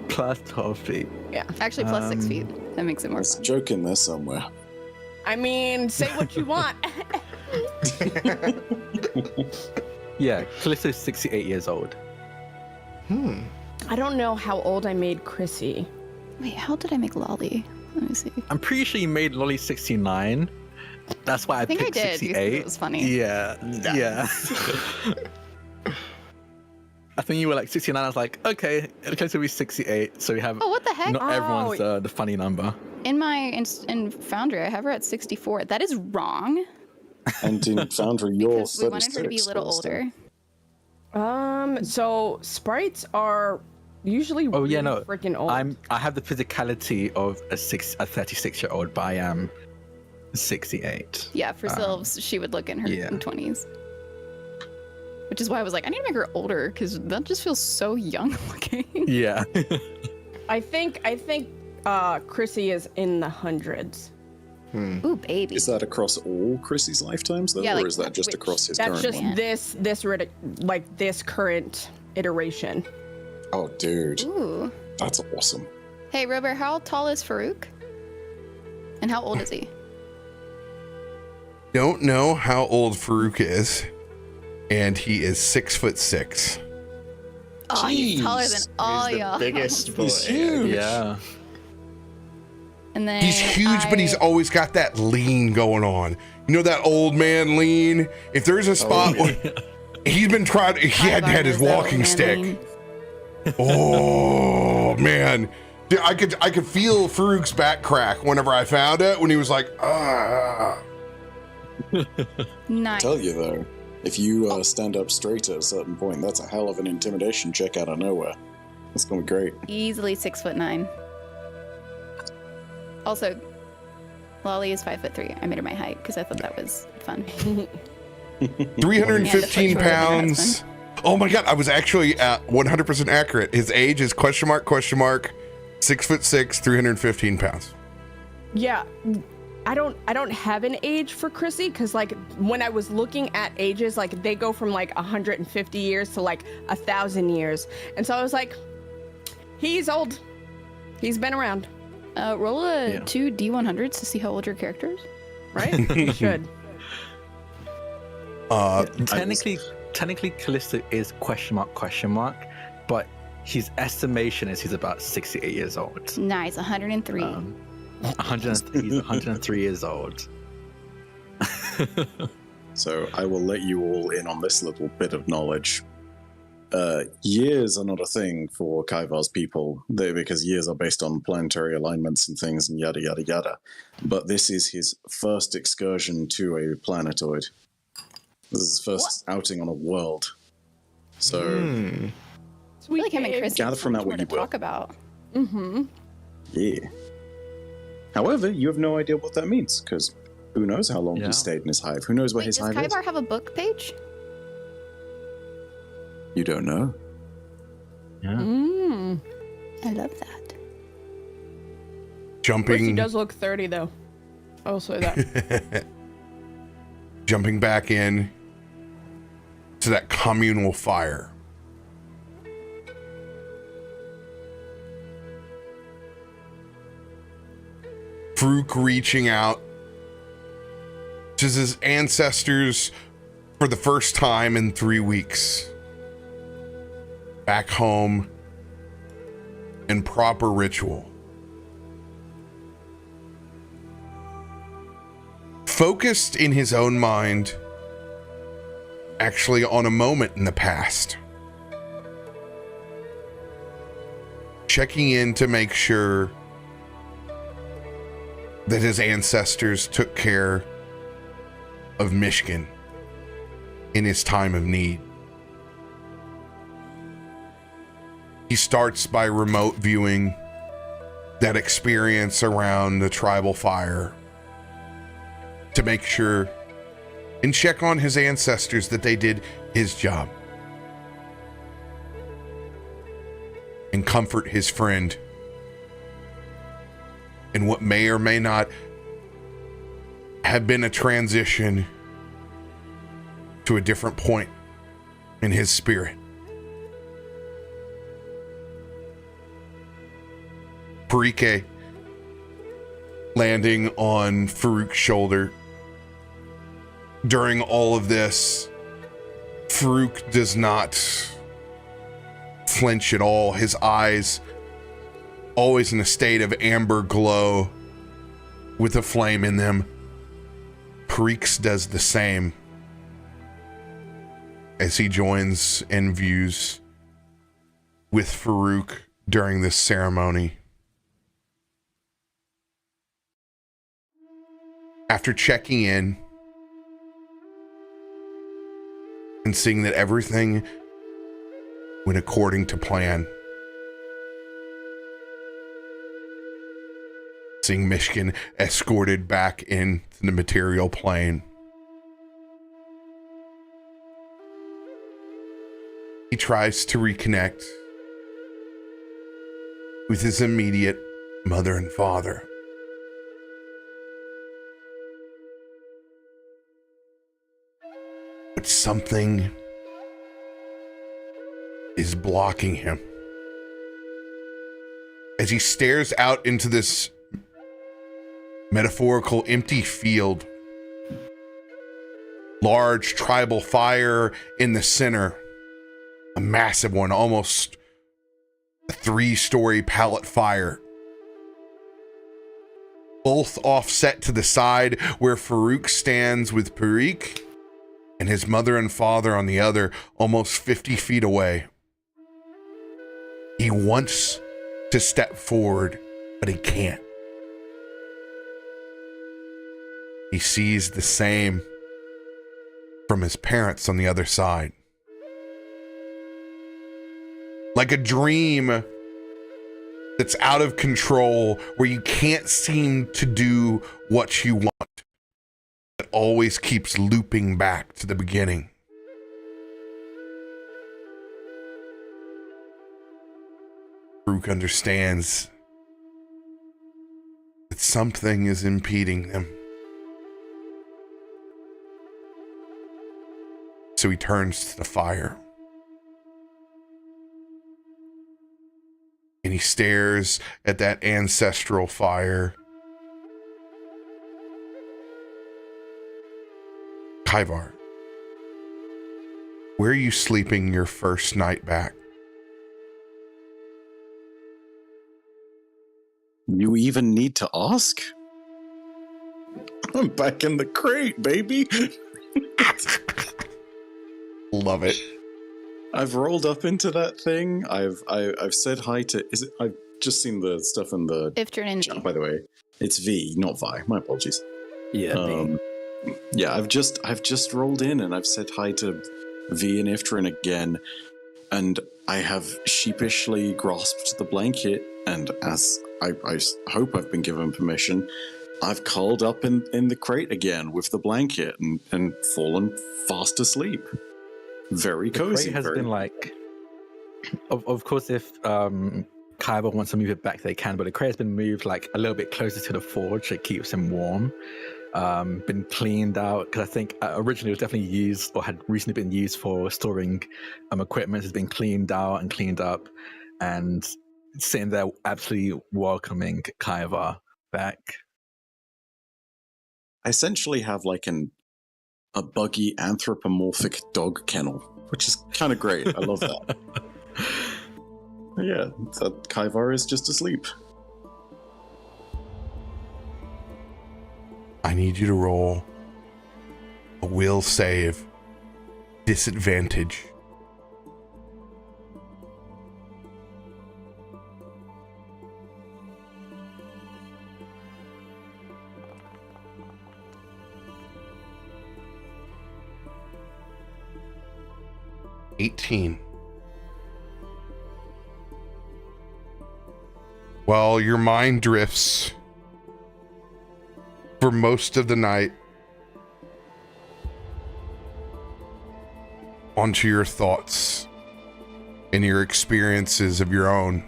Plus 12 feet. Yeah. Actually, plus 6 feet. That makes it more There's a fun. joke in there somewhere. I mean, say what you want. Yeah, Kallisto's 68 years old. I don't know how old I made Chrissy. Wait, how did I make Lolly? Let me see. I'm pretty sure you made Lolly 69. That's why I think I picked did, because 68. it was funny. Yeah, yeah. I think you were like 69. I was like, okay, Kallisto will be 68. So we have Oh, what the heck? not everyone's the funny number. In Foundry, I have her at 64. That is wrong. And in Foundry, you're Because we wanted her to be a 36, little Kallisto. older. So sprites are usually Oh yeah, no. freaking old. I have the physicality of a 36-year-old, but I am 68. Yeah, for Sylphs, she would look in her yeah. 20s. Which is why I was like, I need to make her older, because that just feels so young looking. Yeah. I think Chrissy is in the hundreds. Ooh, baby. Is that across all Chrissy's lifetimes, though, Yeah, or like, is that just which- across his That's current just one? this current iteration. Oh, dude, Ooh. that's awesome. Hey, RoBear, how tall is Farouk? And how old is he? Don't know how old Farouk is, and he is 6'6". Oh, he's taller than all He's the y'all. biggest boy. He's huge. Yeah. And then He's huge, but he's always got that lean going on. You know that old man lean? If there's a spot where he's been trying, he had his walking stick. Oh man, dude, I could feel Farouk's back crack whenever I found it when he was like, ah. Nice. Tell you though, if you stand up straight at a certain point, that's a hell of an intimidation check out of nowhere. That's gonna be great. Easily 6'9". Also, Lolly is 5'3". I made her my height because I thought that was fun. 315 Yeah, the pounds. Oh my god, I was actually 100% accurate. His age is question mark, 6'6", 315 pounds. Yeah, I don't have an age for Chrissy because like when I was looking at ages, like they go from like 150 years to like 1,000 years, and so I was like, he's old. He's been around, Roll a 2 D100s to see how old your character is. right? You should. Technically, Kallisto is question mark, but his estimation is he's about 68 years old. Nice, 103. 103 years old. So I will let you all in on this little bit of knowledge. Years are not a thing for Kaivar's people, because years are based on planetary alignments and things and yada yada yada. But this is his first excursion to a planetoid. This is his first outing on a world. So I feel like him and Chris gather from that have what you to will. talk about. Yeah. However, you have no idea what that means, because who knows how long Yeah. he stayed in his hive? Who knows where Wait, his does hive is? Kaivar have a book page? You don't know. Yeah. I love that. He Jumping does look 30 though. I'll say that. jumping back in to that communal fire. Faroük reaching out to his ancestors for the first time in 3 weeks. Back home in proper ritual. Focused in his own mind, actually on a moment in the past. Checking in to make sure that his ancestors took care of Myshkin in his time of need. He starts by remote viewing that experience around the tribal fire to make sure and check on his ancestors that they did his job. And comfort his friend in what may or may not have been a transition to a different point in his spirit. Parike landing on Farouk's shoulder. During all of this, Farouk does not flinch at all. His eyes always in a state of amber glow with a flame in them. Parik's does the same as he joins and views with Farouk during this ceremony. After checking in and seeing that everything went according to plan, seeing Myshkin escorted back into the material plane, he tries to reconnect with his immediate mother and father. But something is blocking him. As he stares out into this metaphorical empty field, large tribal fire in the center, a massive one, almost a 3-story pallet fire. Both offset to the side where Farouk stands with Parikh and his mother and father on the other, almost 50 feet away. He wants to step forward, but he can't. He sees the same from his parents on the other side. Like a dream that's out of control, where you can't seem to do what you want. It always keeps looping back to the beginning. Farouk understands that something is impeding them. So he turns to the fire. And he stares at that ancestral fire. Kaivar, where are you sleeping your first night back? You even need to ask? I'm back in the crate, baby. Love it. I've rolled up into that thing. I've said hi to. Is it? I've just seen the stuff in the Ifrit and chat, by the way. It's V, not Vi. My apologies. Yeah. Yeah, I've just rolled in and I've said hi to V and Ifrit again, and I have sheepishly grasped the blanket, and as I hope I've been given permission. I've curled up in the crate again with the blanket and fallen fast asleep. Very The cozy. crate has been like, of course, if Kaiba wants to move it back, they can, but the crate has been moved like a little bit closer to the forge. It keeps him warm. Been cleaned out because I think originally it was definitely used or had recently been used for storing equipment. Has been cleaned out and cleaned up, and sitting there absolutely welcoming Kaiba back. I essentially have like a buggy anthropomorphic dog kennel, which is kind of great. I love that. Yeah, that Kaivar is just asleep. I need you to roll a will save disadvantage. $18. Well, your mind drifts for most of the night onto your thoughts and your experiences of your own.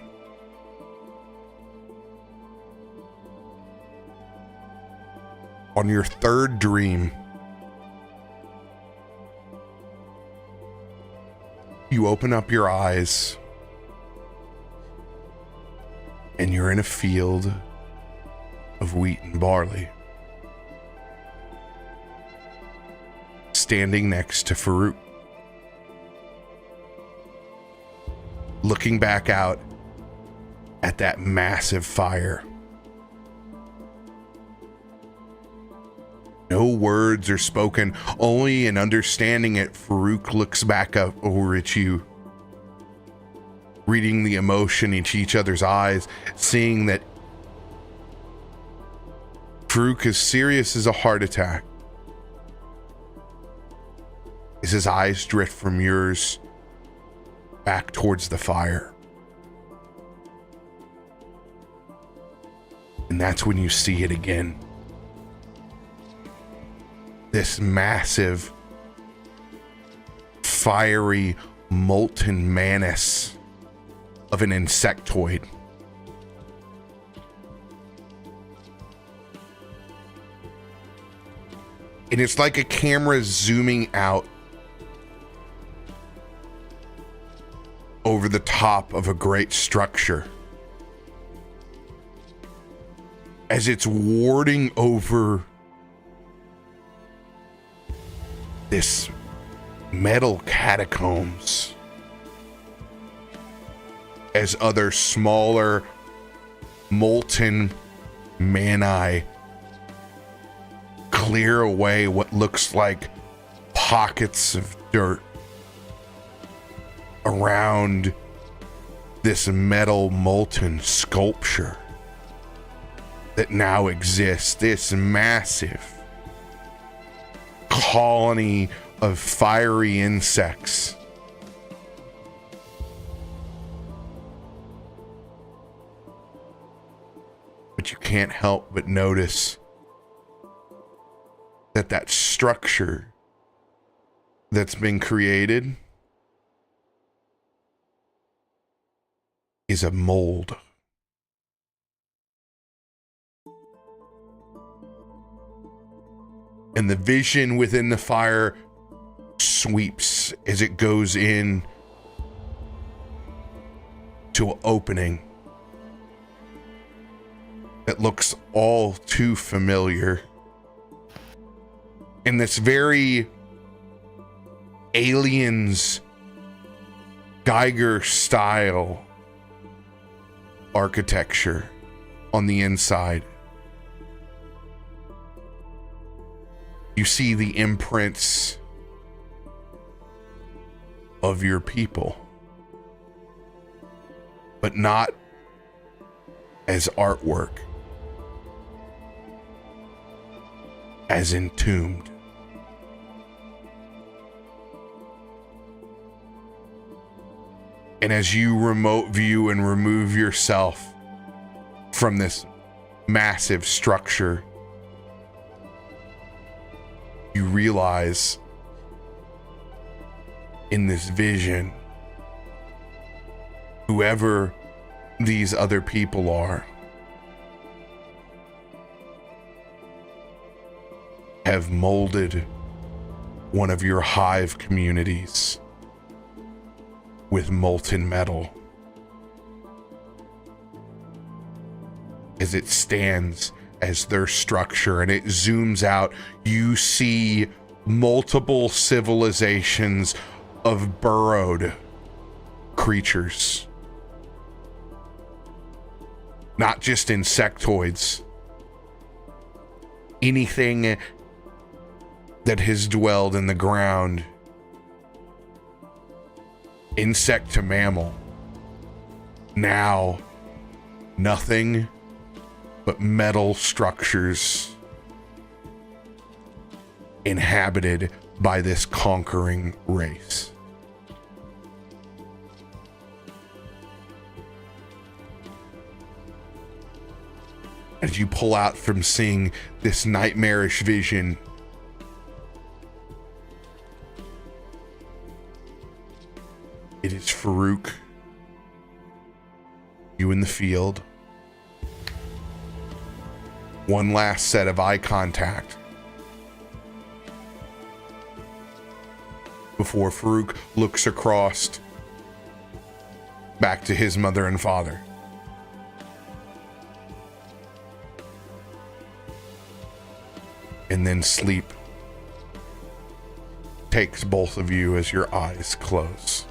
On your third dream, you open up your eyes and you're in a field of wheat and barley, standing next to Faroük, looking back out at that massive fire. No words are spoken, only in understanding it, Faroük looks back up over at you, reading the emotion in each other's eyes, seeing that Farouk is serious as a heart attack. As his eyes drift from yours back towards the fire. And that's when you see it again. This massive, fiery, molten menace of an insectoid. And it's like a camera zooming out over the top of a great structure as it's warding over this metal catacombs, as other smaller molten mani clear away what looks like pockets of dirt around this metal molten sculpture that now exists, this massive colony of fiery insects. But you can't help but notice that that structure that's been created is a mold. And the vision within the fire sweeps as it goes in to an opening that looks all too familiar. In this very Aliens Geiger style architecture on the inside. You see the imprints of your people, but not as artwork, as entombed. And as you remote view and remove yourself from this massive structure, you realize in this vision, whoever these other people are have molded one of your hive communities with molten metal. As it stands as their structure and it zooms out, you see multiple civilizations of burrowed creatures. Not just insectoids. Anything that has dwelled in the ground, insect to mammal. Now, nothing but metal structures inhabited by this conquering race. As you pull out from seeing this nightmarish vision, it is Farouk, you in the field. One last set of eye contact before Farouk looks across back to his mother and father. And then sleep takes both of you as your eyes close.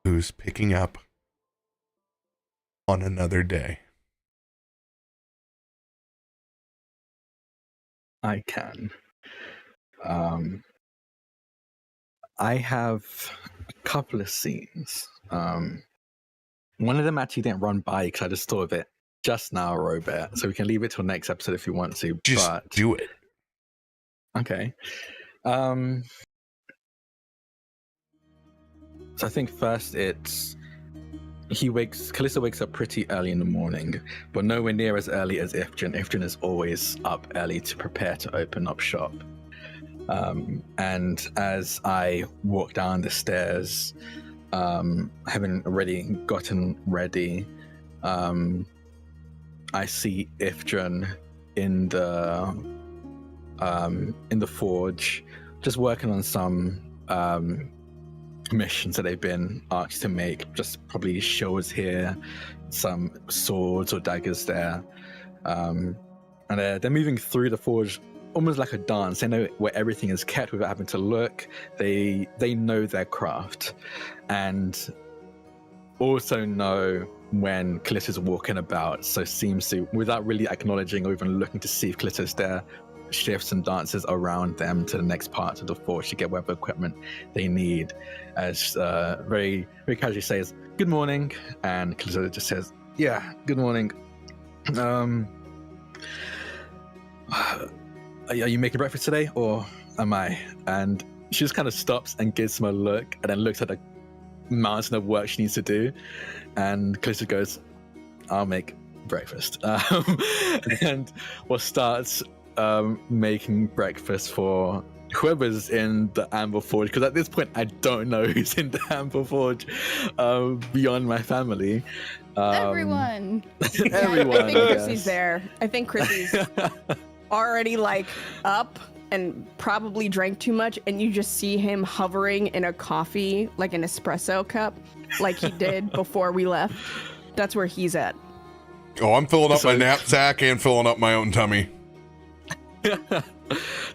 Who's picking up on another day? I can. I have a couple of scenes. One of them actually didn't run by because I just thought of it just now, RoBear. So we can leave it till next episode if you want to. Just but... do it. Okay. So I think first it's Kallisto wakes up pretty early in the morning, but nowhere near as early as Ifrit. Ifrit is always up early to prepare to open up shop. And as I walk down the stairs, having already gotten ready, I see Ifrit in the forge, just working on some missions that they've been asked to make. Just probably shields here, some swords or daggers there, and they're moving through the forge almost like a dance. They know where everything is kept without having to look. They know their craft, and also know when Kallisto's walking about, so seems to, without really acknowledging or even looking to see if Kallisto's there, shifts and dances around them to the next part of the forge to get whatever equipment they need. As very, very casually says, "Good morning," and Kallisto just says, "Yeah, good morning. Are you making breakfast today, or am I?" And she just kind of stops and gives him a look, and then looks at the mountain of work she needs to do, and Kallisto goes, "I'll make breakfast." And what starts making breakfast for whoever's in the Amber Forge, because at this point I don't know who's in the Amber Forge beyond my family. Everyone. Everyone. I think Chrissy's there. I think Chrissy's already like up and probably drank too much, and you just see him hovering in a coffee, like an espresso cup, like he did before we left. That's where he's at. Oh, I'm filling up my knapsack and filling up my own tummy.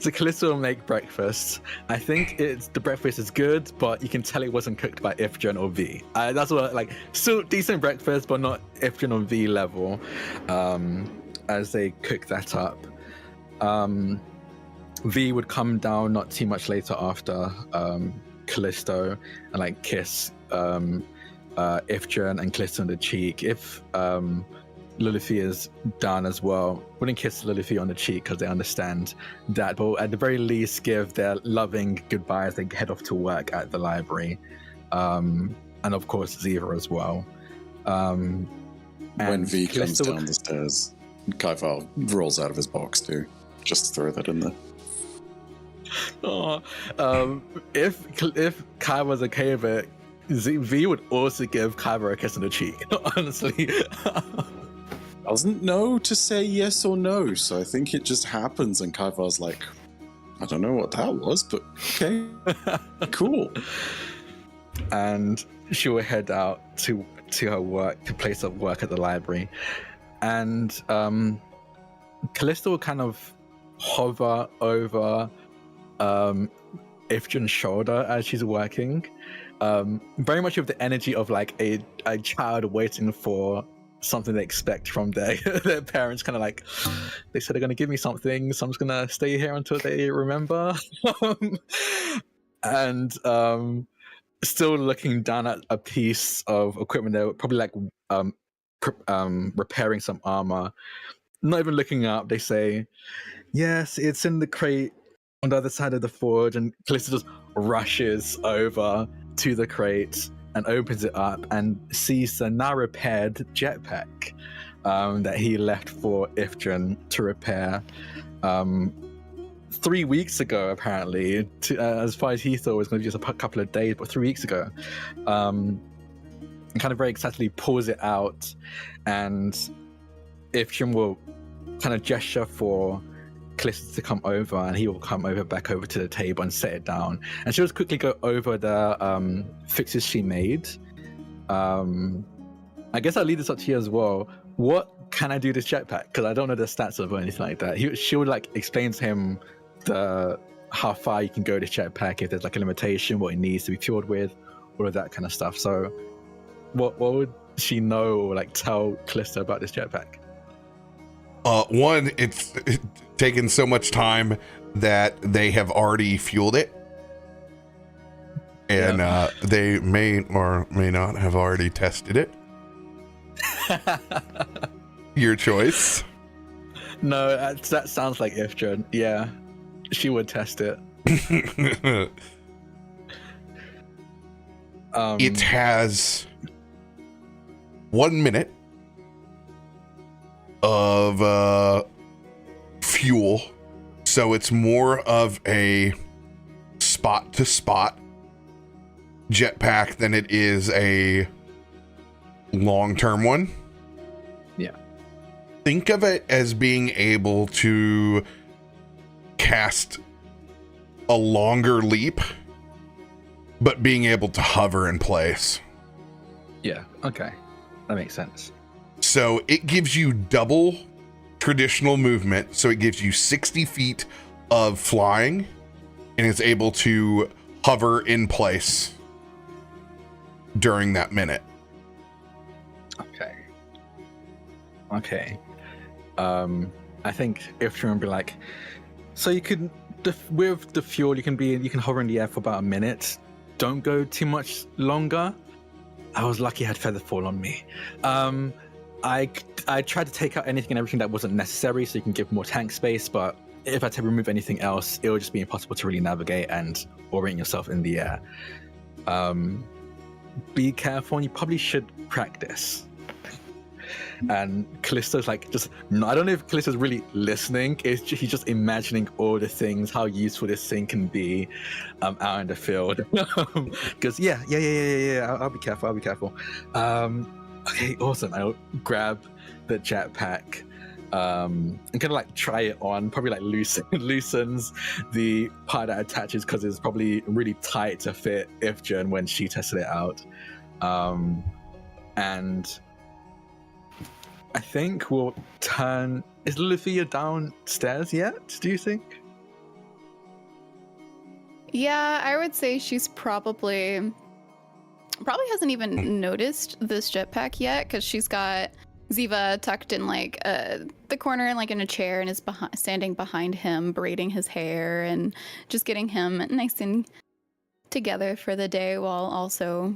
So Kallisto will make breakfast. I think the breakfast is good, but you can tell it wasn't cooked by Ifrit or V. That's what, like, still decent breakfast, but not Ifrit or V level. As they cook that up, V would come down not too much later after Kallisto and like kiss Ifrit and Kallisto on the cheek. If Loluphia is down as well. Wouldn't kiss Loluphia on the cheek because they understand that, but at the very least give their loving goodbye as they head off to work at the library. And of course Ziva as well. When V comes down the stairs, Kaivar rolls out of his box too. Just to throw that in there. Oh, if Kai was okay with it, V would also give Kaivar a kiss on the cheek. Honestly, doesn't know to say yes or no, so I think it just happens. And Kaivar's like, I don't know what that was, but okay, cool. And she will head out to her work, to place of work at the library, and Kallisto will kind of hover over Ifrit's shoulder as she's working, very much with the energy of like a child waiting for something they expect from their parents. Kind of like, they said they're going to give me something, so I'm just going to stay here until they remember. And still looking down at a piece of equipment. They're probably like repairing some armor. Not even looking up, they say, yes, it's in the crate on the other side of the forge. And Kallisto just rushes over to the crate and opens it up and sees the now repaired jetpack that he left for Ifrit to repair 3 weeks ago, apparently. As far as he thought it was going to be just a couple of days, but 3 weeks ago. And kind of very excitedly pulls it out, and Ifrit will kind of gesture for Kallisto to come over, and he will come back over to the table and set it down. And she'll just quickly go over the fixes she made. I guess I'll leave this up to you as well. What can I do this jetpack? Because I don't know the stats of it or anything like that. She would like explain to him how far you can go this jetpack, if there's like a limitation, what it needs to be fueled with, all of that kind of stuff. So what would she know or like tell Kallisto about this jetpack? One, it's taken so much time that they have already fueled it, and they may or may not have already tested it. Your choice. No, that sounds like Ifrit. Yeah, she would test it. It has 1 minute of fuel, so it's more of a spot to spot jetpack than it is a long-term one. Yeah. Think of it as being able to cast a longer leap, but being able to hover in place. Yeah, okay. That makes sense. So it gives you double traditional movement. So it gives you 60 feet of flying, and it's able to hover in place during that minute. Okay. I think Ifrit would be like, so you could, with the fuel, you can hover in the air for about a minute. Don't go too much longer. I was lucky I had feather fall on me. I tried to take out anything and everything that wasn't necessary, so you can give more tank space, but if I had to remove anything else, it would just be impossible to really navigate and orient yourself in the air. Be careful, and you probably should practice. And Kallisto's like, I don't know if Kallisto's really listening. He's just imagining all the things, how useful this thing can be out in the field. Because yeah, I'll be careful. Okay, awesome. I'll grab the jetpack and kind of like try it on, probably like loosens the part that attaches because it's probably really tight to fit Ifrit when she tested it out. And I think we'll turn... Is Loluphia downstairs yet, do you think? Yeah, I would say she's probably hasn't even noticed this jetpack yet, because she's got Ziva tucked in like the corner, like in a chair, and is standing behind him, braiding his hair and just getting him nice and together for the day, while also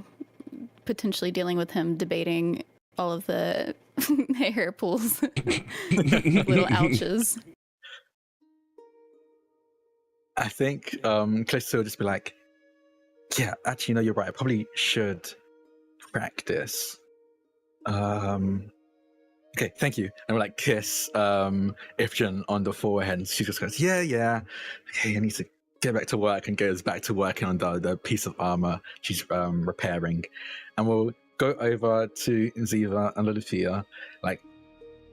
potentially dealing with him debating all of the hair pulls. Little ouches. I think Kallisto will just be like, yeah, actually, no, you're right. I probably should practice. Okay, thank you. And we'll like kiss Ifrit on the forehead, and she just goes, yeah. Okay, I need to get back to work, and goes back to working on the piece of armor she's repairing. And we'll go over to Ziva and Loluphia. Like,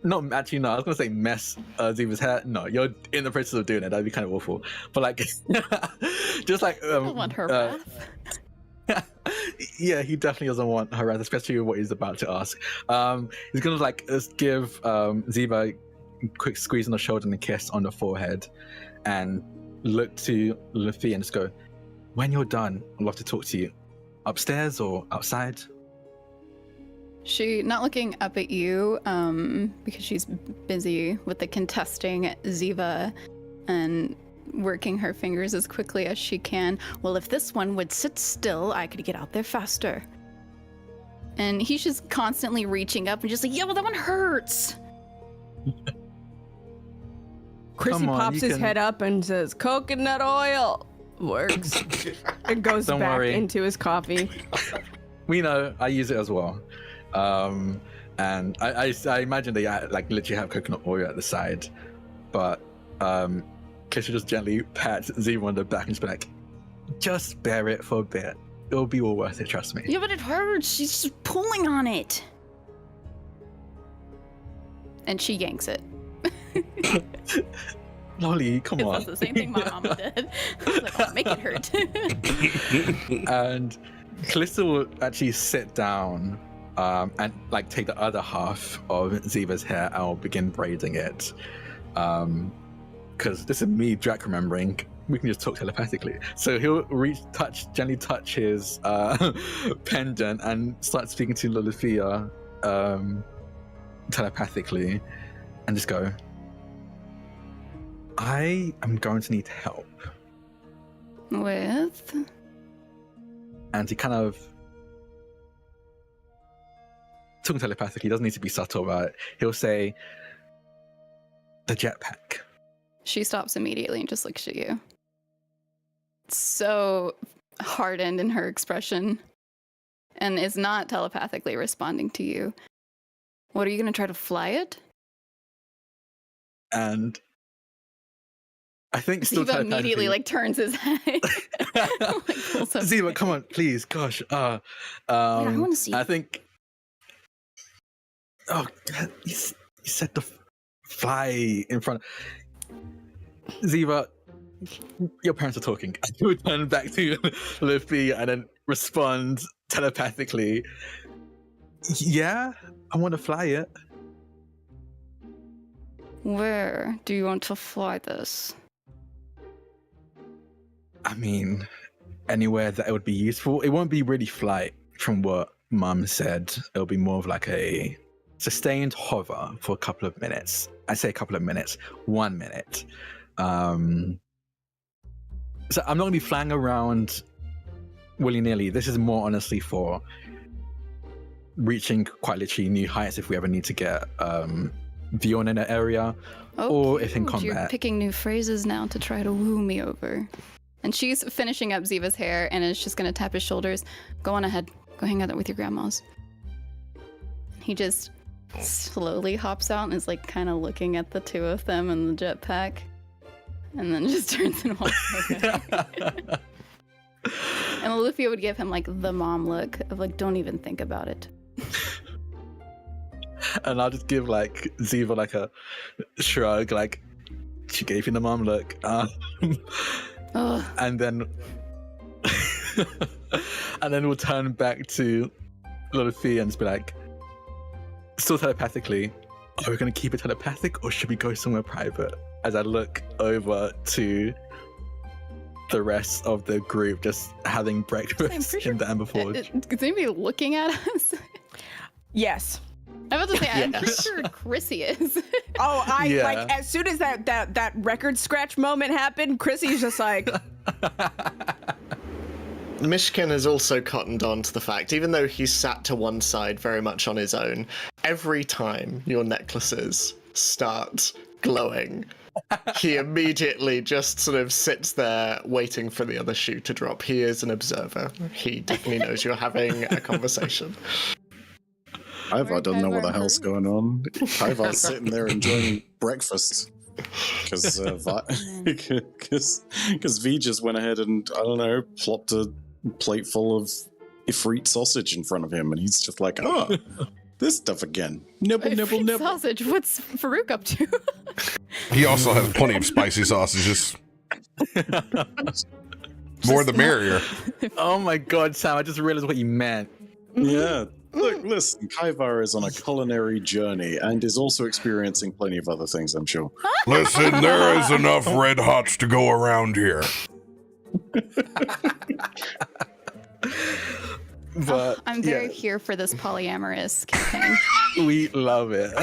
no, actually, no, I was going to say mess Ziva's hair. No, you're in the process of doing it. That'd be kind of awful. But like, just like... I don't want her wrath. Yeah, he definitely doesn't want her wrath, especially with what he's about to ask. He's going to like give Ziva a quick squeeze on the shoulder and a kiss on the forehead, and look to Loluphia and just go, when you're done, I'd love to talk to you. Upstairs or outside? She, not looking up at you, because she's busy with the contesting Ziva and working her fingers as quickly as she can. Well, if this one would sit still, I could get out there faster. And he's just constantly reaching up and just like, yeah, well, that one hurts. Chrissy pops his head up and says, coconut oil. Works. It goes Don't back worry. into his coffee. We know, I use it as well. And I imagine they like literally have coconut oil at the side, but Kallisto just gently pats Ziva on the back and just be like, just bear it for a bit. It'll be all worth it, trust me. Yeah, but it hurts. She's just pulling on it. And she yanks it. Lolly, come on. That's the same thing my mama did. I was like, oh, make it hurt. And Kallisto will actually sit down and like take the other half of Ziva's hair and will begin braiding it. Because this is me, Drak, remembering we can just talk telepathically. So he'll gently touch his pendant and start speaking to Loluphia telepathically, and just go, I am going to need help. With? And he kind of, talking telepathically, doesn't need to be subtle about it. He'll say, the jetpack. She stops immediately and just looks at you. So hardened in her expression, and is not telepathically responding to you. What, are you going to try to fly it? And I think still Ziva immediately like turns his head. Like, pulls up Ziva, come on, please, gosh. I want to see. I think. Oh, you said the fly in front. Ziva, your parents are talking. I would turn back to Loluphia and then respond telepathically. Yeah, I want to fly it. Where do you want to fly this? I mean, anywhere that it would be useful. It won't be really flight from what Mum said. It'll be more of like a sustained hover for a couple of minutes. I say a couple of minutes, 1 minute. So I'm not going to be flying around willy-nilly. This is more honestly for reaching quite literally new heights if we ever need to get view on an area, or if in combat. You're picking new phrases now to try to woo me over. And she's finishing up Ziva's hair and is just going to tap his shoulders. Go on ahead. Go hang out with your grandmas. He just slowly hops out and is like kind of looking at the two of them in the jetpack. And then just turns and walks away. And Loluphia would give him like the mom look of like, don't even think about it. And I'll just give like Ziva like a shrug, like she gave you the mom look. And then we'll turn back to Loluphia and just be like, still telepathically, are we going to keep it telepathic or should we go somewhere private? As I look over to the rest of the group just having breakfast in the Amberforge. Is anybody looking at us? Yes. I'm about to say, I'm pretty sure Chrissy is. Oh, Yeah. like as soon as that record scratch moment happened, Chrissy's just like, Myshkin has also cottoned on to the fact, even though he's sat to one side very much on his own, every time your necklaces start glowing, he immediately just sort of sits there waiting for the other shoe to drop. He is an observer. He definitely knows you're having a conversation. Ivar doesn't know what the hell's going on. Ivar's sitting there enjoying breakfast. Because V just went ahead and, I don't know, plopped a plate full of Ifrit sausage in front of him, and he's just like, oh, this stuff again. Nibble, nibble, nibble. Sausage. What's Farouk up to? He also has plenty of spicy sausages. More the merrier. Oh my god, Sam, I just realized what you meant. Yeah. Look, listen, Kaivar is on a culinary journey and is also experiencing plenty of other things, I'm sure. Listen, there is enough red hots to go around here. But I'm very here for this polyamorous campaign. we love it.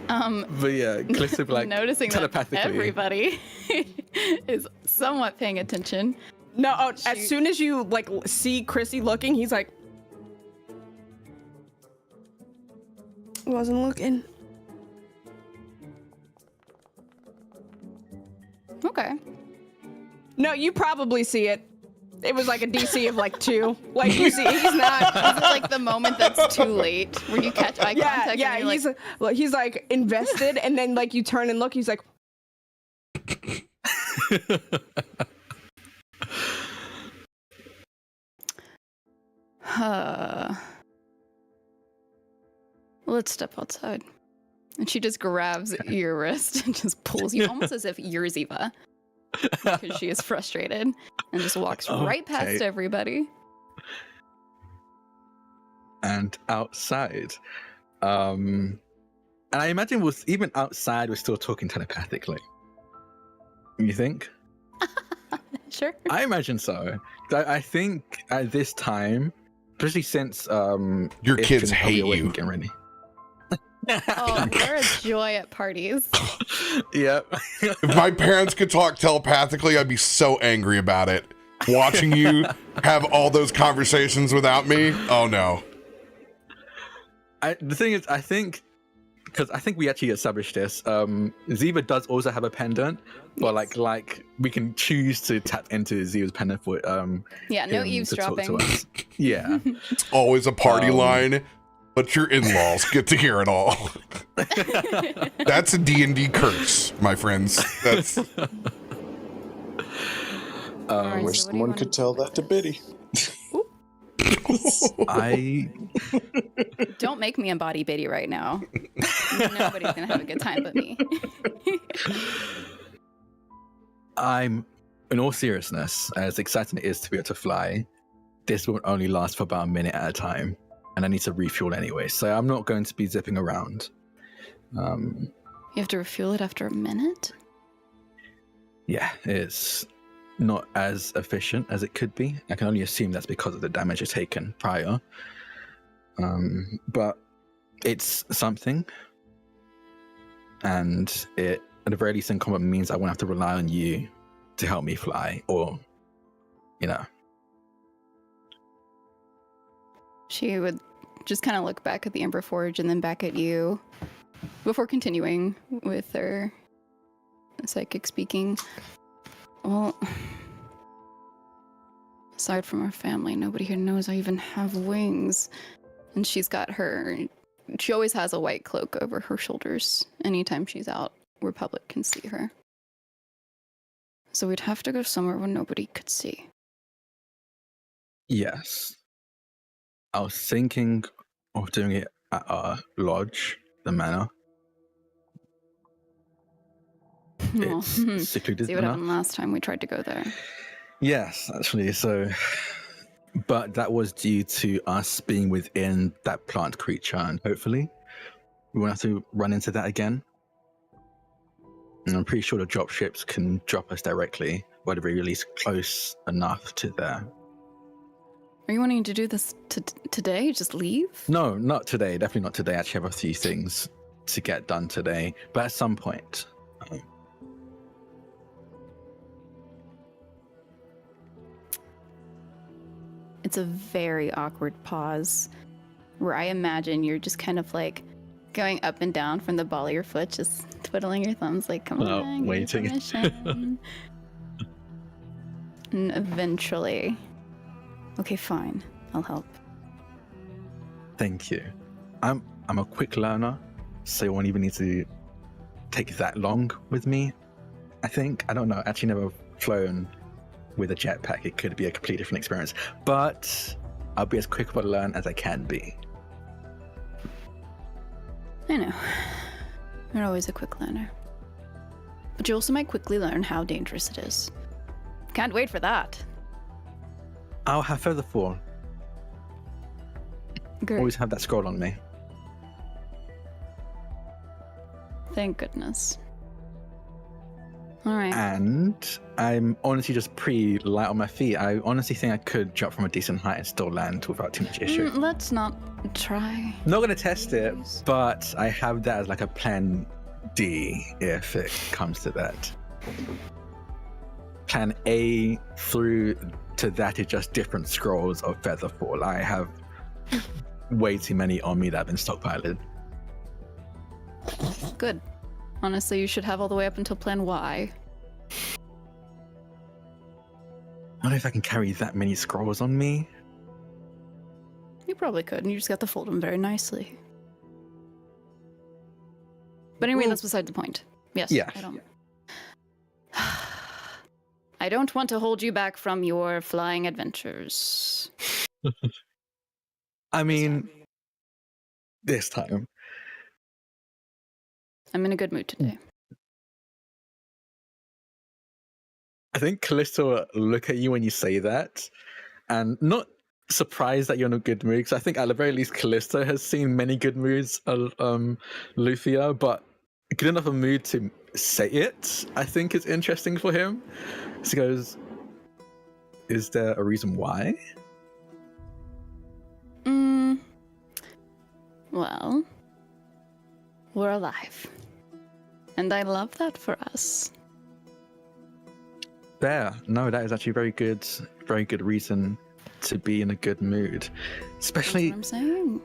But yeah, Kallisto like noticing that telepathically. everybody is somewhat paying attention. No, as soon as you like see Chrissy looking, he's like, wasn't looking. Okay. No, you probably see it. It was like a DC of like 2. Like you see, he's not. Is it like the moment that's too late where you catch eye contact? Yeah, and you're he's like invested, and then like you turn and look, he's like. Let's step outside. And she just grabs your wrist and just pulls you, almost as if you're Ziva. Because she is frustrated. And just walks right past everybody. And outside. And I imagine even outside we're still talking telepathically. You think? Sure. I imagine so. I think at this time, especially since your kids hate you. Getting ready. Oh, they're a joy at parties. Yep. If my parents could talk telepathically, I'd be so angry about it. Watching you have all those conversations without me, oh no. The thing is, I think we actually established this. Ziva does also have a pendant, but like we can choose to tap into Ziva's pendant for yeah, no eavesdropping. Yeah, it's always a party line, but your in-laws get to hear it all. That's a D&D curse, my friends. That's. I wish someone could tell that to Biddy. Don't make me embody Biddy right now. Nobody's gonna have a good time but me. I'm, in all seriousness, as exciting it is to be able to fly, this will only last for about a minute at a time, and I need to refuel anyway, so I'm not going to be zipping around. You have to refuel it after a minute? Yeah, it's not as efficient as it could be. I can only assume that's because of the damage it's taken prior. But it's something, and it, at the very least in combat, means I won't have to rely on you to help me fly, or, you know. She would just kind of look back at the Ember Forge and then back at you before continuing with her psychic speaking. Well, aside from our family, nobody here knows I even have wings. And she's got she always has a white cloak over her shoulders anytime she's out where public can see her. So we'd have to go somewhere where nobody could see. Yes. I was thinking of doing it at our lodge, the manor. It's secluded See what enough. happened last time we tried to go there. Yes, actually. So, but that was due to us being within that plant creature, and hopefully we won't have to run into that again. And I'm pretty sure the drop ships can drop us directly, or at the very least close enough to there. Are you wanting to do this today? Just leave? No, not today. Definitely not today. I actually have a few things to get done today, but at some point. It's a very awkward pause where I imagine you're just kind of like going up and down from the ball of your foot, just twiddling your thumbs like, come on, give me waiting. permission. And eventually, okay, fine, I'll help. Thank you. I'm a quick learner, so you won't even need to take that long with me. I think. I don't know. Actually, never flown with a jetpack. It could be a completely different experience. But I'll be as quick of a learn as I can be. I know. You're always a quick learner. But you also might quickly learn how dangerous it is. Can't wait for that. I'll have Featherfall. Great. Always have that scroll on me. Thank goodness. All right. And I'm honestly just pretty light on my feet. I honestly think I could jump from a decent height and still land without too much issue. Let's not try. Not gonna test it, but I have that as like a plan D if it comes to that. Plan A through to that is just different scrolls of Featherfall. I have way too many on me that have been stockpiled. Good. Honestly, you should have all the way up until plan Y. I don't know if I can carry that many scrolls on me. You probably could, and you just got to fold them very nicely. But anyway, that's beside the point. Yes. Yeah. I don't want to hold you back from your flying adventures. I mean, this time. I'm in a good mood today. I think Kallisto will look at you when you say that, and not surprised that you're in a good mood, because I think at the very least Kallisto has seen many good moods of Loluphia, but good enough a mood to say it, I think is interesting for him. So he goes, is there a reason why? Well, we're alive. And I love that for us. There. No, that is actually very good reason to be in a good mood. Especially, That's what I'm saying.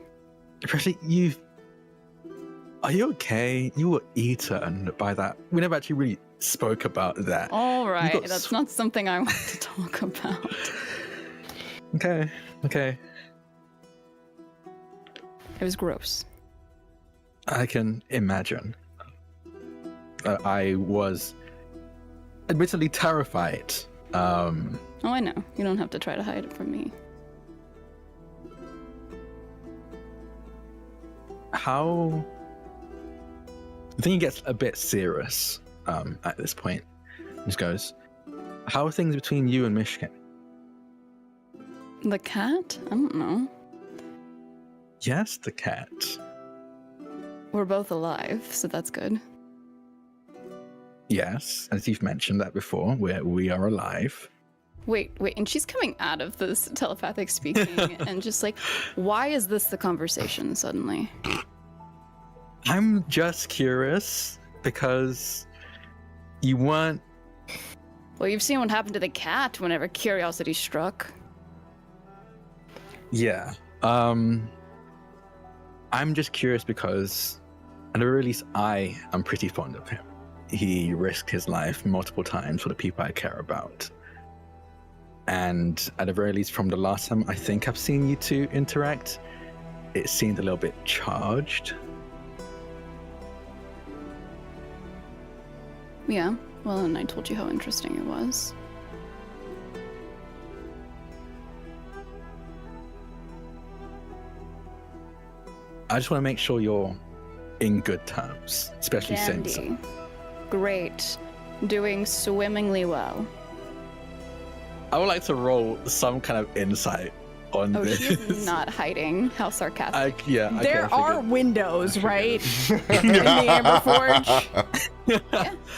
especially you. Are you okay? You were eaten by that. We never actually really spoke about that. All right, got that's not something I want to talk about. Okay. It was gross. I can imagine. I was admittedly terrified. Oh, I know. You don't have to try to hide it from me. How... I think he gets a bit serious at this point. He just goes, how are things between you and Myshkin? The cat? I don't know. Yes, the cat. We're both alive, so that's good. Yes, as you've mentioned that before, we are alive. Wait, and she's coming out of this telepathic speaking and just like, why is this the conversation suddenly? I'm just curious because you weren't... Well, you've seen what happened to the cat whenever curiosity struck. Yeah. I'm just curious because at the very least I am pretty fond of him. He risked his life multiple times for the people I care about. And at the very least from the last time I think I've seen you two interact, it seemed a little bit charged. Yeah, well, and I told you how interesting it was. I just want to make sure you're in good terms, especially since... Dandy. Great. Doing swimmingly well. I would like to roll some kind of insight on Oh, this. she's not hiding how sarcastic. There are windows, right? figured. In the Amber Forge.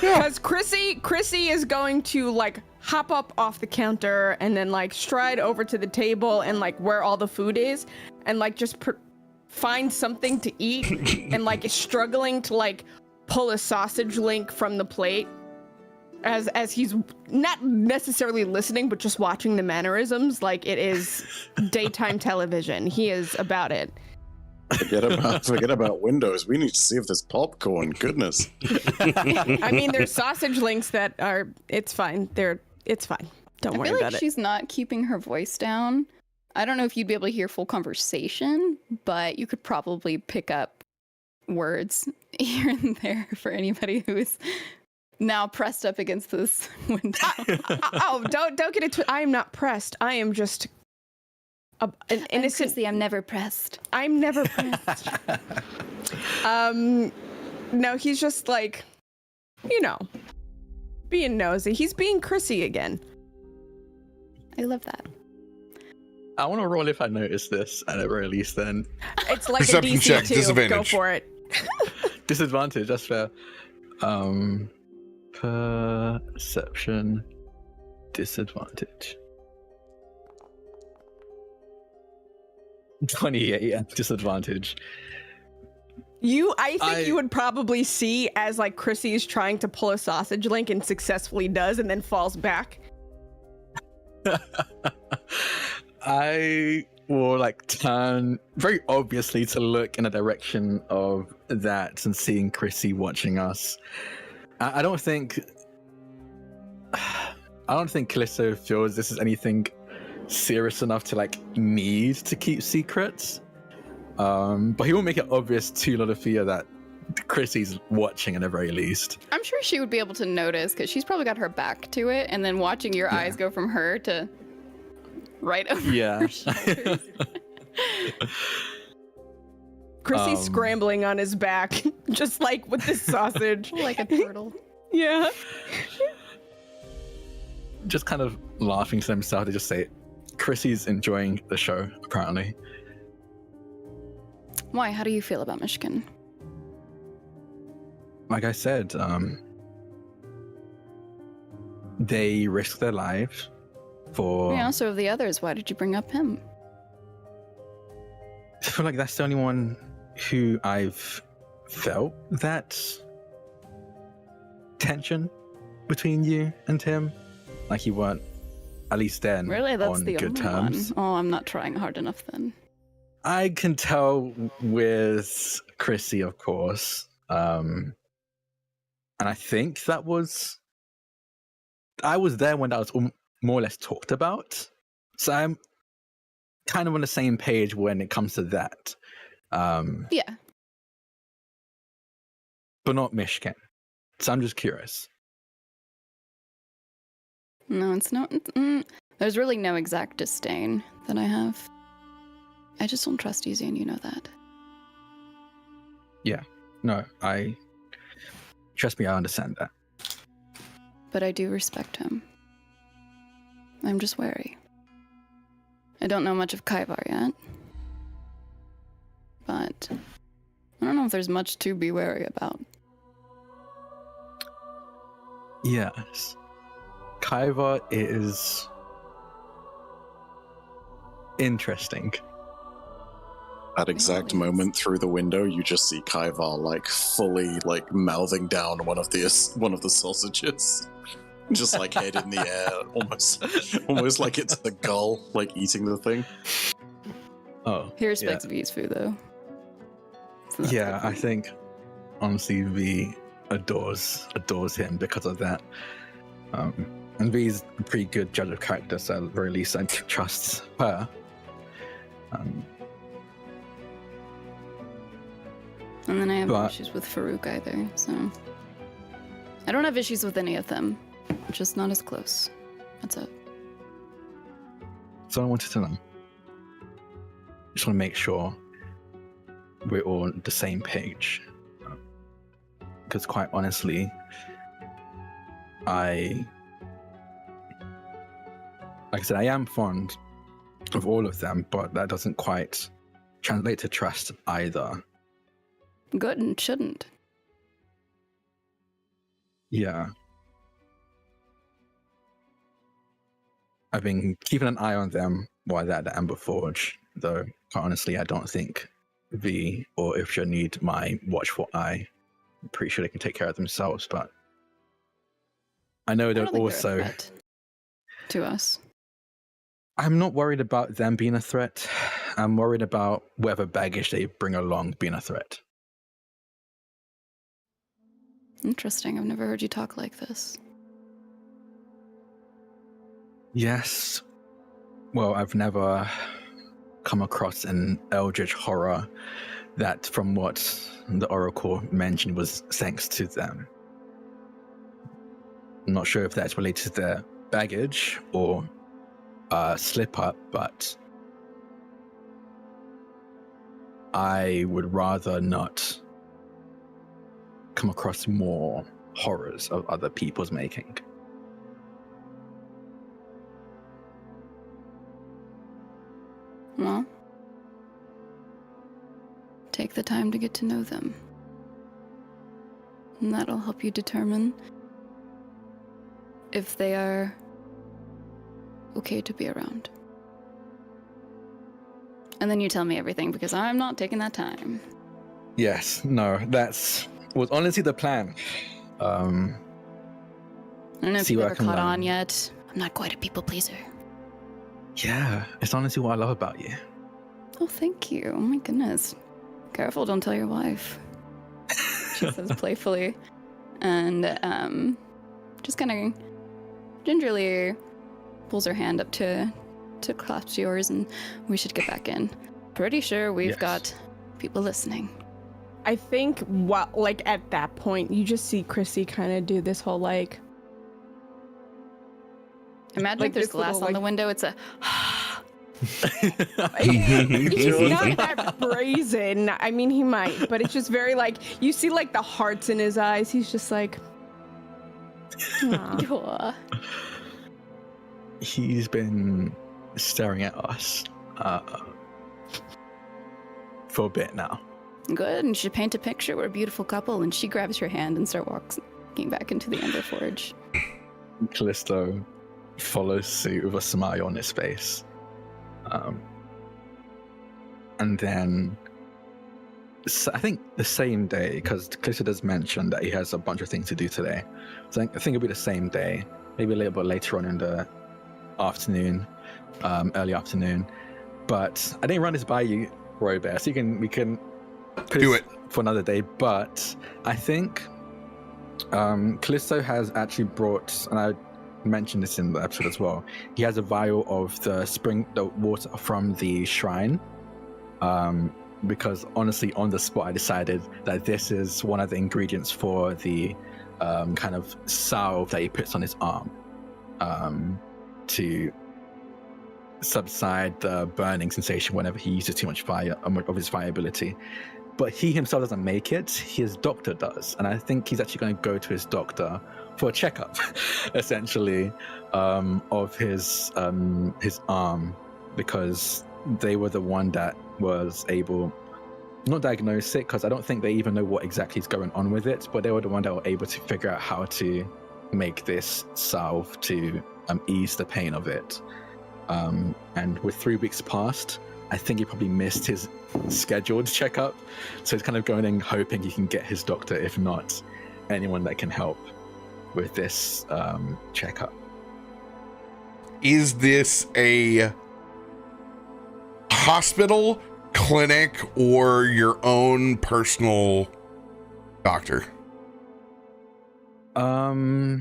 Because Chrissy is going to like hop up off the counter and then like stride over to the table and like where all the food is and like just find something to eat and like is struggling to like pull a sausage link from the plate as he's not necessarily listening, but just watching the mannerisms like it is daytime television. He is about it. Forget about windows. We need to see if there's popcorn. Goodness. I mean, there's sausage links that are. It's fine. It's fine. Don't worry I feel about like it. she's not keeping her voice down. I don't know if you'd be able to hear full conversation, but you could probably pick up words here and there for anybody who is now pressed up against this window. Don't get it. I am not pressed. I am just an innocent. I'm never pressed. I'm never pressed. No, he's just like, being nosy. He's being Chrissy again. I love that. I want to roll if I notice this at the very least. Then It's like Perception a DC check, 2. disadvantage. Go for it. disadvantage. That's fair. Perception disadvantage. 28. Yeah, disadvantage. I think you would probably see as like Chrissy is trying to pull a sausage link and successfully does, and then falls back. I will turn very obviously to look in the direction of that and seeing Chrissy watching us. I don't think Kallisto feels this is anything serious enough to need to keep secrets. But he will make it obvious to Loluphia that Chrissy's watching at the very least. I'm sure she would be able to notice because she's probably got her back to it, and then watching your eyes go from her to right over her shoulders. Chrissy's scrambling on his back, just like with this sausage. Like a turtle. Yeah. Just kind of laughing to themselves, they just say, Chrissy's enjoying the show, apparently. Why? How do you feel about Myshkin? Like I said, they risk their lives for... Yeah, so of the others, why did you bring up him? I feel like that's the only one who I've felt that tension between you and him. Like you weren't, at least then, Really? That's on the good only terms. one? Oh, I'm not trying hard enough then. I can tell with Chrissy, of course. And I think I was there when that was more or less talked about. So I'm kind of on the same page when it comes to that. Yeah. But not Myshkin. So I'm just curious. No, it's not. There's really no exact disdain that I have. I just don't trust you, and you know that. Yeah. No, trust me, I understand that. But I do respect him. I'm just wary. I don't know much of Kaivar yet. But I don't know if there's much to be wary about. Yes. Kaivar is interesting. That exact moment through the window, you just see Kaivar fully mouthing down one of the sausages, just head in the air, almost like it's the gull eating the thing. Oh, He respects V's food though. So that's yeah. good for I me. think honestly, V adores him because of that. And V's a pretty good judge of character, so at the very least I trust her. And then I have no But- issues with Farouk either, so I don't have issues with any of them. Just not as close. That's it. So I wanted to know. Just want to make sure we're all on the same page. Because quite honestly, like I said, I am fond of all of them, but that doesn't quite translate to trust either. Good and shouldn't. Yeah. I've been keeping an eye on them while they're at the Amber Forge, though quite honestly I don't think V or Ifrit need my watchful eye. I'm pretty sure they can take care of themselves, but I know I that don't think also. they're a threat to us. I'm not worried about them being a threat. I'm worried about whatever baggage they bring along being a threat. Interesting. I've never heard you talk like this. Yes. Well, I've never come across an eldritch horror that, from what the Oracle mentioned, was thanks to them. I'm not sure if that's related to their baggage or slip up, but I would rather not come across more horrors of other people's making. Well, take the time to get to know them. And that'll help you determine if they are okay to be around. And then you tell me everything, because I'm not taking that time. Yes, no, was honestly the plan. I don't know if See you've what I ever can caught learn. on yet. I'm not quite a people pleaser. Yeah, it's honestly what I love about you. Oh, thank you. Oh my goodness. Careful, don't tell your wife. She says playfully. And just kind of gingerly pulls her hand up to clasp yours, and we should get back in. Pretty sure we've Yes. got people listening. I think at that point, you just see Chrissy kind of do this whole like. Imagine Like if there's this glass little, on the window, it's a He's not that brazen. I mean, he might, but it's just very like you see like the hearts in his eyes. He's just like, "Aw." Aw. He's been staring at us for a bit now. Good, and she paint a picture. We're a beautiful couple, and she grabs your hand and starts walking back into the Ember Forge. Kallisto follows suit with a smile on his face. And then I think the same day, because Kallisto does mention that he has a bunch of things to do today. So I think it'll be the same day, maybe a little bit later on in the afternoon, early afternoon. But I didn't run this by you, RoBear, so we can put Do this it. for another day. But I think Kallisto has actually brought, and I mentioned this in the episode as well, he has a vial of the water from the shrine. Because honestly, on the spot, I decided that this is one of the ingredients for the kind of salve that he puts on his arm to subside the burning sensation whenever he uses too much fire of his fire ability. But he himself doesn't make it, his doctor does. And I think he's actually going to go to his doctor for a checkup, essentially, of his arm, because they were the one that was able, not diagnose it, because I don't think they even know what exactly is going on with it, but they were the one that were able to figure out how to make this salve to ease the pain of it. And with 3 weeks past, I think he probably missed his scheduled checkup, so he's kind of going and hoping he can get his doctor, if not anyone that can help with this checkup. Is this a hospital, clinic, or your own personal doctor? I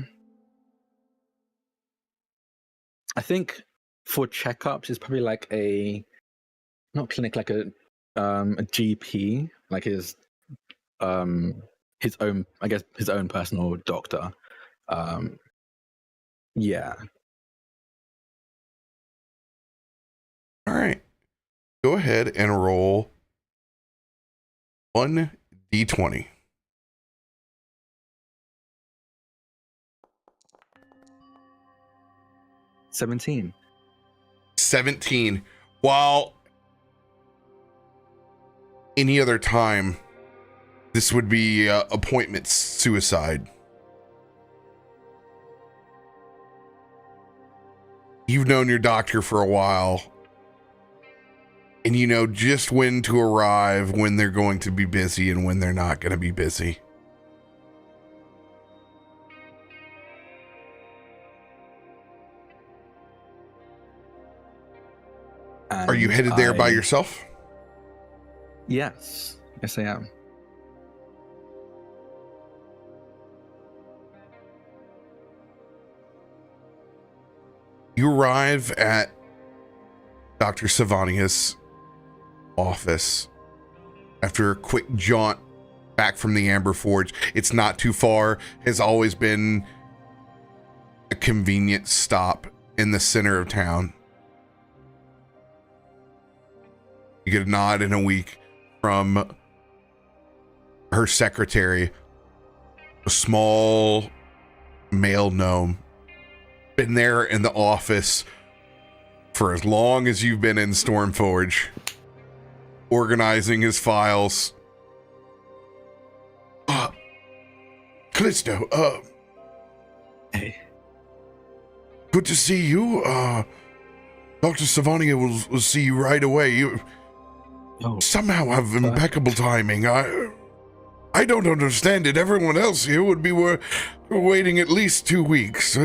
think for checkups, it's probably like not clinic, like a GP, like his own, I guess, his own personal doctor. Yeah. All right. Go ahead and roll 1d20. $17. 17. While any other time, this would be appointment suicide. You've known your doctor for a while, and you know just when to arrive, when they're going to be busy and when they're not going to be busy. you headed there by yourself? Yes. Yes, I am. You arrive at Dr. Savania's office after a quick jaunt back from the Amber Forge. It's not too far, has always been a convenient stop in the center of town. You get a nod and a wink from her secretary, a small male gnome. Been there in the office for as long as you've been in Stormforge, organizing his files. Kallisto, Hey. good to see you. Dr. Savania will see you right away. You somehow have impeccable timing. I don't understand it. Everyone else here would be waiting at least 2 weeks.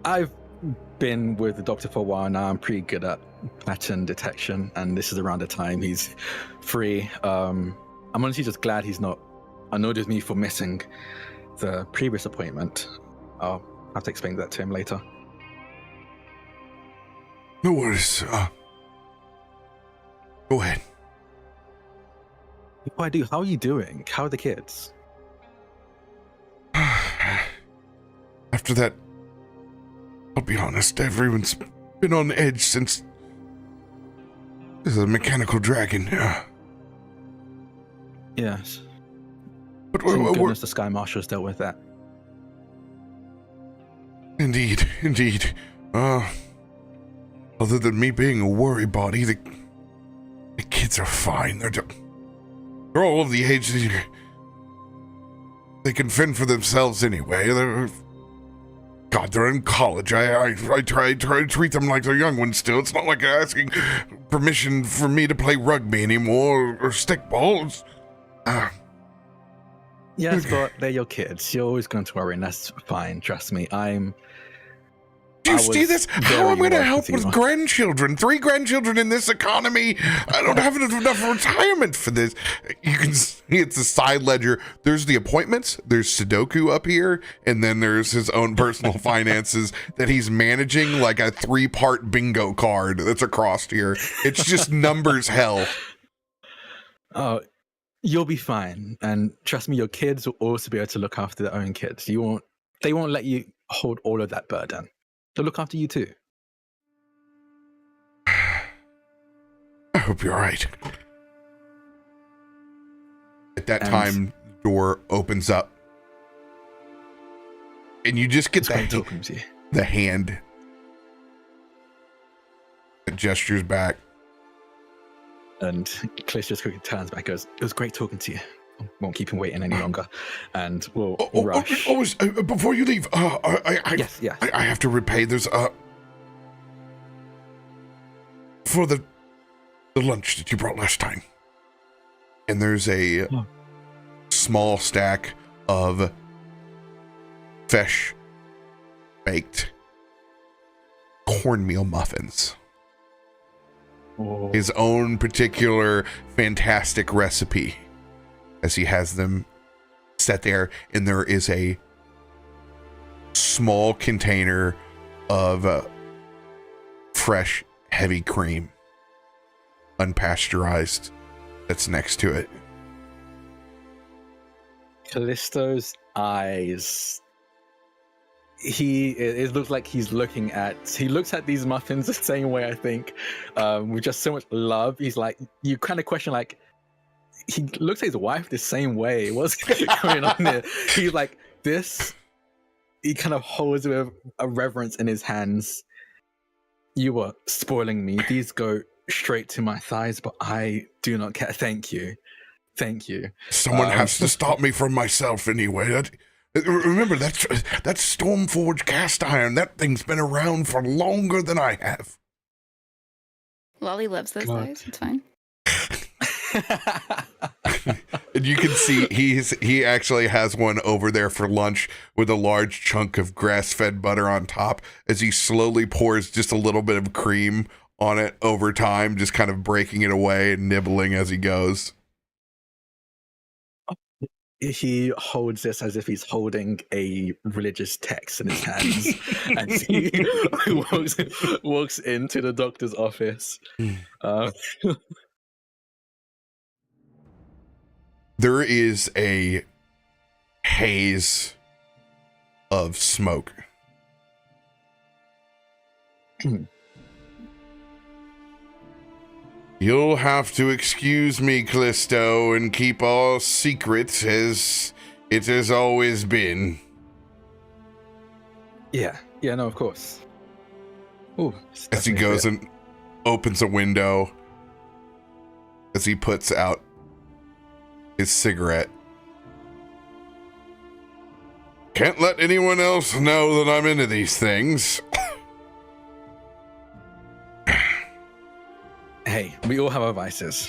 I've been with the doctor for a while now. I'm pretty good at pattern detection, and this is around the time he's free. I'm honestly just glad he's not annoyed with me for missing the previous appointment. I'll have to explain that to him later. No worries. Go ahead. Before I do, how are you doing? How are the kids? After that, I'll be honest, everyone's been on edge since the mechanical dragon. Yes. But Thank goodness the Sky Marshals dealt with that. Indeed. Other than me being a worry body, the kids are fine. They're all of the age that they can fend for themselves anyway. They're in college. I try to treat them like they're young ones still. It's not like asking permission for me to play rugby anymore or stickballs. Yes, but they're your kids. You're always going to worry, and that's fine. Trust me. Do you see this? How I'm going to help with grandchildren? 3 grandchildren in this economy. I don't have enough retirement for this. You can see it's a side ledger. There's the appointments. There's Sudoku up here. And then there's his own personal finances that he's managing like a 3-part bingo card that's across here. It's just numbers hell. Oh, you'll be fine. And trust me, your kids will also be able to look after their own kids. They won't let you hold all of that burden. They'll look after you too. I hope you're right. At that time, the door opens up. And you just get the hand that gestures back. And Kallisto just quickly turns back and goes, "It was great talking to you. Won't keep him waiting any longer, and we'll rush." Before you leave, yes. I have to repay. There's for the lunch that you brought last time, and there's a small stack of fresh baked cornmeal muffins. His own particular fantastic recipe, as he has them set there, and there is a small container of fresh, heavy cream, unpasteurized, that's next to it. Kallisto's eyes. It looks like he looks at these muffins the same way, I think, with just so much love. He's like, you kind of question, like, he looks at his wife the same way. What's going on here? He's like, this, he kind of holds it with a reverence in his hands. You are spoiling me. These go straight to my thighs, but I do not care. Thank you. Someone has to stop me from myself anyway. Remember, that's Stormforge cast iron. That thing's been around for longer than I have. Lolly loves those guys. It's fine. And you can see he actually has one over there for lunch with a large chunk of grass-fed butter on top as he slowly pours just a little bit of cream on it over time, just kind of breaking it away and nibbling as he goes. He holds this as if he's holding a religious text in his hands as he walks into the doctor's office. There is a haze of smoke. You'll have to excuse me, Kallisto, and keep all secrets as it has always been. Yeah, no, of course. Ooh, as he goes and opens a window, as he puts out his cigarette. Can't let anyone else know that I'm into these things. Hey, we all have our vices.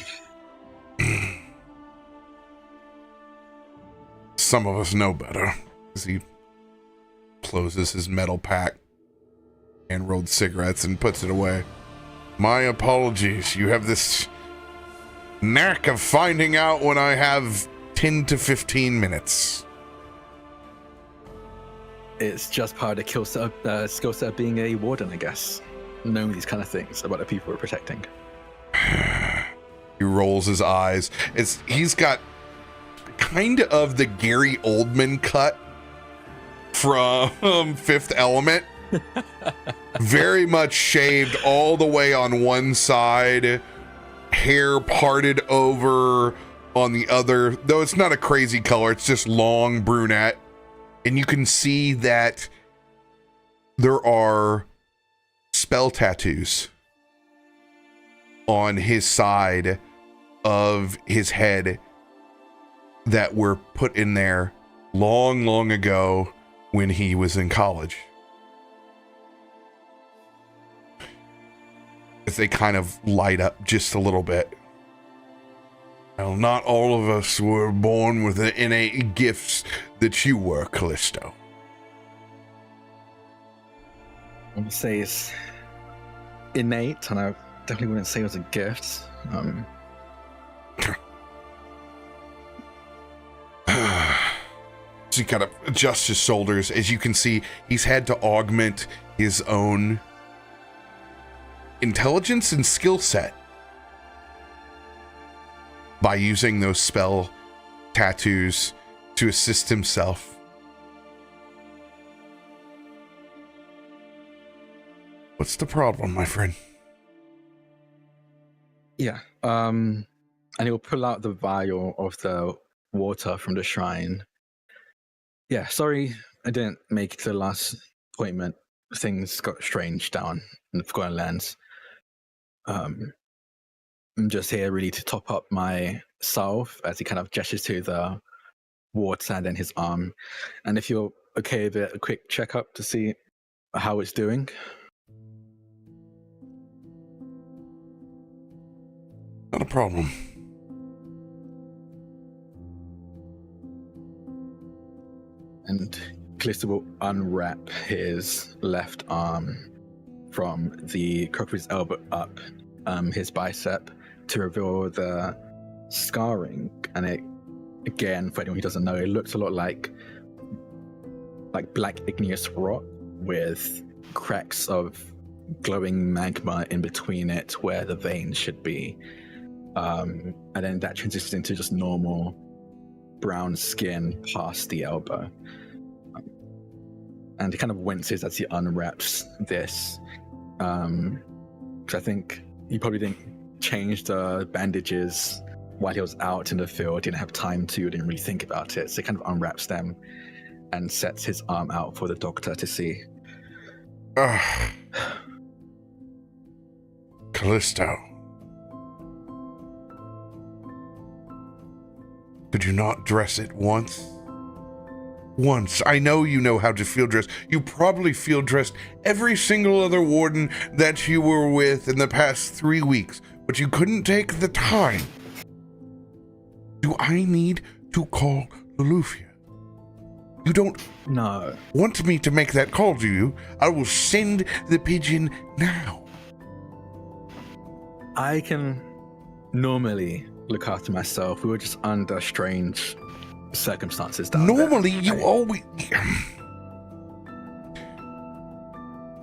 Some of us know better. As he closes his metal pack and rolled cigarettes and puts it away. My apologies. You have this knack of finding out when I have 10 to 15 minutes. It's just part of the skill set of being a warden, I guess. Knowing these kind of things about the people we're protecting. He rolls his eyes. He's got kind of the Gary Oldman cut from Fifth Element. Very much shaved all the way on one side, hair parted over on the other, though it's not a crazy color, it's just long brunette. And you can see that there are spell tattoos on his side of his head that were put in there long, long ago when he was in college. As they kind of light up just a little bit. Well, not all of us were born with the innate gifts that you were, Kallisto. I would say it's innate, and I definitely wouldn't say it was a gift. So he kind of adjusts his shoulders. As you can see, he's had to augment his own intelligence and skill set by using those spell tattoos to assist himself. What's the problem, my friend? Yeah. And he'll pull out the vial of the water from the shrine. Yeah, sorry I didn't make it to the last appointment. Things got strange down in the Forgotten Lands. I'm just here really to top up my salve as he kind of gestures to the water and then his arm. And if you're okay with it, a quick checkup to see how it's doing. Not a problem. And Kallisto will unwrap his left arm from the crook of his elbow up his bicep to reveal the scarring. And it, again, for anyone who doesn't know, it looks a lot like black igneous rock with cracks of glowing magma in between it where the veins should be. And then that transitions into just normal brown skin past the elbow. And he kind of winces as he unwraps this. Because I think he probably didn't change the bandages while he was out in the field. He didn't have time to, didn't really think about it. So he kind of unwraps them and sets his arm out for the doctor to see. Kallisto. Could you not dress it once? Once. I know you know how to field dress. You probably field dressed every single other warden that you were with in the past 3 weeks, but you couldn't take the time. Do I need to call Loluphia? You don't No. want me to make that call, do you? I will send the pigeon now. I can normally look after myself. We were just under strange circumstances down there. Normally, you always...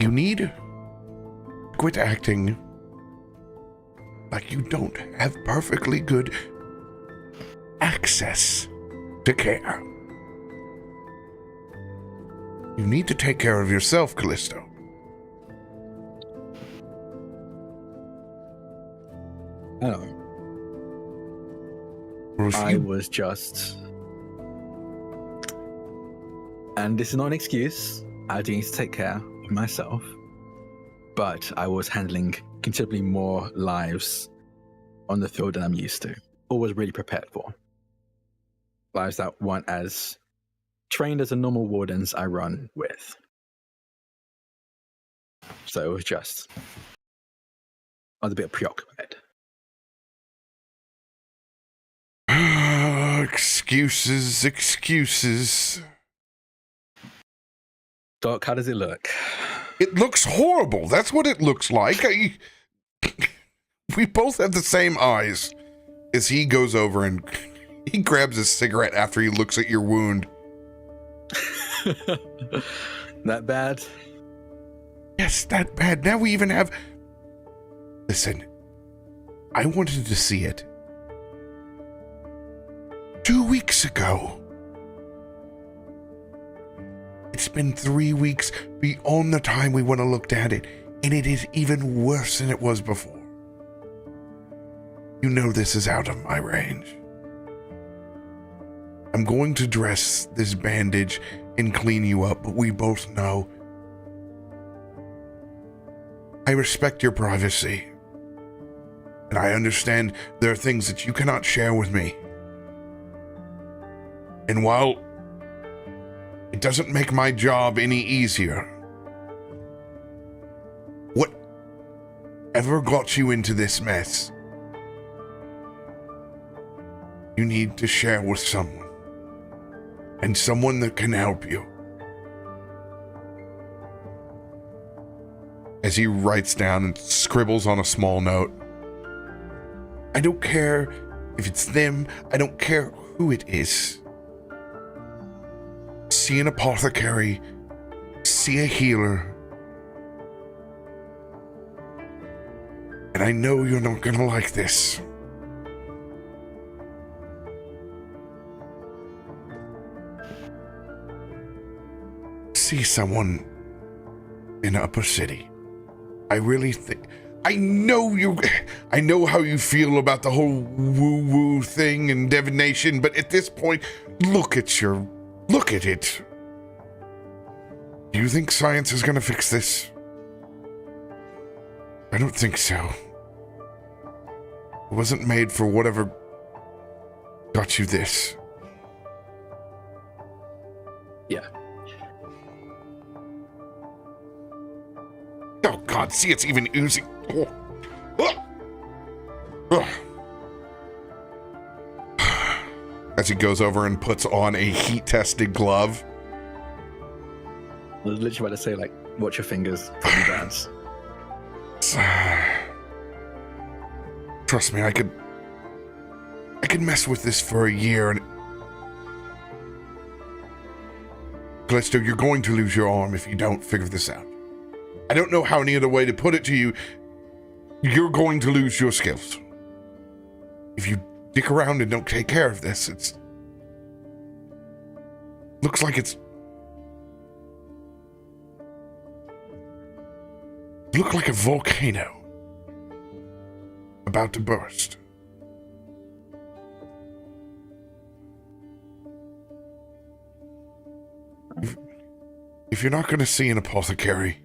You need to quit acting like you don't have perfectly good access to care. You need to take care of yourself, Kallisto. I know. Or if I you- was just... And this is not an excuse. I do need to take care of myself. But I was handling considerably more lives on the field than I'm used to. Or was really prepared for. Lives that weren't as trained as the normal wardens I run with. So it was just... I was a bit preoccupied. Excuses. Doc, how does it look? It looks horrible. That's what it looks like. We both have the same eyes. As he goes over and he grabs a cigarette after he looks at your wound. That bad? Yes, that bad. Now we even have... Listen, I wanted to see it 2 weeks ago. It's been 3 weeks beyond the time we went and looked at it, and it is even worse than it was before. You know this is out of my range. I'm going to dress this bandage and clean you up, but we both know I respect your privacy, and I understand there are things that you cannot share with me. And while it doesn't make my job any easier, whatever got you into this mess, you need to share with someone, and someone that can help you. As he writes down and scribbles on a small note, I don't care if it's them, I don't care who it is. See an apothecary, see a healer, and I know you're not gonna like this. See someone in Upper City. I really think... I know how you feel about the whole woo-woo thing and divination, but at this point, look at it. Do you think science is gonna fix this? I don't think so. It wasn't made for whatever got you this. Yeah. Oh God, see, it's even oozing. Oh. Oh. As he goes over and puts on a heat-tested glove. I was literally about to say, like, watch your fingers from the dance. Trust me, I could mess with this for a year and... Kallisto, you're going to lose your arm if you don't figure this out. I don't know how any other way to put it to you. You're going to lose your skills. If you dick around and don't take care of this, it's... Looks like it's... Look like a volcano about to burst. If you're not going to see an apothecary,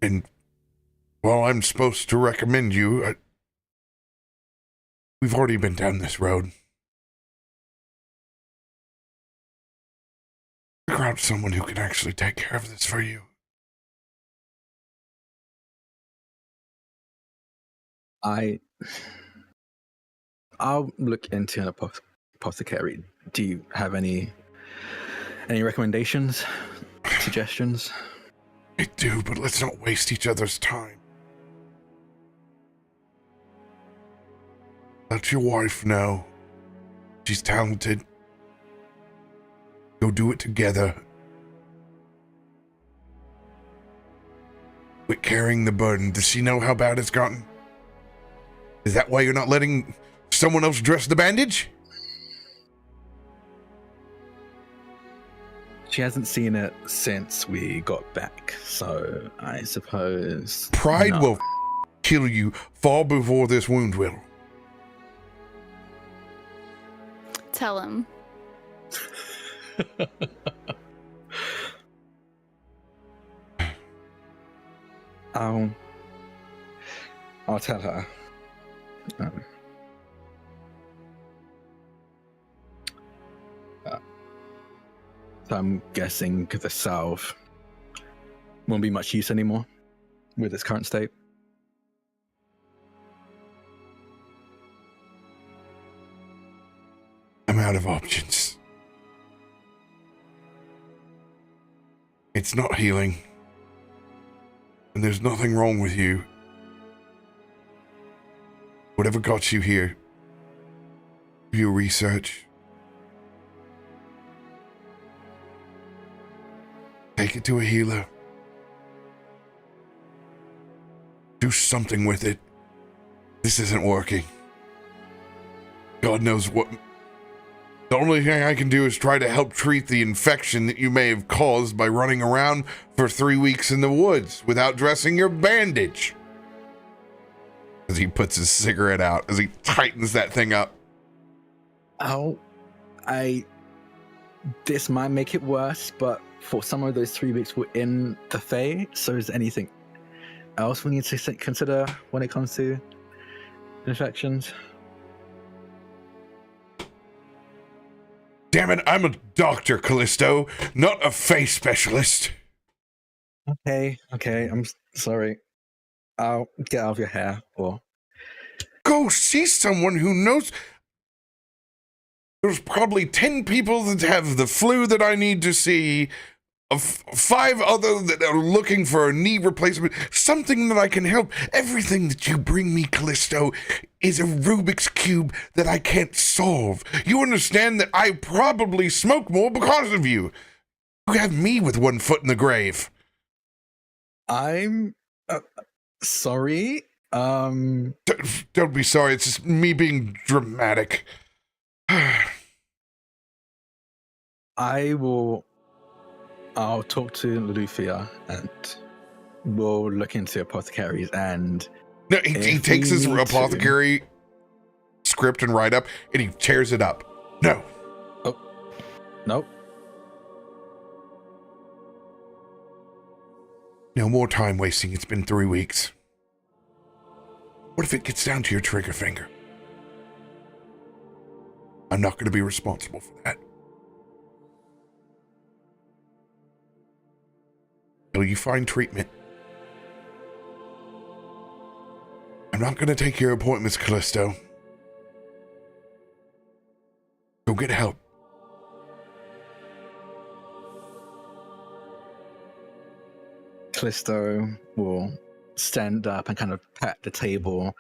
and well, I'm supposed to recommend you, we've already been down this road. Figure out someone who can actually take care of this for you. I I'll look into an apothecary. Do you have any recommendations, suggestions? I do, but let's not waste each other's time. Let your wife know. She's talented. Go do it together. Quit carrying the burden. Does she know how bad it's gotten? Is that why you're not letting someone else dress the bandage? She hasn't seen it since we got back, so I suppose... Pride no. will kill you far before this wound will. Tell him. I'll tell her. So I'm guessing the salve won't be much use anymore with its current state. I'm out of options. It's not healing. And there's nothing wrong with you. Whatever got you here, do your research. Take it to a healer. Do something with it. This isn't working. God knows what... The only thing I can do is try to help treat the infection that you may have caused by running around for 3 weeks in the woods without dressing your bandage. As he puts his cigarette out, as he tightens that thing up. This might make it worse, but for some of those 3 weeks we're in the Fae, so is there anything else we need to consider when it comes to infections? Damn it, I'm a doctor, Kallisto, not a face specialist. Okay, I'm sorry. I'll get out of your hair, or... Go see someone who knows... There's probably 10 people that have the flu that I need to see, 5 other that are looking for a knee replacement, something that I can help. Everything that you bring me, Kallisto, is a Rubik's Cube that I can't solve. You understand that I probably smoke more because of you. You have me with one foot in the grave. I'm... sorry? Don't be sorry, it's just me being dramatic. I'll talk to Loluphia and we'll look into apothecaries and... No, he takes his apothecary script and write-up and he tears it up. No. Oh. Nope. No more time wasting. It's been 3 weeks. What if it gets down to your trigger finger? I'm not going to be responsible for that. Until you find treatment. I'm not going to take your appointments, Kallisto. Go get help. Kallisto will stand up and kind of pat the table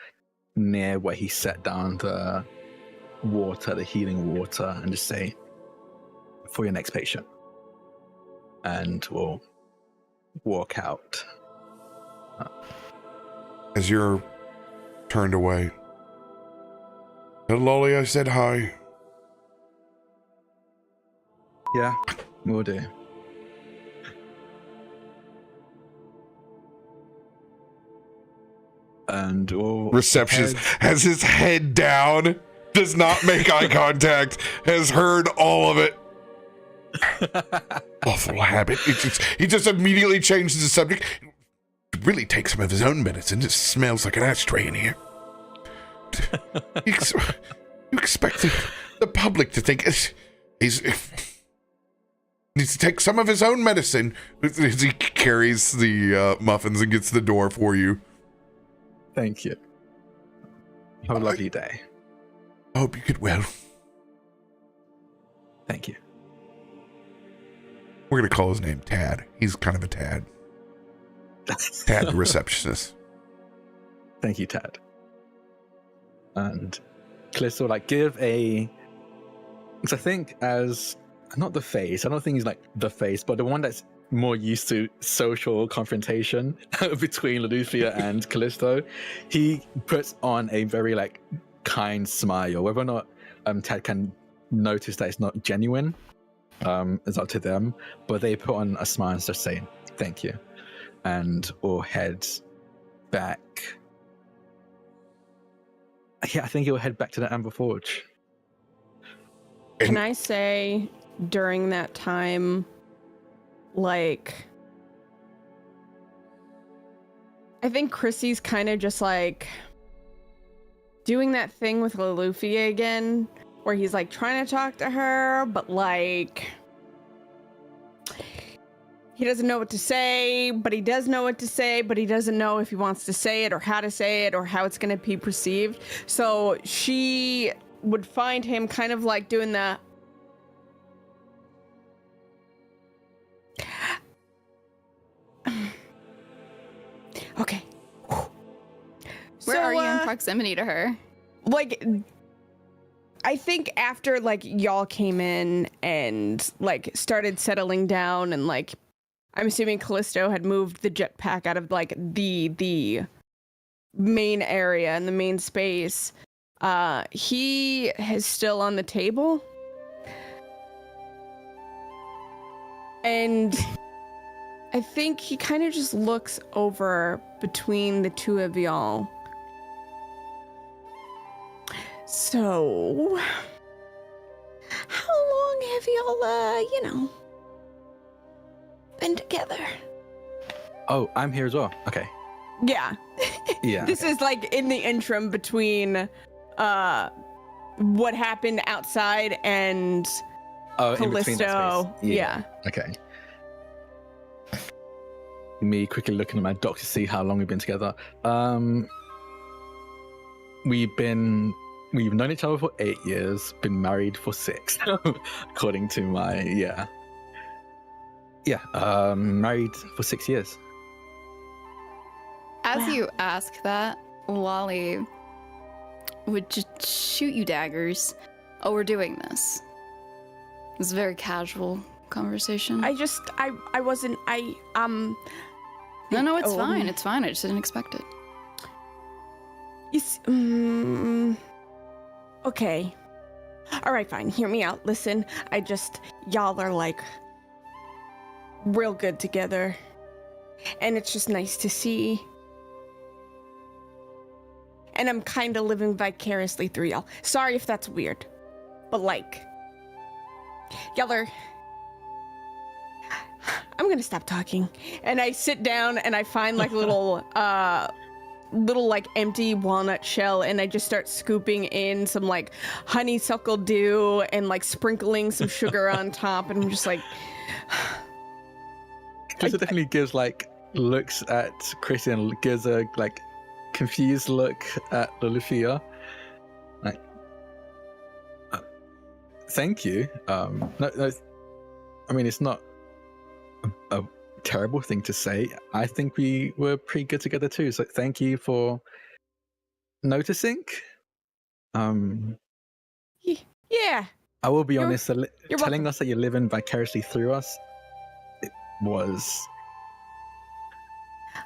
near where he set down the water, the healing water, and just say, for your next patient. And we'll walk out. As you're turned away, tell Lolly I said hi. Yeah, we'll do. And we'll Receptionist has his head down, does not make eye contact, has heard all of it. Awful habit. He just immediately changes the subject. Really take some of his own medicine. It smells like an ashtray in here. You expect the public to think he's needs to take some of his own medicine as he carries the muffins and gets the door for you. Thank you. Have a lovely day. I hope you get well. Thank you. We're going to call his name Tad. He's kind of a Tad. Tad, the receptionist. Thank you, Tad. And Kallisto will give a... Because I think as... Not the face. I don't think he's the face, but the one that's more used to social confrontation between Loluphia and Kallisto. He puts on a very kind smile. Whether or not Tad can notice that it's not genuine is up to them, but they put on a smile and just saying thank you, and will head back. Yeah, I think he'll head back to the Amber Forge. Can I say during that time, I think Chrissy's kind of just doing that thing with Loluphia again, where he's trying to talk to her, but he doesn't know what to say, but he does know what to say, but he doesn't know if he wants to say it or how to say it or how it's going to be perceived. So she would find him kind of doing that. Okay. Where are you in proximity to her? I think after y'all came in and started settling down, and I'm assuming Kallisto had moved the jetpack out of the main area and the main space. He is still on the table, and I think he kind of just looks over between the two of y'all. So, how long have y'all, been together? Oh, I'm here as well. Okay. Yeah. Yeah. This is in the interim between what happened outside and in between that Kallisto. space. Yeah. Okay. Me quickly looking at my doc to see how long we've been together. We've known each other for 8 years, been married for 6, according to my, married for 6 years. As you ask that, Wally would just shoot you daggers. Oh, we're doing this. It's a very casual conversation. No, it's fine. It's fine. I just didn't expect it. Okay. All right, fine. Hear me out. Listen, y'all are real good together. And it's just nice to see. And I'm kind of living vicariously through y'all. Sorry if that's weird. But y'all are... I'm gonna stop talking. And I sit down and I find a little empty walnut shell, and I just start scooping in some honeysuckle dew and sprinkling some sugar on top, and I'm just Kallisto definitely gives looks at Chrissy and gives a confused look at Loluphia. Thank you. No, I mean, it's not a terrible thing to say. I think we were pretty good together too, so thank you for noticing. Yeah. I will be honest, telling us that you're living vicariously through us, it was...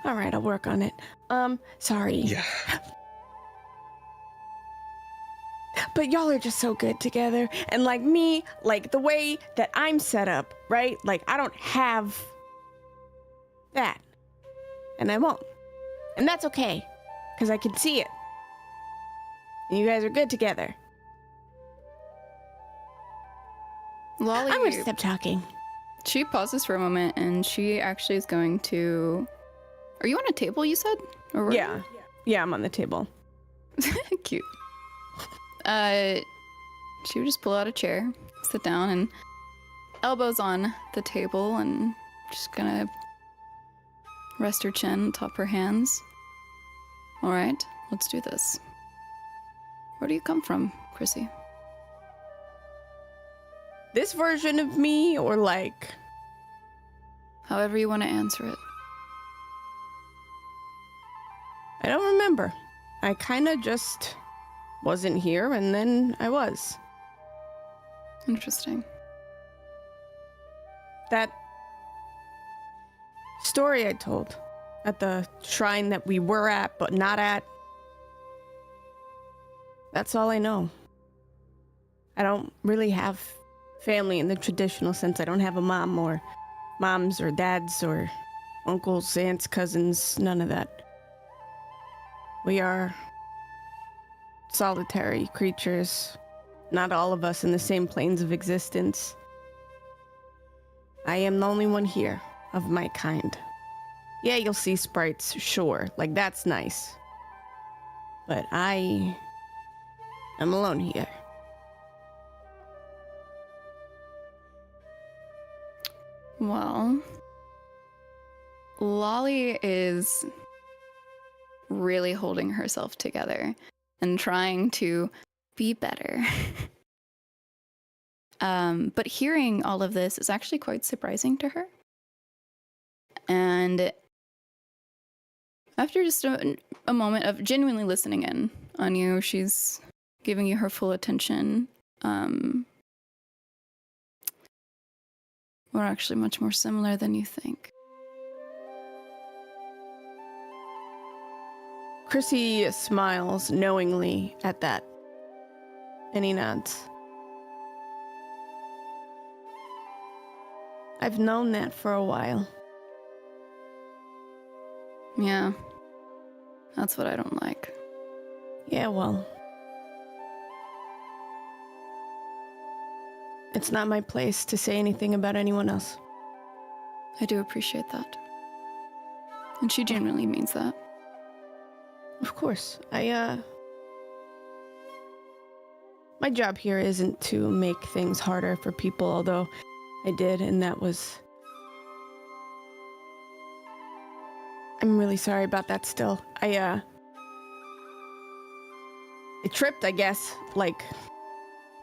All right, I'll work on it. Sorry. Yeah. But y'all are just so good together. And me, the way that I'm set up, right? I don't have that. And I won't. And that's okay. Because I can see it. And you guys are good together. Lolly, I'm going to stop talking. she pauses for a moment, and she actually is going to... Are you on a table, you said? Or were Yeah. Yeah, I'm on the table. you? Cute. She would just pull out a chair, sit down, and elbows on the table, and just gonna rest her chin atop her hands. All right, let's do this. Where do you come from, Chrissy? This version of me, or like... However you want to answer it. I don't remember. I kind of just wasn't here, and then I was. Interesting. That story I told at the shrine that we were at, but not at. That's all I know. I don't really have family in the traditional sense. I don't have a mom or moms or dads or uncles, aunts, cousins, none of that. We are solitary creatures, not all of us in the same planes of existence. I am the only one here of my kind. Yeah, you'll see sprites, sure, like that's nice. But I am alone here. Well, Lolly is really holding herself together and trying to be better. But hearing all of this is actually quite surprising to her. And after just a moment of genuinely listening in on you, she's giving you her full attention. We're actually much more similar than you think. Chrissy smiles knowingly at that, and he nods. I've known that for a while. Yeah, that's what I don't like. Yeah, well, it's not my place to say anything about anyone else. I do appreciate that. And she genuinely means that. Of course. My job here isn't to make things harder for people, although I did, and that was... I'm really sorry about that still. I tripped, I guess. Like,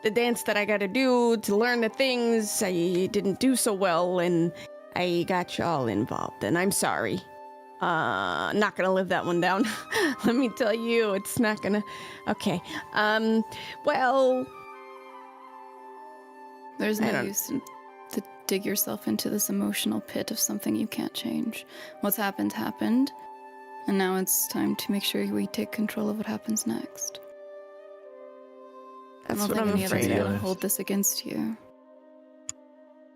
the dance that I gotta do to learn the things, I didn't do so well, and I got y'all involved, and I'm sorry. Not gonna live that one down. Let me tell you, it's not gonna... Okay. Well... There's no use to dig yourself into this emotional pit of something you can't change. What's happened, happened. And now it's time to make sure we take control of what happens next. That's I what don't I'm think any afraid of us of. will hold this against you.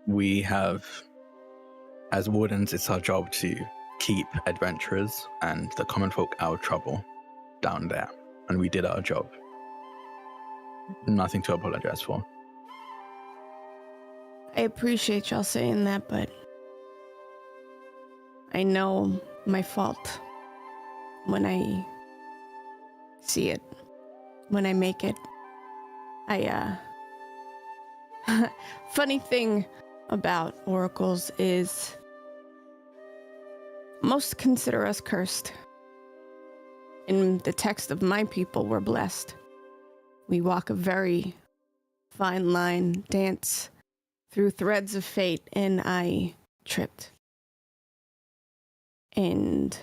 We have, as wardens, it's our job to keep adventurers and the common folk out of trouble down there. And we did our job. Nothing to apologize for. I appreciate y'all saying that, but I know my fault when I see it, when I make it. Funny thing about oracles is most consider us cursed. In the text of my people, we're blessed. We walk a very fine line, dance through threads of fate, and I tripped. And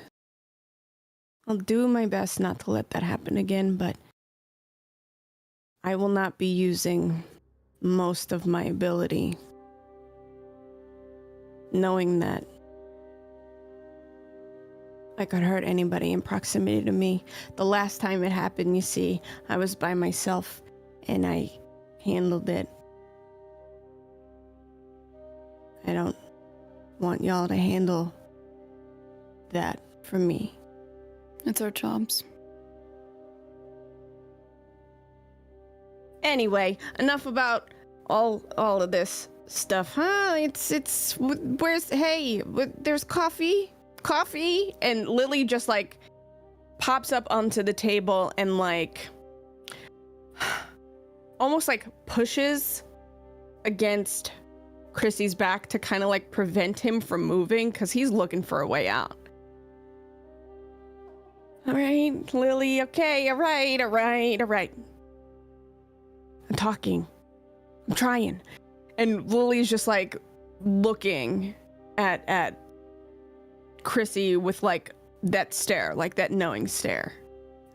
I'll do my best not to let that happen again, but I will not be using most of my ability, knowing that I could hurt anybody in proximity to me. The last time it happened, you see, I was by myself, and I handled it. I don't want y'all to handle that for me. It's our jobs. Anyway, enough about all of this stuff, huh? There's coffee, and Lily just like pops up onto the table and like almost like pushes against Chrissy's back to kind of like prevent him from moving because he's looking for a way out. All right, Lily, okay, all right. I'm talking. I'm trying. And Lily's just like looking at Chrissy with like that stare, like that knowing stare.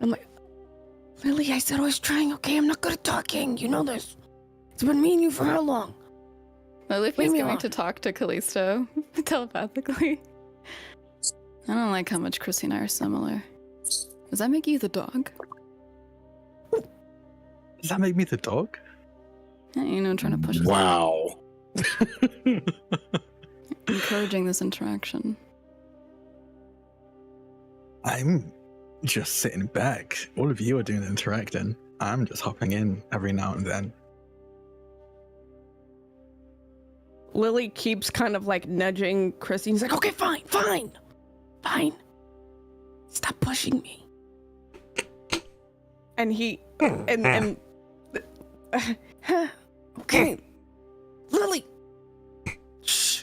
I'm like, Lily, I said I was trying, okay? I'm not good at talking. You know this. It's been me and you for how long? Loluphia going to talk to Kallisto telepathically. I don't like how much Chrissy and I are similar. Does that make you the dog? Does that make me the dog? Yeah, you know, trying to push us. Wow. Encouraging this interaction. I'm just sitting back. All of you are doing the interacting. I'm just hopping in every now and then. Lily keeps kind of like nudging Chrissy. He's like, okay, fine. Stop pushing me. And he, and okay, Lily. Shh.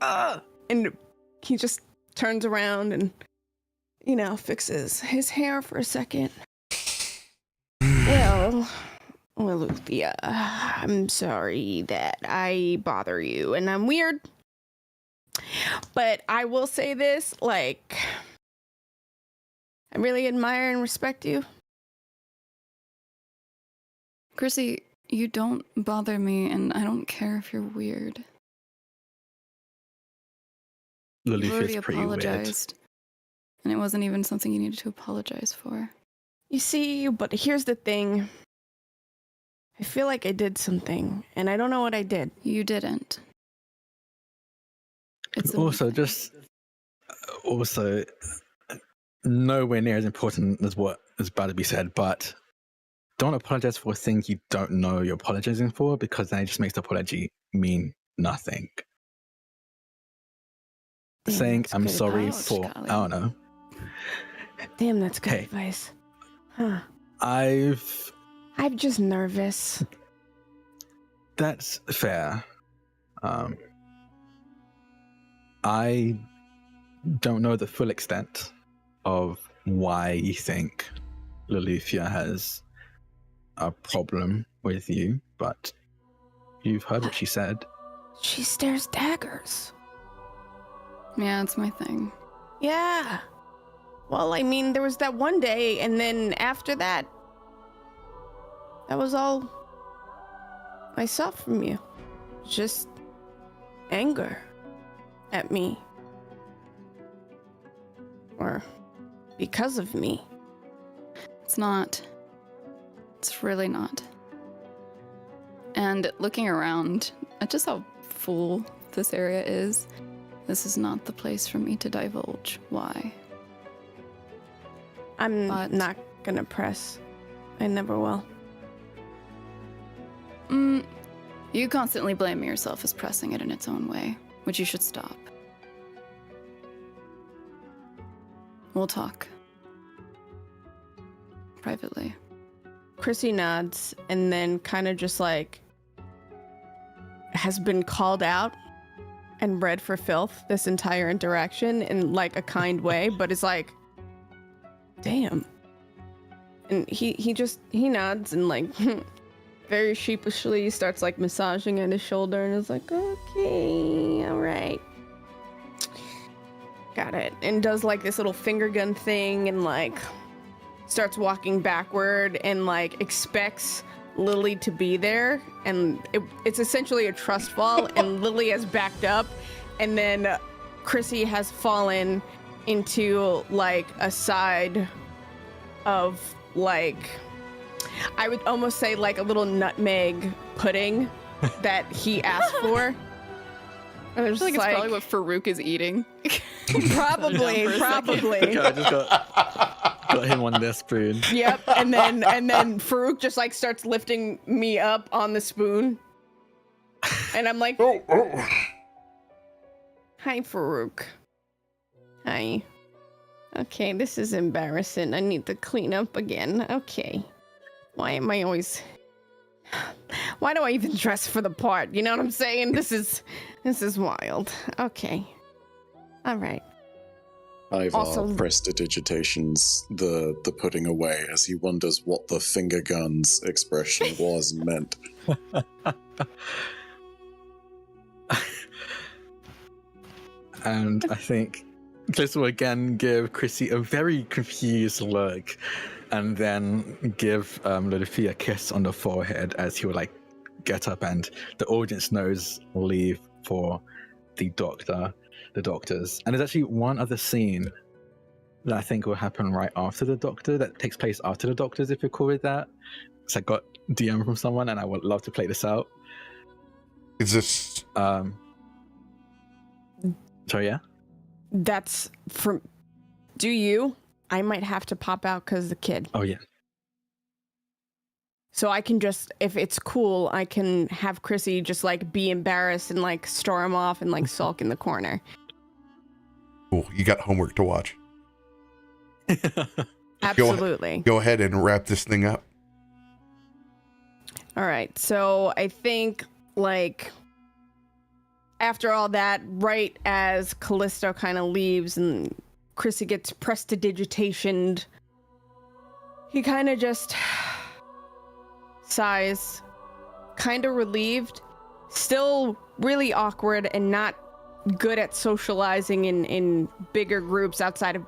And he just turns around and, you know, fixes his hair for a second. Well, Loluphia, I'm sorry that I bother you, and I'm weird. But I will say this, like, I really admire and respect you. Chrissy, you don't bother me, and I don't care if you're weird. You've already Loluphia's pretty apologized, and it wasn't even something you needed to apologize for. You see, but here's the thing. I feel like I did something, and I don't know what I did. You didn't. It's weird. Also, nowhere near as important as what is about to be said, but don't apologize for things you don't know you're apologizing for, because then it just makes the apology mean nothing. Damn, Saying that's I'm good sorry advice, for, Callie. I don't know. Damn, that's good Hey. advice. Huh. I'm just nervous. That's fair. I don't know the full extent of why you think Loluphia has a problem with you, but you've heard what she said. She stares daggers. Yeah, it's my thing. Yeah. Well, I mean, there was that one day, and then after that, that was all I saw from you. Just anger at me. Or because of me. It's not. It's really not. And looking around at just how full this area is, this is not the place for me to divulge why. I'm But- not gonna press. I never will. You constantly blame yourself as pressing it in its own way, which you should stop. We'll talk. Privately. Chrissy nods and then kind of just like has been called out and read for filth this entire interaction in like a kind way, but it's like, damn. And he nods and like very sheepishly starts like massaging at his shoulder and is like, okay, all right. Got it. And does like this little finger gun thing and like starts walking backward and like expects Lily to be there. And it's essentially a trust fall and Lily has backed up and then Chrissy has fallen into like a side of like, I would almost say like a little nutmeg pudding that he asked for. And I it's feel like it's like, probably what Farouk is eating. probably. I just got him on their spoon. Yep. And then Farouk just like starts lifting me up on the spoon. And I'm like, hi, Farouk. Hi. Okay, this is embarrassing. I need to clean up again. Okay. Why do I even dress for the part? You know what I'm saying? This is wild. Okay. All right. Ivar Also- prestidigitations the putting away as he wonders what the finger guns expression was and meant. And I think Callisto will again give Chrissy a very confused look, and then give Loluphia a kiss on the forehead as he will like get up, and the audience knows will leave for the doctors. And there's actually one other scene that I think will happen right after the doctor, that takes place after the doctors, if you're cool with that. So I got DM from someone, and I would love to play this out. Is this Sorry, yeah? That's from. Do you? I might have to pop out because the kid. Oh, yeah. So I can just, if it's cool, I can have Chrissy just like be embarrassed and like storm off and like sulk in the corner. cool? You got homework to watch. Absolutely. Go ahead and wrap this thing up. All right. So I think like after all that, right as Kallisto kind of leaves and Chrissy gets prestidigitationed, he kind of just sighs, kind of relieved, still really awkward and not good at socializing in bigger groups outside of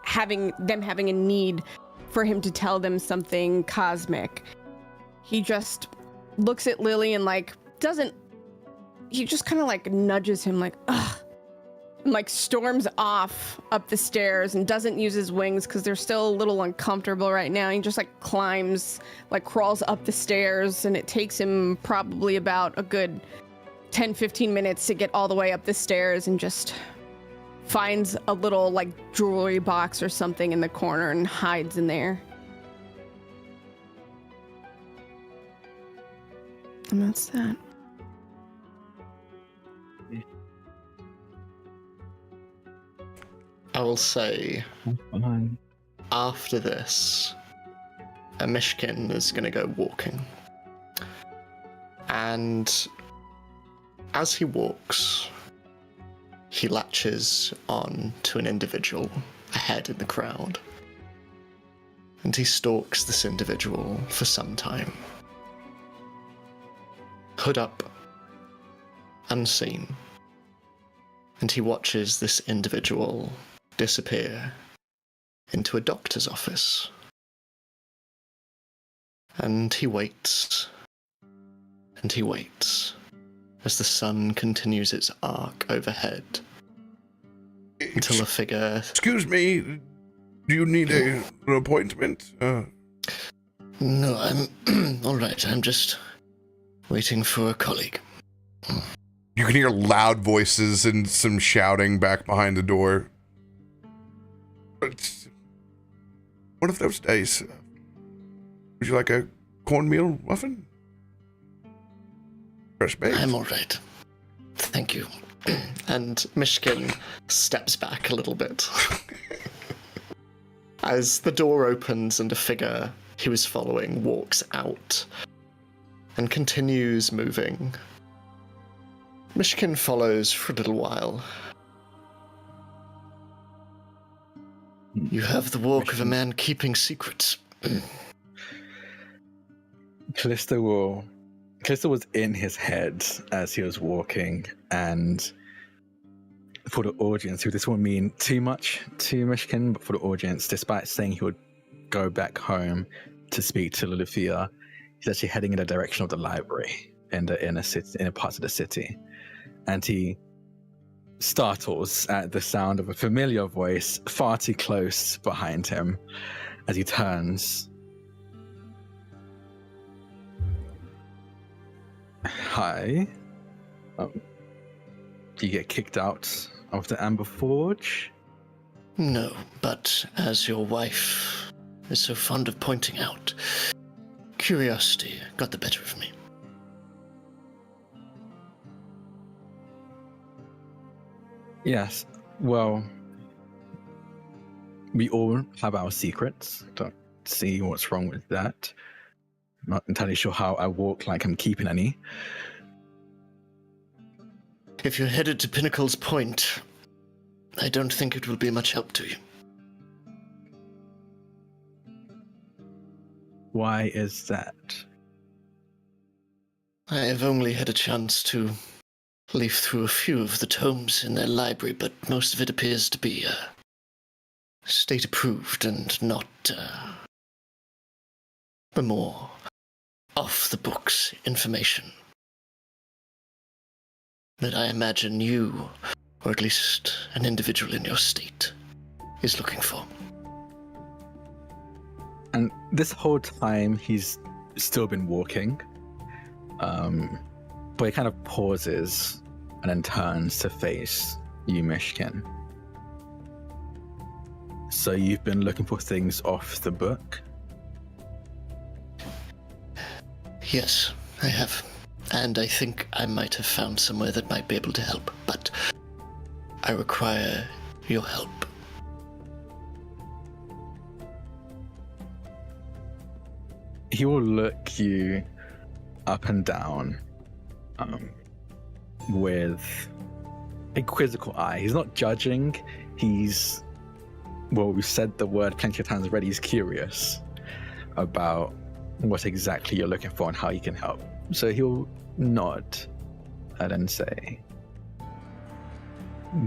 having a need for him to tell them something cosmic. He just looks at Lily and like he just kind of like nudges him like, ugh, and like storms off up the stairs and doesn't use his wings because they're still a little uncomfortable right now. He just like crawls up the stairs, and it takes him probably about a good 10-15 minutes to get all the way up the stairs, and just finds a little like jewelry box or something in the corner and hides in there. And that's that. I will say, after this, a Myshkin is going to go walking. And as he walks, he latches on to an individual ahead in the crowd. And he stalks this individual for some time. Hood up, unseen. And he watches this individual disappear into a doctor's office. And he waits. And he waits as the sun continues its arc overhead until a figure... Excuse me, do you need an appointment? No, I'm all right. I'm just waiting for a colleague. You can hear loud voices and some shouting back behind the door. It's one of those days. Would you like a cornmeal muffin? Fresh baked? I'm all right. Thank you. And Myshkin steps back a little bit. As the door opens and a figure he was following walks out and continues moving. Myshkin follows for a little while. You have the walk of a man keeping secrets. Callisto was in his head as he was walking, and for the audience, who this won't mean too much to Myshkin, but for the audience, despite saying he would go back home to speak to Loluphia, he's actually heading in the direction of the library in the inner parts of the city. And he startles at the sound of a familiar voice far too close behind him as he turns. Hi. Do you get kicked out of the Amber Forge? No, but as your wife is so fond of pointing out, curiosity got the better of me. Yes, well, we all have our secrets. Don't see what's wrong with that. Not entirely sure how I walk like I'm keeping any. If you're headed to Pinnacle's Point, I don't think it will be much help to you. Why is that? I have only had a chance to leaf through a few of the tomes in their library, but most of it appears to be state approved and not the more off the books information that I imagine you, or at least an individual in your state, is looking for. And this whole time, he's still been walking. But he kind of pauses and then turns to face you, Myshkin. So you've been looking for things off the book? Yes, I have. And I think I might have found somewhere that might be able to help, but I require your help. He will look you up and down with a quizzical eye. He's not judging. We've said the word plenty of times already. He's curious about what exactly you're looking for and how you can help. So he'll nod and then say,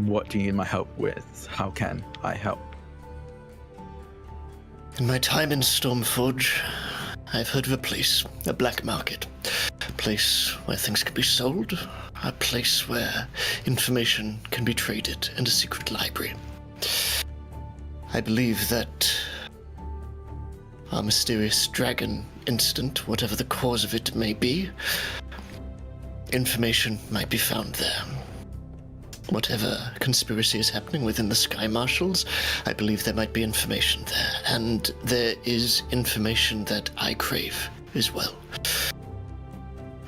what do you need my help with? How can I help? In my time in Stormforge, I've heard of a place, a black market. A place where things can be sold, a place where information can be traded, and a secret library. I believe that our mysterious dragon incident, whatever the cause of it may be, information might be found there. Whatever conspiracy is happening within the Sky Marshals, I believe there might be information there. And there is information that I crave as well.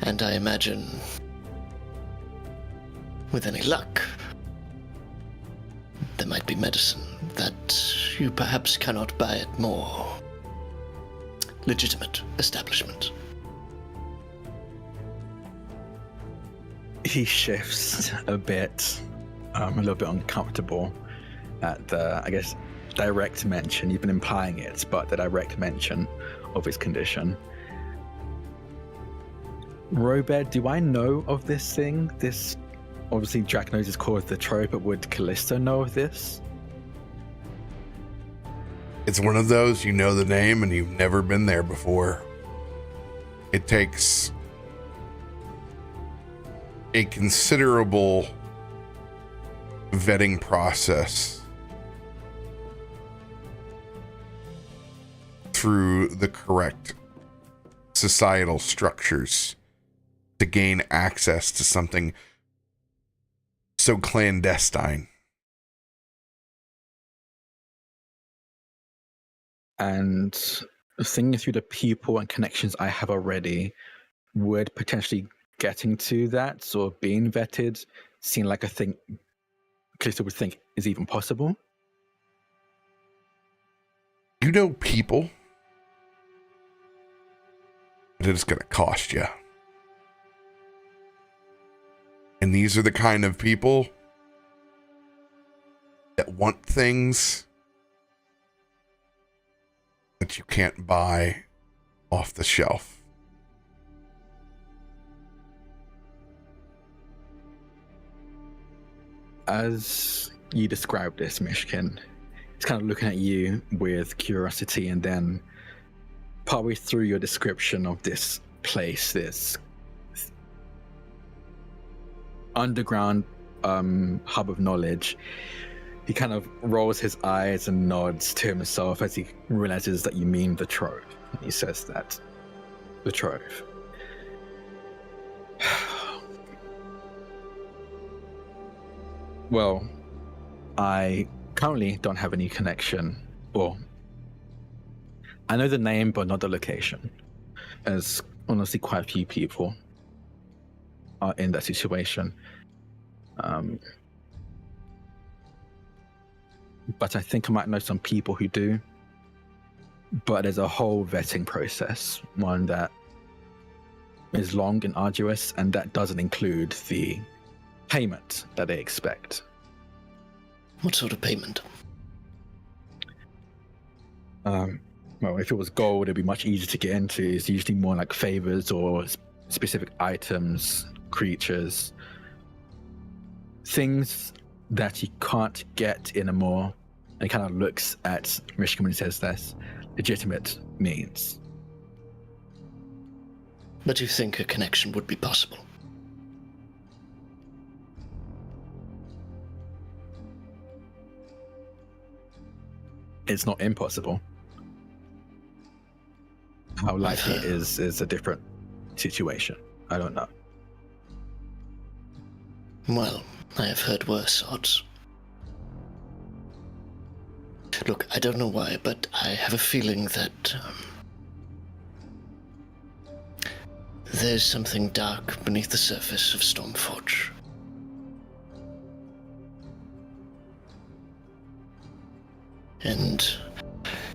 And I imagine, with any luck, there might be medicine that you perhaps cannot buy at more legitimate establishment. He shifts a bit, a little bit uncomfortable at the, I guess, direct mention. You've been implying it, but the direct mention of his condition. RoBear, do I know of this thing? This, obviously, Drak knows it's called the Trope, but would Kallisto know of this? It's one of those, you know the name and you've never been there before. It takes a considerable vetting process through the correct societal structures to gain access to something so clandestine. And thinking through the people and connections I have already, would potentially getting to that or being vetted seem like a thing Kallisto would think is even possible? You know people, but it's going to cost you. And these are the kind of people that want things that you can't buy off the shelf. As you describe this, Myshkin, it's kind of looking at you with curiosity, and then partway through your description of this place, this underground hub of knowledge, he kind of rolls his eyes and nods to himself as he realizes that you mean the Trove. He says that. The Trove. Well, I currently don't have any connection. Well, I know the name, but not the location. As honestly, quite a few people are in that situation. But I think I might know some people who do. But there's a whole vetting process, one that is long and arduous, and that doesn't include the payment that they expect. What sort of payment? Well, if it was gold, it'd be much easier to get into. It's usually more like favors or specific items, creatures, things that you can't get in a more. And he kind of looks at Myshkin when he says this, legitimate means. But you think a connection would be possible? It's not impossible. How likely it is a different situation. I don't know. Well, I have heard worse odds. Look, I don't know why, but I have a feeling that there's something dark beneath the surface of Stormforge. And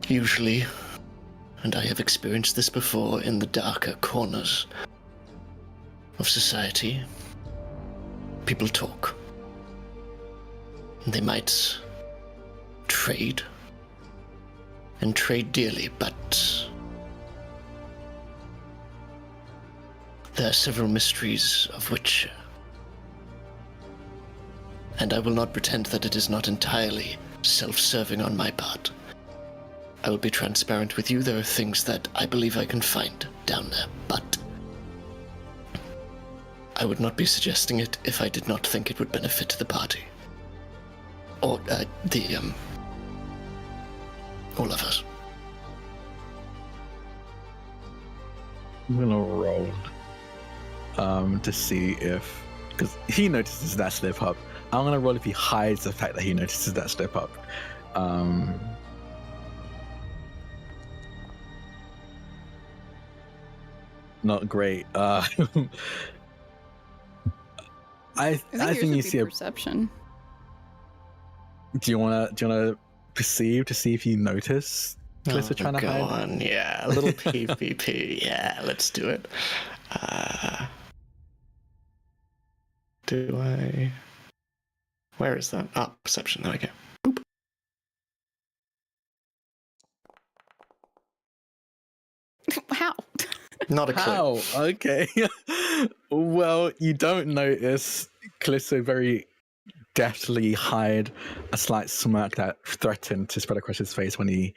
usually, and I have experienced this before in the darker corners of society, people talk. They might trade, and trade dearly, but there are several mysteries of which, and I will not pretend that it is not entirely self-serving on my part. I will be transparent with you. There are things that I believe I can find down there, but I would not be suggesting it if I did not think it would benefit the party. Or, all of us. I'm gonna roll to see if, because he notices that slip up. I'm gonna roll if he hides the fact that he notices that slip up. Not great. I think you see a perception. Do you wanna perceive to see if you notice Kallisto trying to go hide? on, yeah, a little PvP, yeah, let's do it. Do I? Where is that? Ah, perception. There we go. Boop. How? Not a clue. How? Okay. Well, you don't notice Kallisto very deftly hide a slight smirk that threatened to spread across his face when he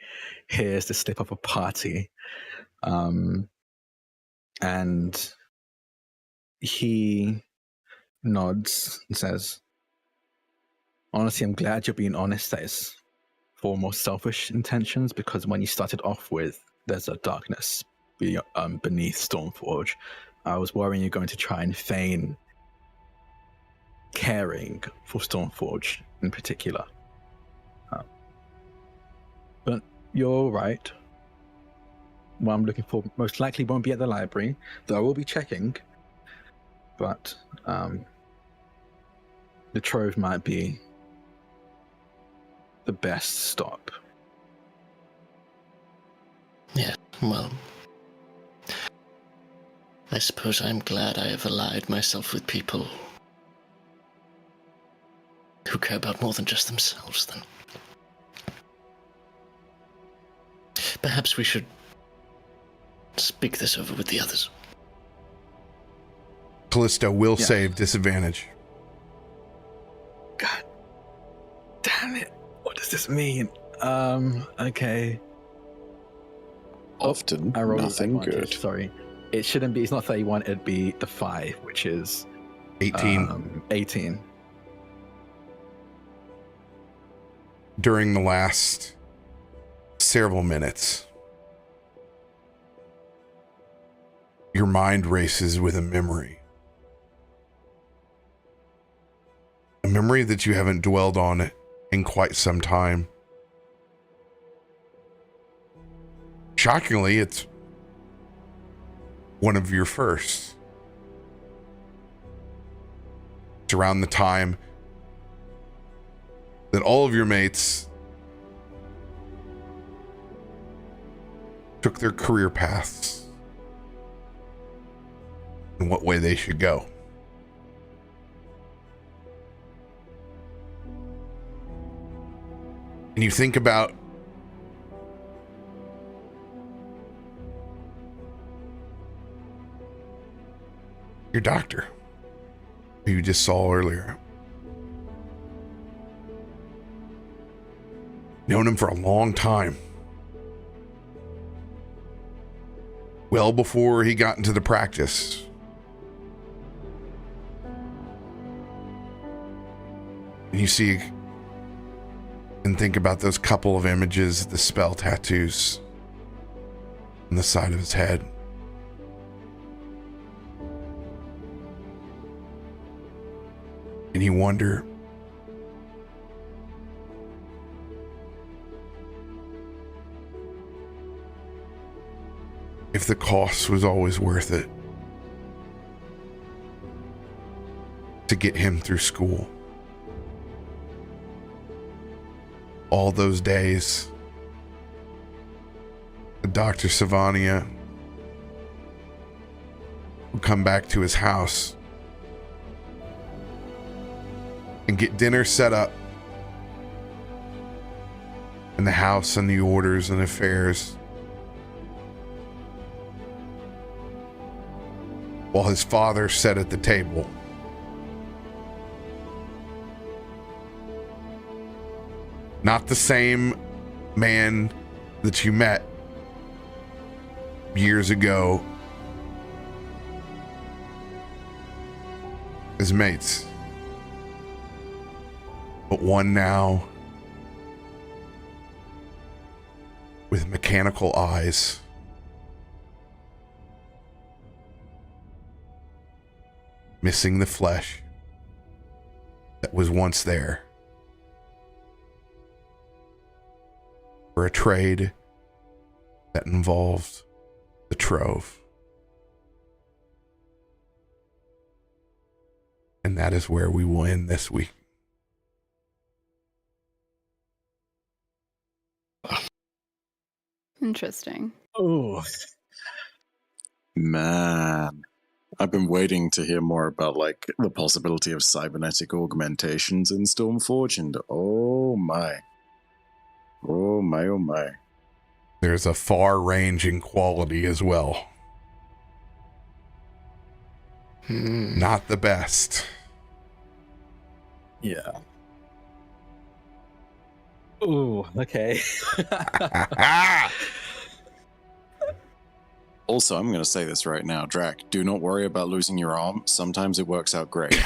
hears the slip of a party. And he nods and says, honestly, I'm glad you're being honest. That is for more selfish intentions, because when you started off with there's a darkness beneath Stormforge, I was worrying you're going to try and feign caring for Stormforge in particular. But you're right. What I'm looking for most likely won't be at the library, though I will be checking. But the trove might be the best stop. Yeah, well, I suppose I'm glad I have allied myself with people who care about more than just themselves, then. Perhaps we should speak this over with the others. Kallisto will save disadvantage. God damn it. What does this mean? Okay. Often, I rolled nothing advantage, good. Sorry. It shouldn't be, it's not 31, it'd be the 5, which is 18. 18. During the last several minutes, your mind races with a memory. A memory that you haven't dwelled on in quite some time. Shockingly, it's one of your first. It's around the time that all of your mates took their career paths and what way they should go. And you think about your doctor, who you just saw earlier. Known him for a long time. Well before he got into the practice. And you see and think about those couple of images, the spell tattoos on the side of his head. And you wonder, if the cost was always worth it to get him through school. All those days, Dr. Savania would come back to his house and get dinner set up in the house and the orders and affairs, while his father sat at the table. Not the same man that you met years ago as mates, but one now with mechanical eyes, missing the flesh that was once there, for a trade that involved the trove. And that is where we will end this week. Interesting. Oh, Man, I've been waiting to hear more about like the possibility of cybernetic augmentations in Stormforge, and oh my. Oh my, oh my. There's a far-ranging quality as well. Not the best. yeah. Oh, okay. Also, I'm going to say this right now, Drak, do not worry about losing your arm. Sometimes it works out great.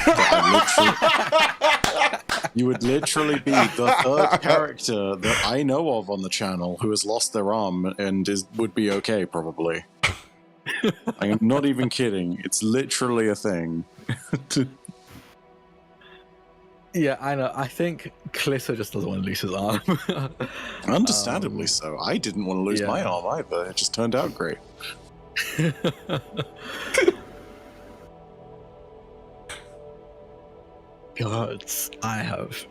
You would literally be the third character that I know of on the channel who has lost their arm and would be okay, probably. I am not even kidding. It's literally a thing. Yeah, I know. I think Kallisto just doesn't want to lose his arm. Understandably so. I didn't want to lose my arm either. It just turned out great. God, I have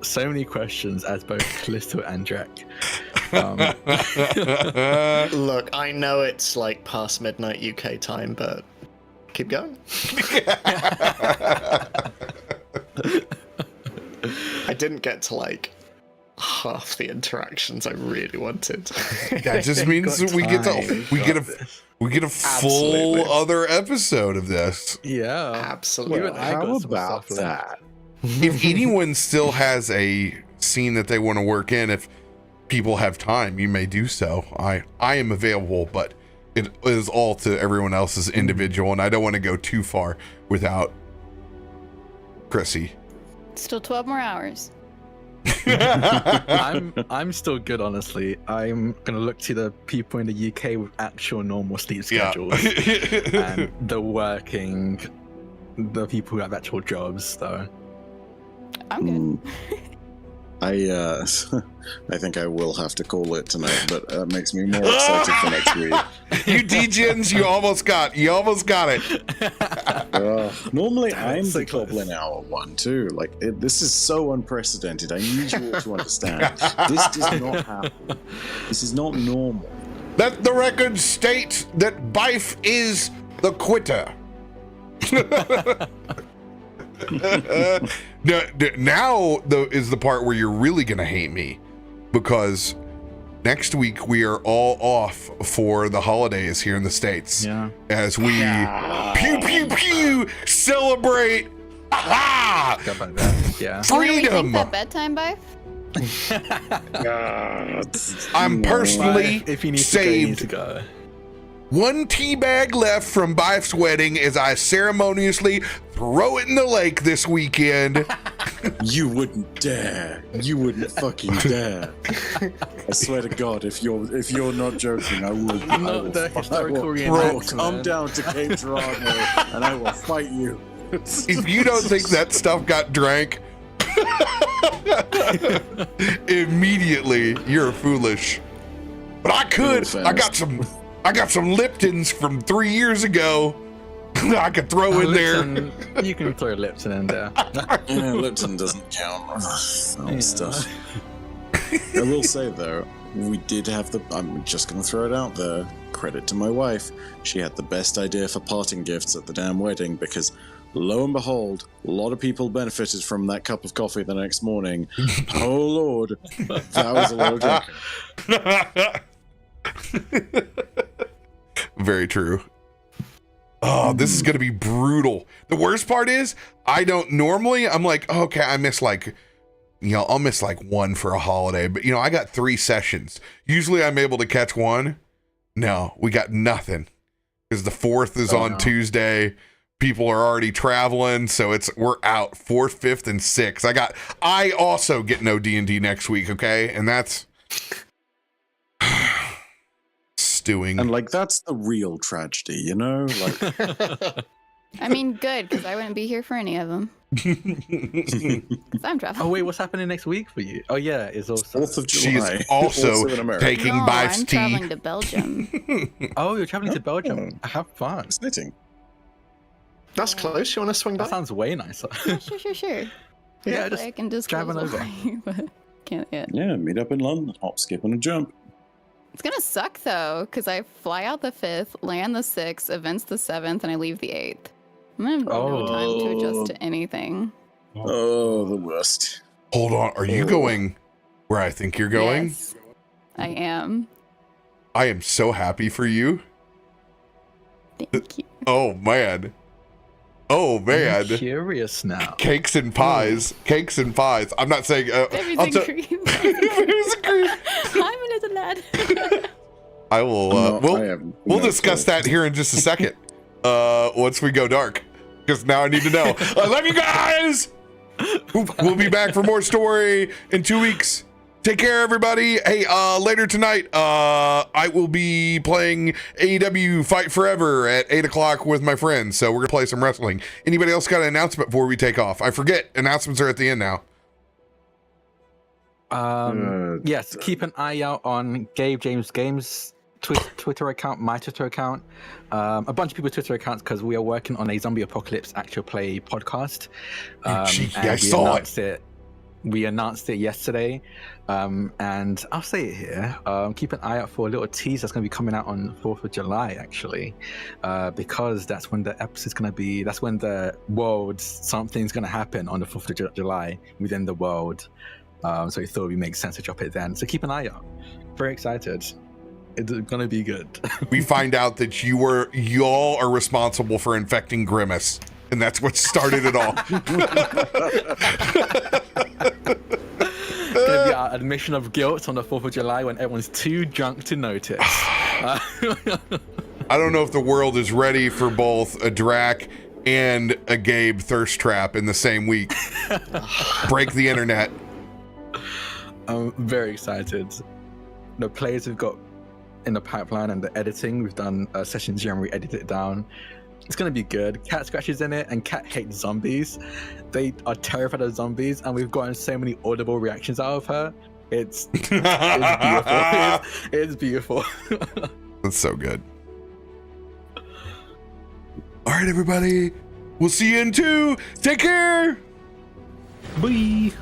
so many questions as both Kallisto and Drak. Look, I know it's like past midnight UK time, but keep going. I didn't get to like half the interactions I really wanted. That just means that we get a full Absolutely. other episode of this. Yeah. Absolutely. Even I got How some about stuff left. that? If anyone still has a scene that they want to work in, if people have time, you may do so. I am available, but it is all to everyone else's individual, and I don't want to go too far without Chrissy. Still 12 more hours. I'm still good, honestly. I'm gonna look to the people in the UK with actual normal sleep schedules and the people who have actual jobs, though. I'm good. I think I will have to call it tonight, but that makes me more excited for next week. You DGens, you almost got it. Normally, I'm so the close. Goblin Hour one too. Like this is so unprecedented. I need you all to understand. This does not happen. This is not normal. Let the record state that Bife is the quitter. Now is the part where you're really gonna hate me, because next week we are all off for the holidays here in the States. Yeah. As we pew pew pew celebrate. Aha! How about that? Yeah. Do you really Freedom. think that bedtime, Bife? I'm personally If you need saved to go. one tea bag left from Bife's wedding as I ceremoniously throw it in the lake this weekend. You wouldn't dare. You wouldn't fucking dare. I swear to God, if you're not joking, I will. Not the historical I will reenactment. come down to Cape Toronto and I will fight you. If you don't think that stuff got drank, immediately you're foolish. But I could. I got some Liptons from 3 years ago. I could throw in there. You can throw Lipton in there. Yeah, Lipton doesn't count. Stuff. I will say though, we did have I'm just gonna throw it out there. Credit to my wife. She had the best idea for parting gifts at the damn wedding, because lo and behold, a lot of people benefited from that cup of coffee the next morning. Oh Lord, that was a lot of drinking. Very true. Oh, this is gonna be brutal. The worst part is, I don't normally. I'm like, okay, I miss I'll miss like one for a holiday, but I got 3 sessions. Usually, I'm able to catch one. No, we got nothing because the 4th is on Tuesday. People are already traveling, so we're out 4th, 5th, and 6th. I also get no D&D next week, okay, and that's stewing. And that's the real tragedy, I mean, good, because I wouldn't be here for any of them. Because I'm traveling. Oh wait, what's happening next week for you? Oh yeah, it's also 4th of July. She's also in America. taking No, Bife's I'm tea. traveling to Belgium. Oh, you're traveling to Belgium. Have fun. Exciting. That's close. You want to swing That by? sounds way nicer. Yeah, sure. Yeah, just I can just driving close over. by, but can't yet. Yeah, meet up in London. Hop, skip, and a jump. It's gonna suck though, because I fly out the 5th, land the 6th, events the 7th, and I leave the 8th. I'm gonna have no time to adjust to anything. Oh, the worst. Hold on, are you going where I think you're going? Yes, I am. I am so happy for you. Thank you. Oh man. Oh man. I'm curious now. Cakes and pies. Cakes and pies. I'm not saying Everything cream. I'm a little lad. I will we'll discuss that here in just a second. Once we go dark. Because now I need to know. I love you guys. We'll be back for more story in 2 weeks. Take care, everybody. Hey, later tonight, I will be playing AEW Fight Forever at 8 o'clock with my friends. So we're going to play some wrestling. Anybody else got an announcement before we take off? I forget. Announcements are at the end now. Yes, keep an eye out on Gabe James Games Twitter account, my Twitter account, a bunch of people's Twitter accounts, because we are working on a zombie apocalypse actual play podcast. I saw it. We announced it yesterday, and I'll say it here. Keep an eye out for a little tease that's going to be coming out on 4th of July, actually, because that's when the episode's going to be. That's when the world, something's going to happen on the 4th of July within the world. So we thought it would make sense to drop it then. So keep an eye out. Very excited. It's going to be good. We find out that y'all are responsible for infecting Grimace. And that's what started it all. Gonna be our admission of guilt on the 4th of July when everyone's too drunk to notice. I don't know if the world is ready for both a Drak and a Gabe thirst trap in the same week. Break the internet. I'm very excited. The players we've got in the pipeline and the editing, we've done sessions here and we edited it down. It's gonna be good. Cat scratches in it, and Cat hates zombies. They are terrified of zombies, and we've gotten so many audible reactions out of her. It's beautiful. It's beautiful. That's so good. All right, everybody. We'll see you in 2. Take care. Bye.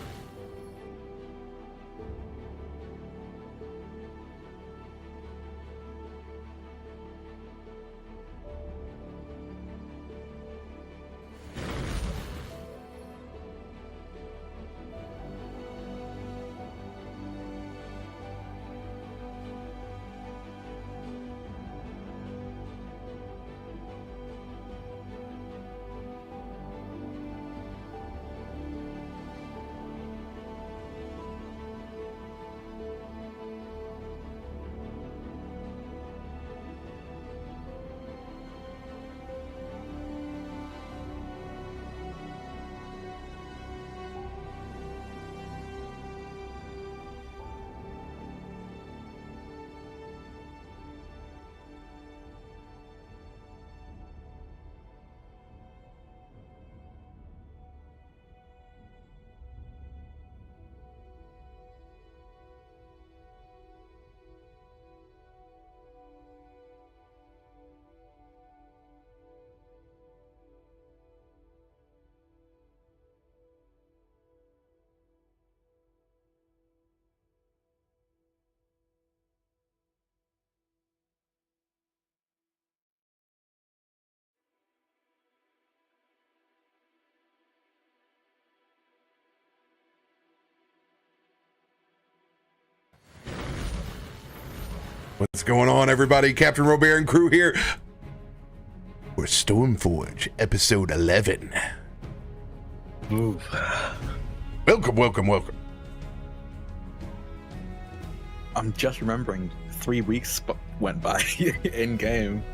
What's going on, everybody? CaptainRoBear and crew here. We're Stormforge, episode 11. Ooh. Welcome. I'm just remembering 3 weeks went by in game.